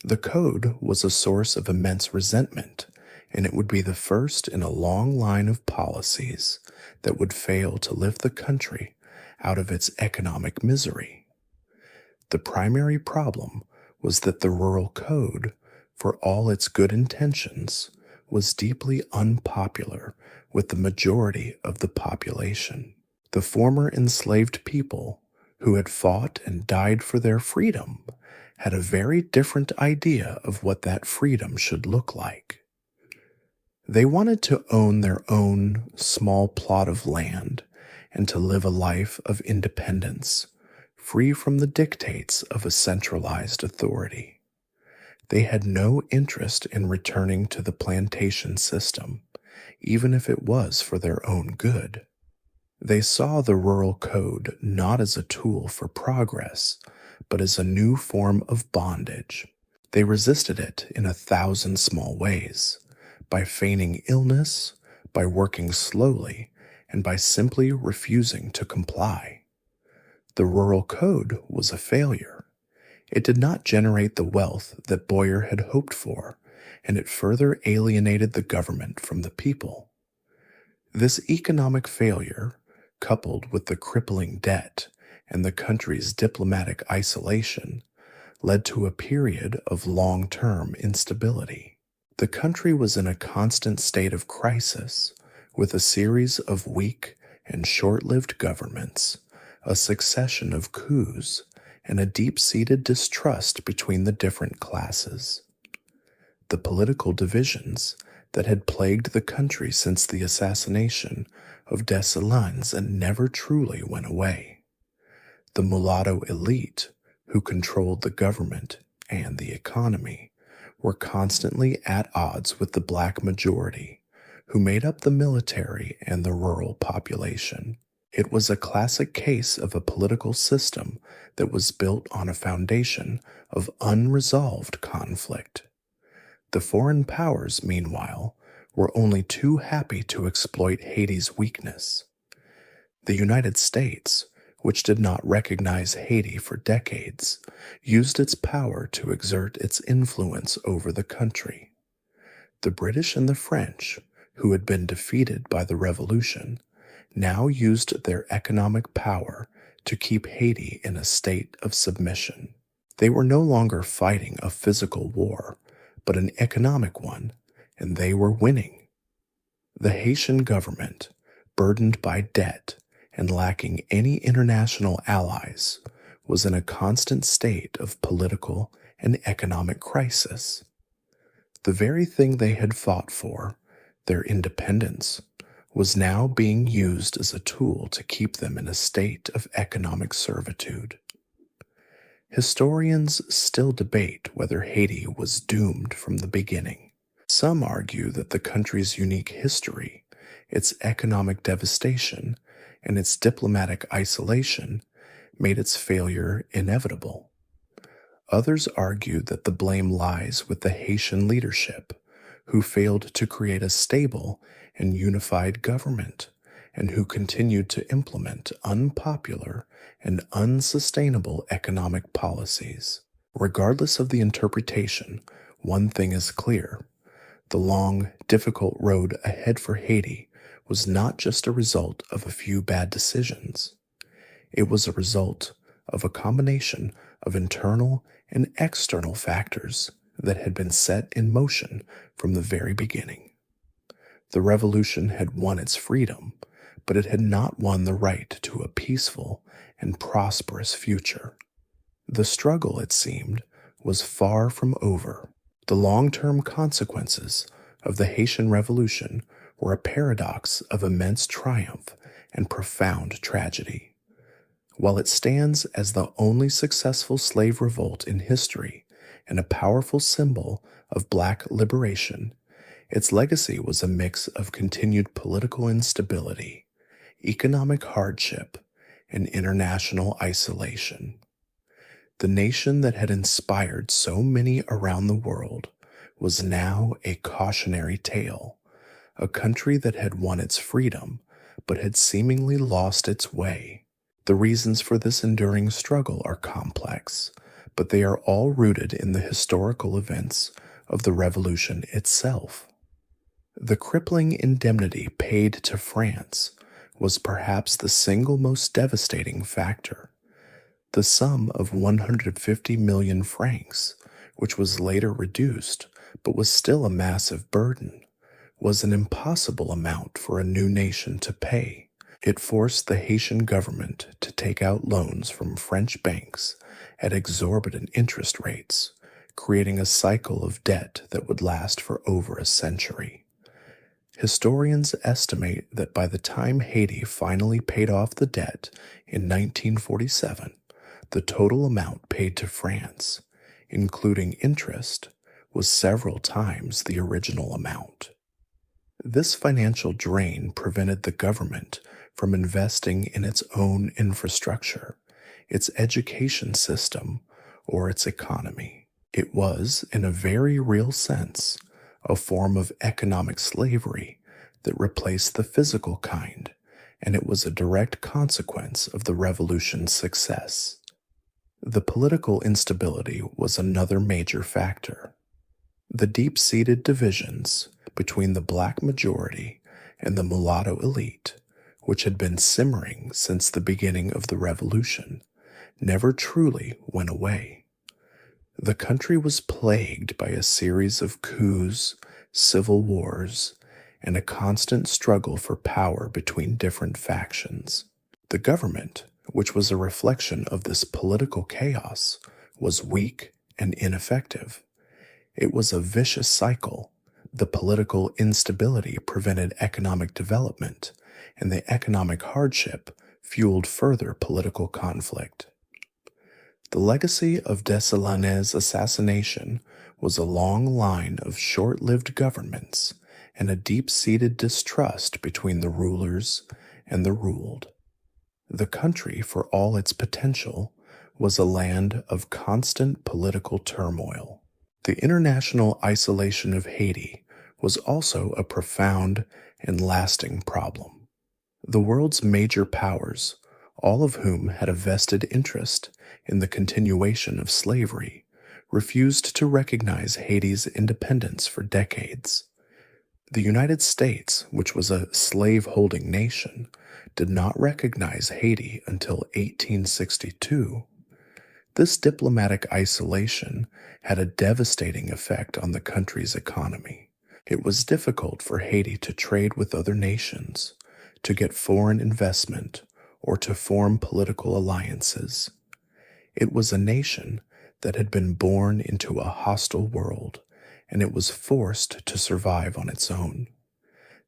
The code was a source of immense resentment, and it would be the first in a long line of policies that would fail to lift the country out of its economic misery. The primary problem was that the rural code, for all its good intentions, was deeply unpopular with the majority of the population. The former enslaved people, who had fought and died for their freedom, had a very different idea of what that freedom should look like. They wanted to own their own small plot of land and to live a life of independence, free from the dictates of a centralized authority. They had no interest in returning to the plantation system, even if it was for their own good. They saw the rural code not as a tool for progress, but as a new form of bondage. They resisted it in 1,000 small ways, by feigning illness, by working slowly, and by simply refusing to comply. The rural code was a failure. It did not generate the wealth that Boyer had hoped for, and it further alienated the government from the people. This economic failure, coupled with the crippling debt and the country's diplomatic isolation, led to a period of long-term instability. The country was in a constant state of crisis, with a series of weak and short-lived governments, a succession of coups, and a deep-seated distrust between the different classes. The political divisions that had plagued the country since the assassination of Dessalines and never truly went away. The mulatto elite, who controlled the government and the economy, were constantly at odds with the black majority, who made up the military and the rural population. It was a classic case of a political system that was built on a foundation of unresolved conflict. The foreign powers, meanwhile, were only too happy to exploit Haiti's weakness. The United States, which did not recognize Haiti for decades, used its power to exert its influence over the country. The British and the French, who had been defeated by the Revolution, now used their economic power to keep Haiti in a state of submission. They were no longer fighting a physical war, but an economic one, and they were winning. The Haitian government, burdened by debt and lacking any international allies, was in a constant state of political and economic crisis. The very thing they had fought for, their independence, was now being used as a tool to keep them in a state of economic servitude. Historians still debate whether Haiti was doomed from the beginning. Some argue that the country's unique history, its economic devastation, and its diplomatic isolation made its failure inevitable. Others argue that the blame lies with the Haitian leadership, who failed to create a stable and unified government, and who continued to implement unpopular and unsustainable economic policies. Regardless of the interpretation, one thing is clear. The long, difficult road ahead for Haiti was not just a result of a few bad decisions. It was a result of a combination of internal and external factors that had been set in motion from the very beginning. The revolution had won its freedom, but it had not won the right to a peaceful and prosperous future. The struggle, it seemed, was far from over. The long-term consequences of the Haitian Revolution were a paradox of immense triumph and profound tragedy. While it stands as the only successful slave revolt in history and a powerful symbol of black liberation, its legacy was a mix of continued political instability, economic hardship, and international isolation. The nation that had inspired so many around the world was now a cautionary tale, a country that had won its freedom but had seemingly lost its way. The reasons for this enduring struggle are complex, but they are all rooted in the historical events of the revolution itself. The crippling indemnity paid to France was perhaps the single most devastating factor. The sum of 150 million francs, which was later reduced but was still a massive burden, was an impossible amount for a new nation to pay. It forced the Haitian government to take out loans from French banks at exorbitant interest rates, creating a cycle of debt that would last for over a century. Historians estimate that by the time Haiti finally paid off the debt in 1947, the total amount paid to France, including interest, was several times the original amount. This financial drain prevented the government from investing in its own infrastructure, its education system, or its economy. It was, in a very real sense, a form of economic slavery that replaced the physical kind, and it was a direct consequence of the revolution's success. The political instability was another major factor. The deep-seated divisions between the black majority and the mulatto elite, which had been simmering since the beginning of the revolution, never truly went away. The country was plagued by a series of coups, civil wars, and a constant struggle for power between different factions. The government, which was a reflection of this political chaos, was weak and ineffective. It was a vicious cycle. The political instability prevented economic development, and the economic hardship fueled further political conflict. The legacy of Dessalines' assassination was a long line of short-lived governments and a deep-seated distrust between the rulers and the ruled. The country, for all its potential, was a land of constant political turmoil. The international isolation of Haiti was also a profound and lasting problem. The world's major powers, all of whom had a vested interest in the continuation of slavery, refused to recognize Haiti's independence for decades. The United States, which was a slave-holding nation, did not recognize Haiti until 1862. This diplomatic isolation had a devastating effect on the country's economy. It was difficult for Haiti to trade with other nations, to get foreign investment, or to form political alliances. It was a nation that had been born into a hostile world, and it was forced to survive on its own.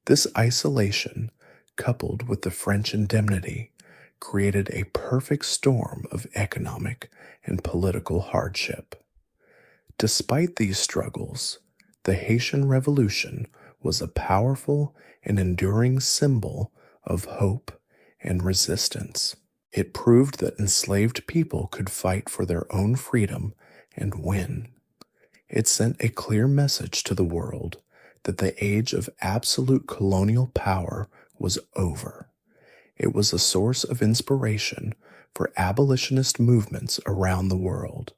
This isolation, coupled with the French indemnity, created a perfect storm of economic and political hardship. Despite these struggles, the Haitian Revolution was a powerful and enduring symbol of hope and resistance. It proved that enslaved people could fight for their own freedom and win. It sent a clear message to the world that the age of absolute colonial power was over. It was a source of inspiration for abolitionist movements around the world,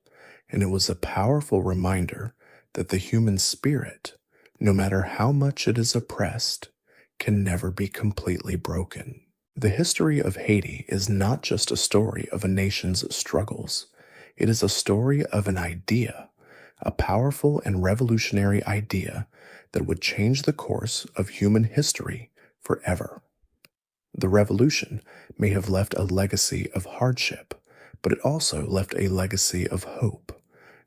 and it was a powerful reminder that the human spirit, no matter how much it is oppressed, can never be completely broken. The history of Haiti is not just a story of a nation's struggles. It is a story of an idea, a powerful and revolutionary idea that would change the course of human history forever. The revolution may have left a legacy of hardship, but it also left a legacy of hope,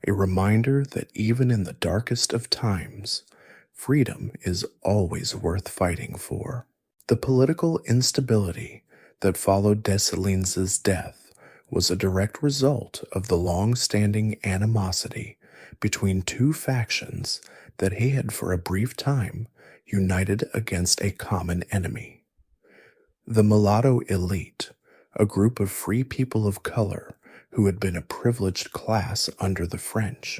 a reminder that even in the darkest of times, freedom is always worth fighting for. The political instability that followed Dessalines' death was a direct result of the long-standing animosity between two factions that he had for a brief time united against a common enemy. The mulatto elite, a group of free people of color who had been a privileged class under the French,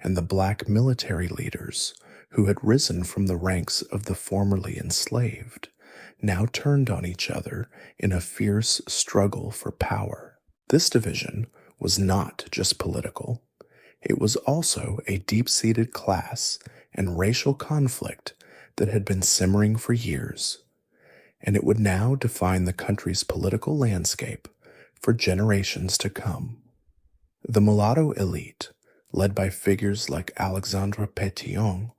and the black military leaders who had risen from the ranks of the formerly enslaved, now turned on each other in a fierce struggle for power. This division was not just political. It was also a deep-seated class and racial conflict that had been simmering for years, and it would now define the country's political landscape for generations to come. The mulatto elite, led by figures like Alexandre Pétion,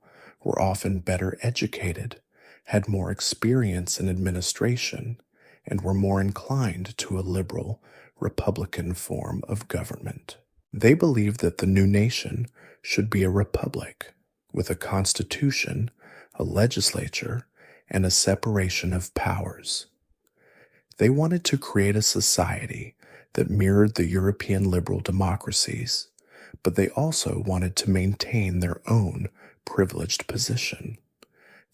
were often better educated, had more experience in administration, and were more inclined to a liberal, republican form of government. They believed that the new nation should be a republic, with a constitution, a legislature, and a separation of powers. They wanted to create a society that mirrored the European liberal democracies, but they also wanted to maintain their own privileged position.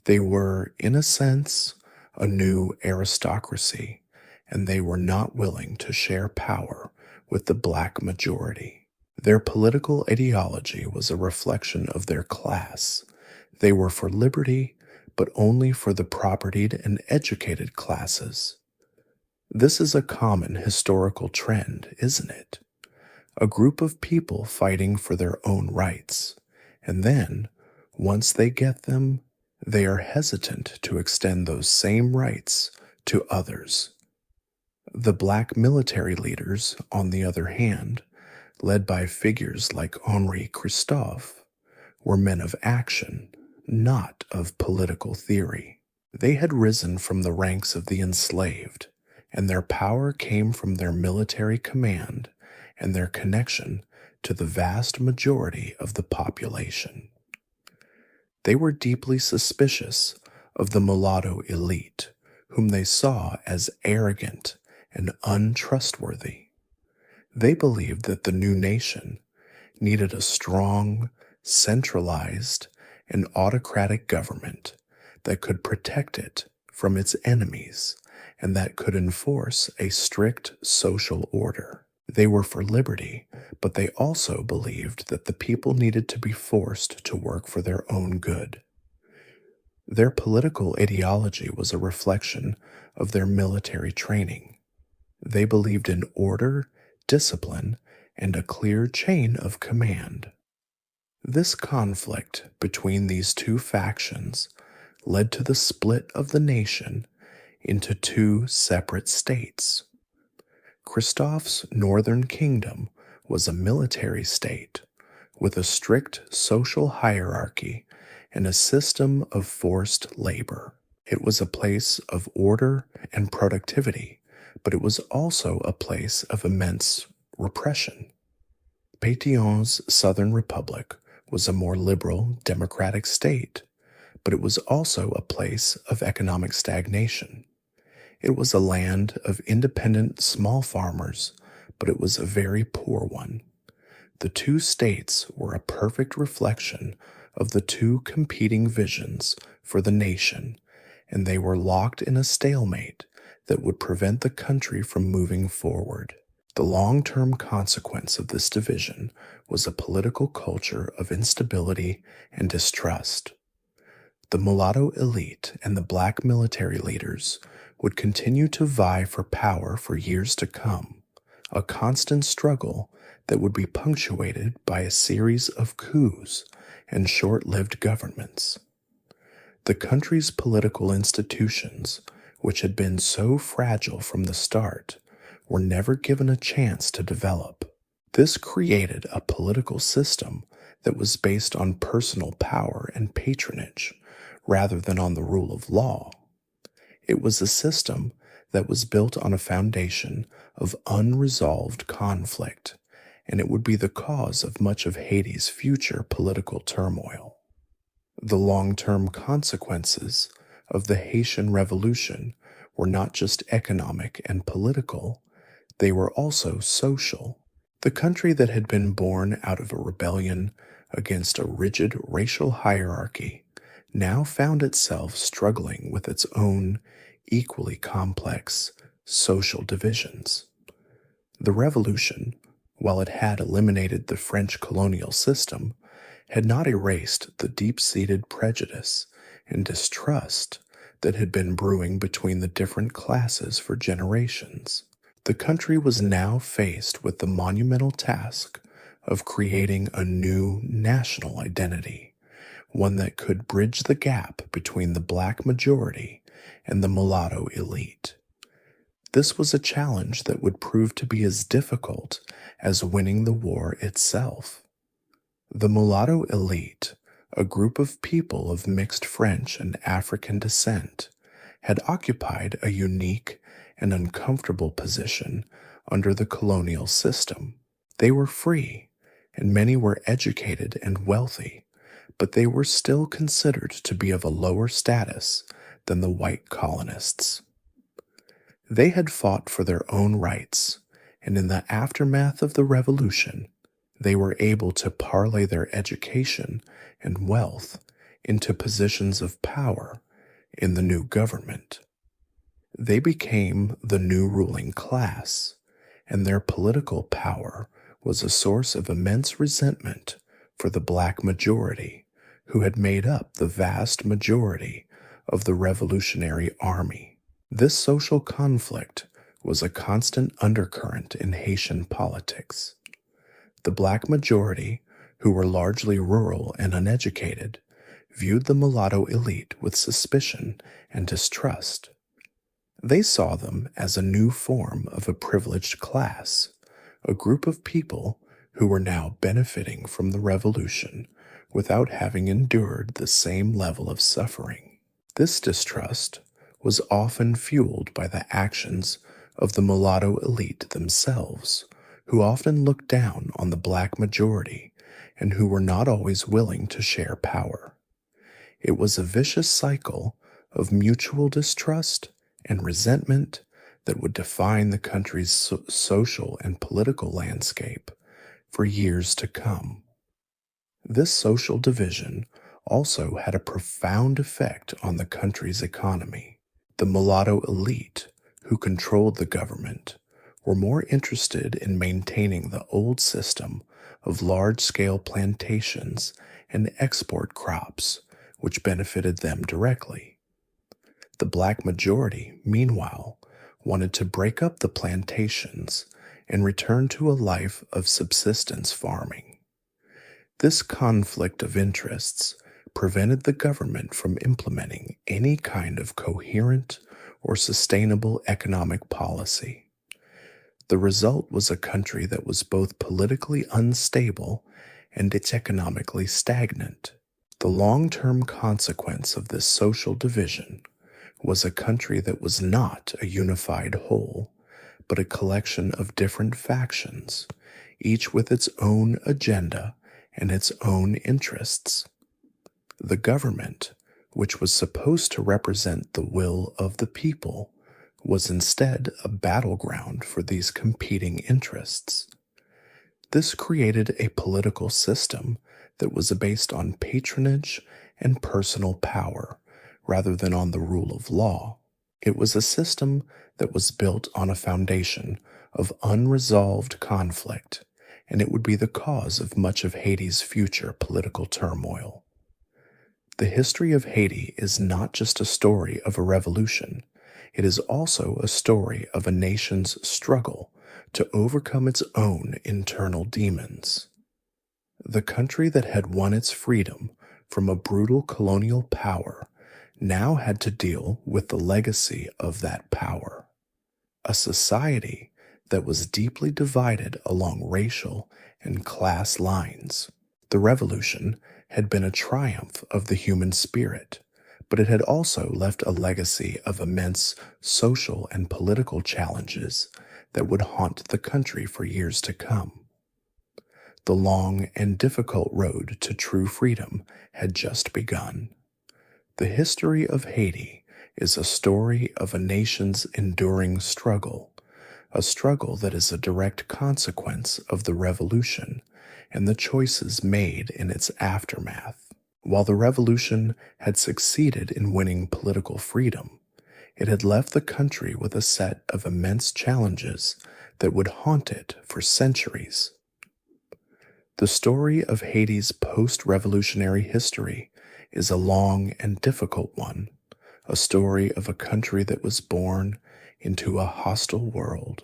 They were, in a sense, a new aristocracy, and they were not willing to share power with the black majority. Their political ideology was a reflection of their class. They were for liberty, but only for the propertied and educated classes. This is a common historical trend, isn't it? A group of people fighting for their own rights, and then, once they get them, they are hesitant to extend those same rights to others. The black military leaders, on the other hand, led by figures like Henri Christophe, were men of action, not of political theory. They had risen from the ranks of the enslaved, and their power came from their military command and their connection to the vast majority of the population. They were deeply suspicious of the mulatto elite, whom they saw as arrogant and untrustworthy. They believed that the new nation needed a strong, centralized, and autocratic government that could protect it from its enemies and that could enforce a strict social order. They were for liberty, but they also believed that the people needed to be forced to work for their own good. Their political ideology was a reflection of their military training. They believed in order, discipline, and a clear chain of command. This conflict between these two factions led to the split of the nation into two separate states. Christophe's northern kingdom was a military state with a strict social hierarchy and a system of forced labor. It was a place of order and productivity, but it was also a place of immense repression. Pétion's Southern Republic was a more liberal, democratic state, but it was also a place of economic stagnation. It was a land of independent small farmers, but it was a very poor one. The two states were a perfect reflection of the two competing visions for the nation, and they were locked in a stalemate that would prevent the country from moving forward. The long-term consequence of this division was a political culture of instability and distrust. The mulatto elite and the black military leaders would continue to vie for power for years to come, a constant struggle that would be punctuated by a series of coups and short-lived governments. The country's political institutions, which had been so fragile from the start, were never given a chance to develop. This created a political system that was based on personal power and patronage rather than on the rule of law. It was a system that was built on a foundation of unresolved conflict, and it would be the cause of much of Haiti's future political turmoil. The long-term consequences of the Haitian Revolution were not just economic and political, they were also social. The country that had been born out of a rebellion against a rigid racial hierarchy now found itself struggling with its own equally complex social divisions. The revolution, while it had eliminated the French colonial system, had not erased the deep-seated prejudice and distrust that had been brewing between the different classes for generations. The country was now faced with the monumental task of creating a new national identity, one that could bridge the gap between the black majority and the mulatto elite. This was a challenge that would prove to be as difficult as winning the war itself. The mulatto elite, a group of people of mixed French and African descent, had occupied a unique and uncomfortable position under the colonial system. They were free, and many were educated and wealthy, but they were still considered to be of a lower status than the white colonists. They had fought for their own rights, and in the aftermath of the revolution, they were able to parlay their education and wealth into positions of power in the new government. They became the new ruling class, and their political power was a source of immense resentment for the black majority, who had made up the vast majority of the Revolutionary Army. This social conflict was a constant undercurrent in Haitian politics. The black majority, who were largely rural and uneducated, viewed the mulatto elite with suspicion and distrust. They saw them as a new form of a privileged class, a group of people who were now benefiting from the revolution without having endured the same level of suffering. This distrust was often fueled by the actions of the mulatto elite themselves, who often looked down on the black majority and who were not always willing to share power. It was a vicious cycle of mutual distrust and resentment that would define the country's social and political landscape for years to come. This social division also had a profound effect on the country's economy. The mulatto elite, who controlled the government, were more interested in maintaining the old system of large-scale plantations and export crops, which benefited them directly. The black majority, meanwhile, wanted to break up the plantations and return to a life of subsistence farming. This conflict of interests prevented the government from implementing any kind of coherent or sustainable economic policy. The result was a country that was both politically unstable and economically stagnant. The long-term consequence of this social division was a country that was not a unified whole, but a collection of different factions, each with its own agenda and its own interests. The government, which was supposed to represent the will of the people, was instead a battleground for these competing interests. This created a political system that was based on patronage and personal power rather than on the rule of law. It was a system that was built on a foundation of unresolved conflict, and it would be the cause of much of Haiti's future political turmoil. The history of Haiti is not just a story of a revolution, it is also a story of a nation's struggle to overcome its own internal demons. The country that had won its freedom from a brutal colonial power now had to deal with the legacy of that power. A society that was deeply divided along racial and class lines. The revolution had been a triumph of the human spirit, but it had also left a legacy of immense social and political challenges that would haunt the country for years to come. The long and difficult road to true freedom had just begun. The history of Haiti is a story of a nation's enduring struggle, a struggle that is a direct consequence of the revolution and the choices made in its aftermath. While the revolution had succeeded in winning political freedom, it had left the country with a set of immense challenges that would haunt it for centuries. The story of Haiti's post-revolutionary history is a long and difficult one, a story of a country that was born into a hostile world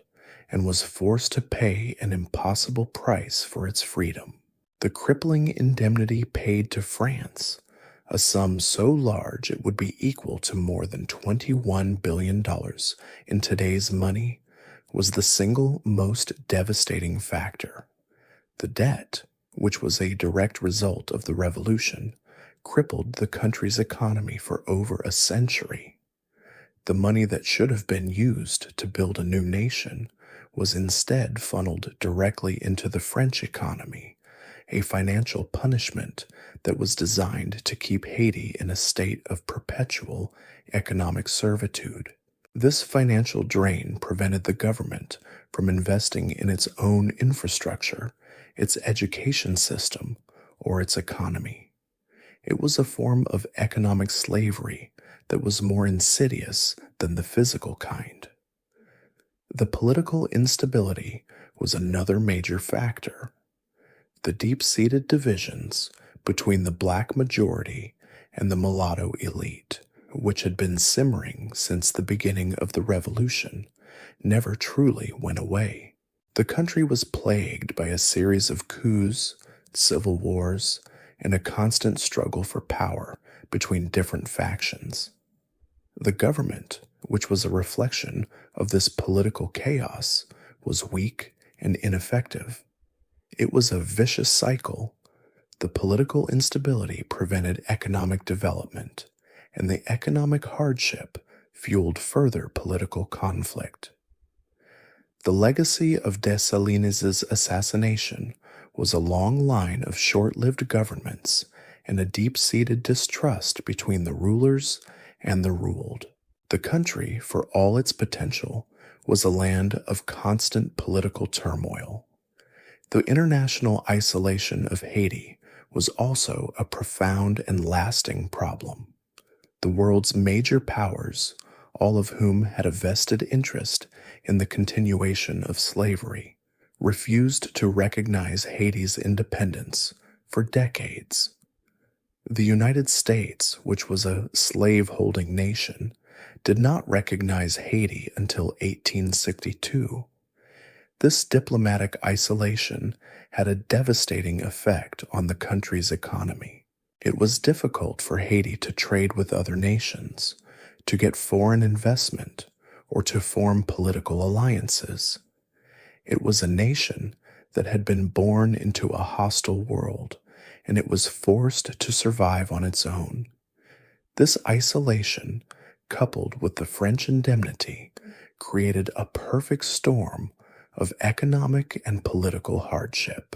and was forced to pay an impossible price for its freedom. The crippling indemnity paid to France, a sum so large it would be equal to more than $21 billion in today's money, was the single most devastating factor. The debt, which was a direct result of the revolution, crippled the country's economy for over a century. The money that should have been used to build a new nation was instead funneled directly into the French economy, a financial punishment that was designed to keep Haiti in a state of perpetual economic servitude. This financial drain prevented the government from investing in its own infrastructure, its education system, or its economy. It was a form of economic slavery that was more insidious than the physical kind. The political instability was another major factor. The deep-seated divisions between the black majority and the mulatto elite, which had been simmering since the beginning of the revolution, never truly went away. The country was plagued by a series of coups, civil wars, and a constant struggle for power between different factions. The government, which was a reflection of this political chaos, was weak and ineffective. It was a vicious cycle. The political instability prevented economic development, and the economic hardship fueled further political conflict. The legacy of Dessalines' assassination was a long line of short-lived governments and a deep-seated distrust between the rulers and the ruled. The country, for all its potential, was a land of constant political turmoil. The international isolation of Haiti was also a profound and lasting problem. The world's major powers, all of whom had a vested interest in the continuation of slavery, refused to recognize Haiti's independence for decades. The United States, which was a slave-holding nation, did not recognize Haiti until 1862. This diplomatic isolation had a devastating effect on the country's economy. It was difficult for Haiti to trade with other nations, to get foreign investment, or to form political alliances. It was a nation that had been born into a hostile world, and it was forced to survive on its own. This isolation, coupled with the French indemnity, created a perfect storm of economic and political hardship.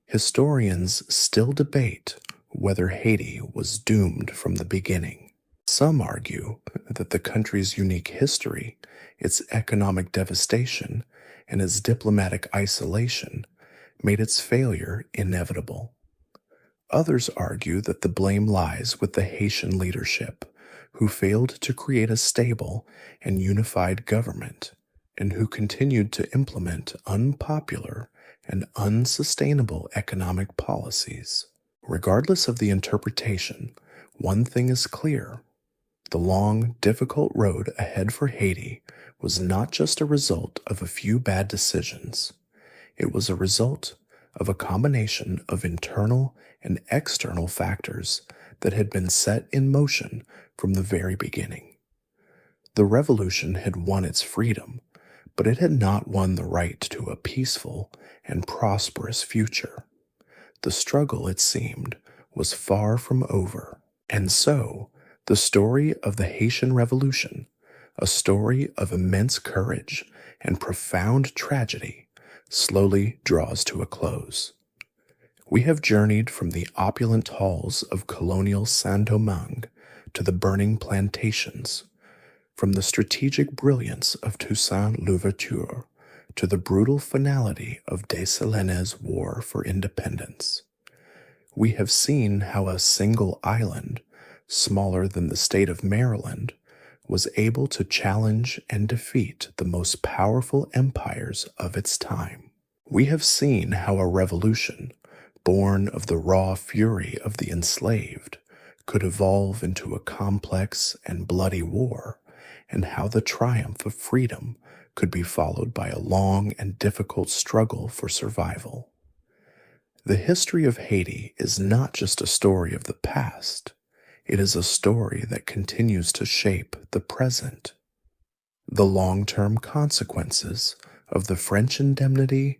Historians still debate whether Haiti was doomed from the beginning. Some argue that the country's unique history, its economic devastation, and its diplomatic isolation made its failure inevitable. Others argue that the blame lies with the Haitian leadership, who failed to create a stable and unified government, and who continued to implement unpopular and unsustainable economic policies. Regardless of the interpretation, one thing is clear. The long, difficult road ahead for Haiti was not just a result of a few bad decisions. It was a result of a combination of internal and external factors that had been set in motion from the very beginning. The revolution had won its freedom, but it had not won the right to a peaceful and prosperous future. The struggle, it seemed, was far from over. And so, the story of the Haitian Revolution, a story of immense courage and profound tragedy, slowly draws to a close. We have journeyed from the opulent halls of colonial Saint-Domingue to the burning plantations, from the strategic brilliance of Toussaint Louverture to the brutal finality of Dessalines' war for independence. We have seen how a single island, smaller than the state of Maryland, was able to challenge and defeat the most powerful empires of its time. We have seen how a revolution, born of the raw fury of the enslaved, could evolve into a complex and bloody war, and how the triumph of freedom could be followed by a long and difficult struggle for survival. The history of Haiti is not just a story of the past, it is a story that continues to shape the present. The long-term consequences of the French indemnity,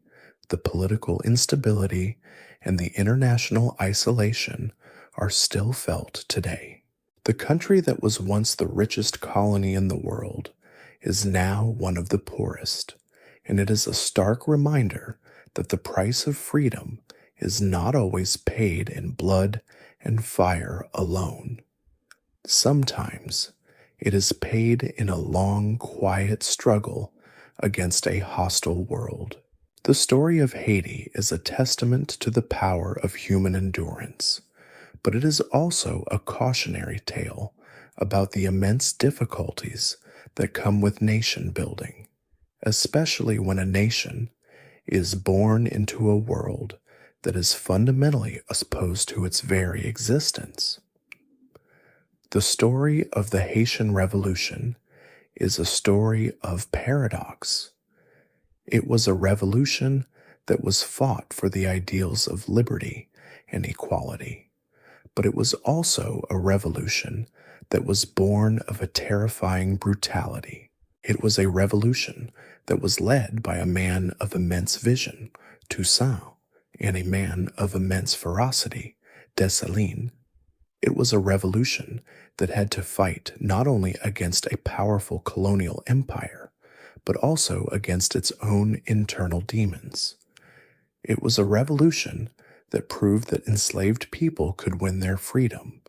the political instability, and the international isolation are still felt today. The country that was once the richest colony in the world is now one of the poorest, and it is a stark reminder that the price of freedom is not always paid in blood and fire alone. Sometimes it is paid in a long, quiet struggle against a hostile world. The story of Haiti is a testament to the power of human endurance, but it is also a cautionary tale about the immense difficulties that come with nation building, especially when a nation is born into a world that is fundamentally opposed to its very existence. The story of the Haitian Revolution is a story of paradox. It was a revolution that was fought for the ideals of liberty and equality, but it was also a revolution that was born of a terrifying brutality. It was a revolution that was led by a man of immense vision, Toussaint, and a man of immense ferocity, Dessalines. It was a revolution that had to fight not only against a powerful colonial empire, but also against its own internal demons. It was a revolution that proved that enslaved people could win their freedom,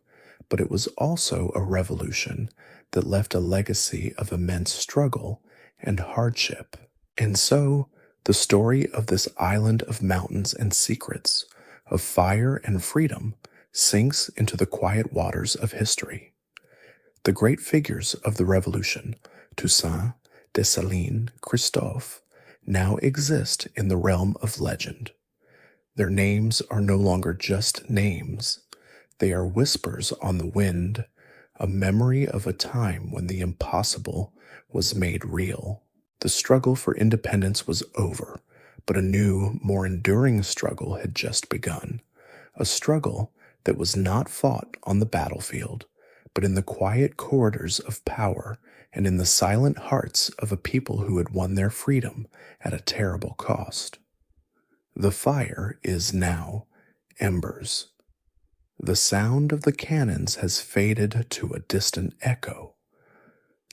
but it was also a revolution that left a legacy of immense struggle and hardship. And so, the story of this island of mountains and secrets, of fire and freedom, sinks into the quiet waters of history. The great figures of the revolution, Toussaint, Dessalines, Christophe, now exist in the realm of legend. Their names are no longer just names. They are whispers on the wind, a memory of a time when the impossible was made real. The struggle for independence was over, but a new, more enduring struggle had just begun. A struggle that was not fought on the battlefield, but in the quiet corridors of power and in the silent hearts of a people who had won their freedom at a terrible cost. The fire is now embers. The sound of the cannons has faded to a distant echo.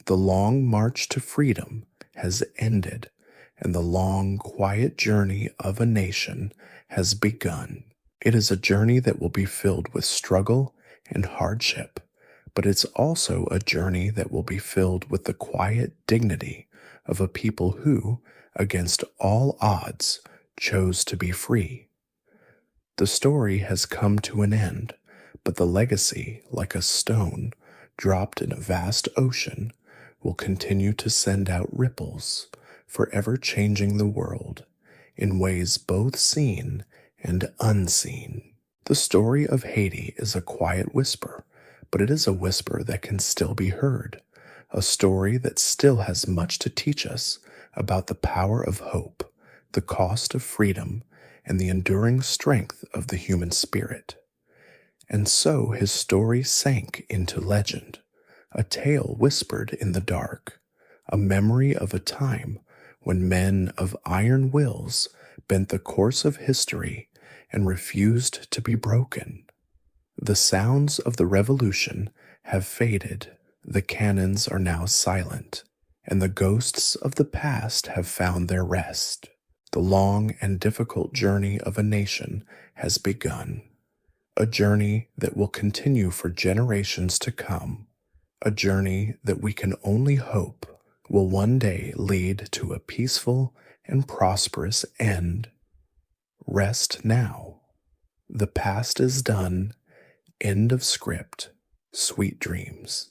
The long march to freedom has ended, and the long, quiet journey of a nation has begun. It is a journey that will be filled with struggle and hardship, but it's also a journey that will be filled with the quiet dignity of a people who, against all odds, chose to be free. The story has come to an end, but the legacy, like a stone dropped in a vast ocean, will continue to send out ripples, forever changing the world in ways both seen and unseen. The story of Haiti is a quiet whisper, but it is a whisper that can still be heard, a story that still has much to teach us about the power of hope, the cost of freedom, and the enduring strength of the human spirit. And so his story sank into legend, a tale whispered in the dark, a memory of a time when men of iron wills bent the course of history and refused to be broken. The sounds of the revolution have faded, the cannons are now silent, and the ghosts of the past have found their rest. The long and difficult journey of a nation has begun, a journey that will continue for generations to come, a journey that we can only hope will one day lead to a peaceful and prosperous end. Rest now. The past is done. End of script. Sweet dreams.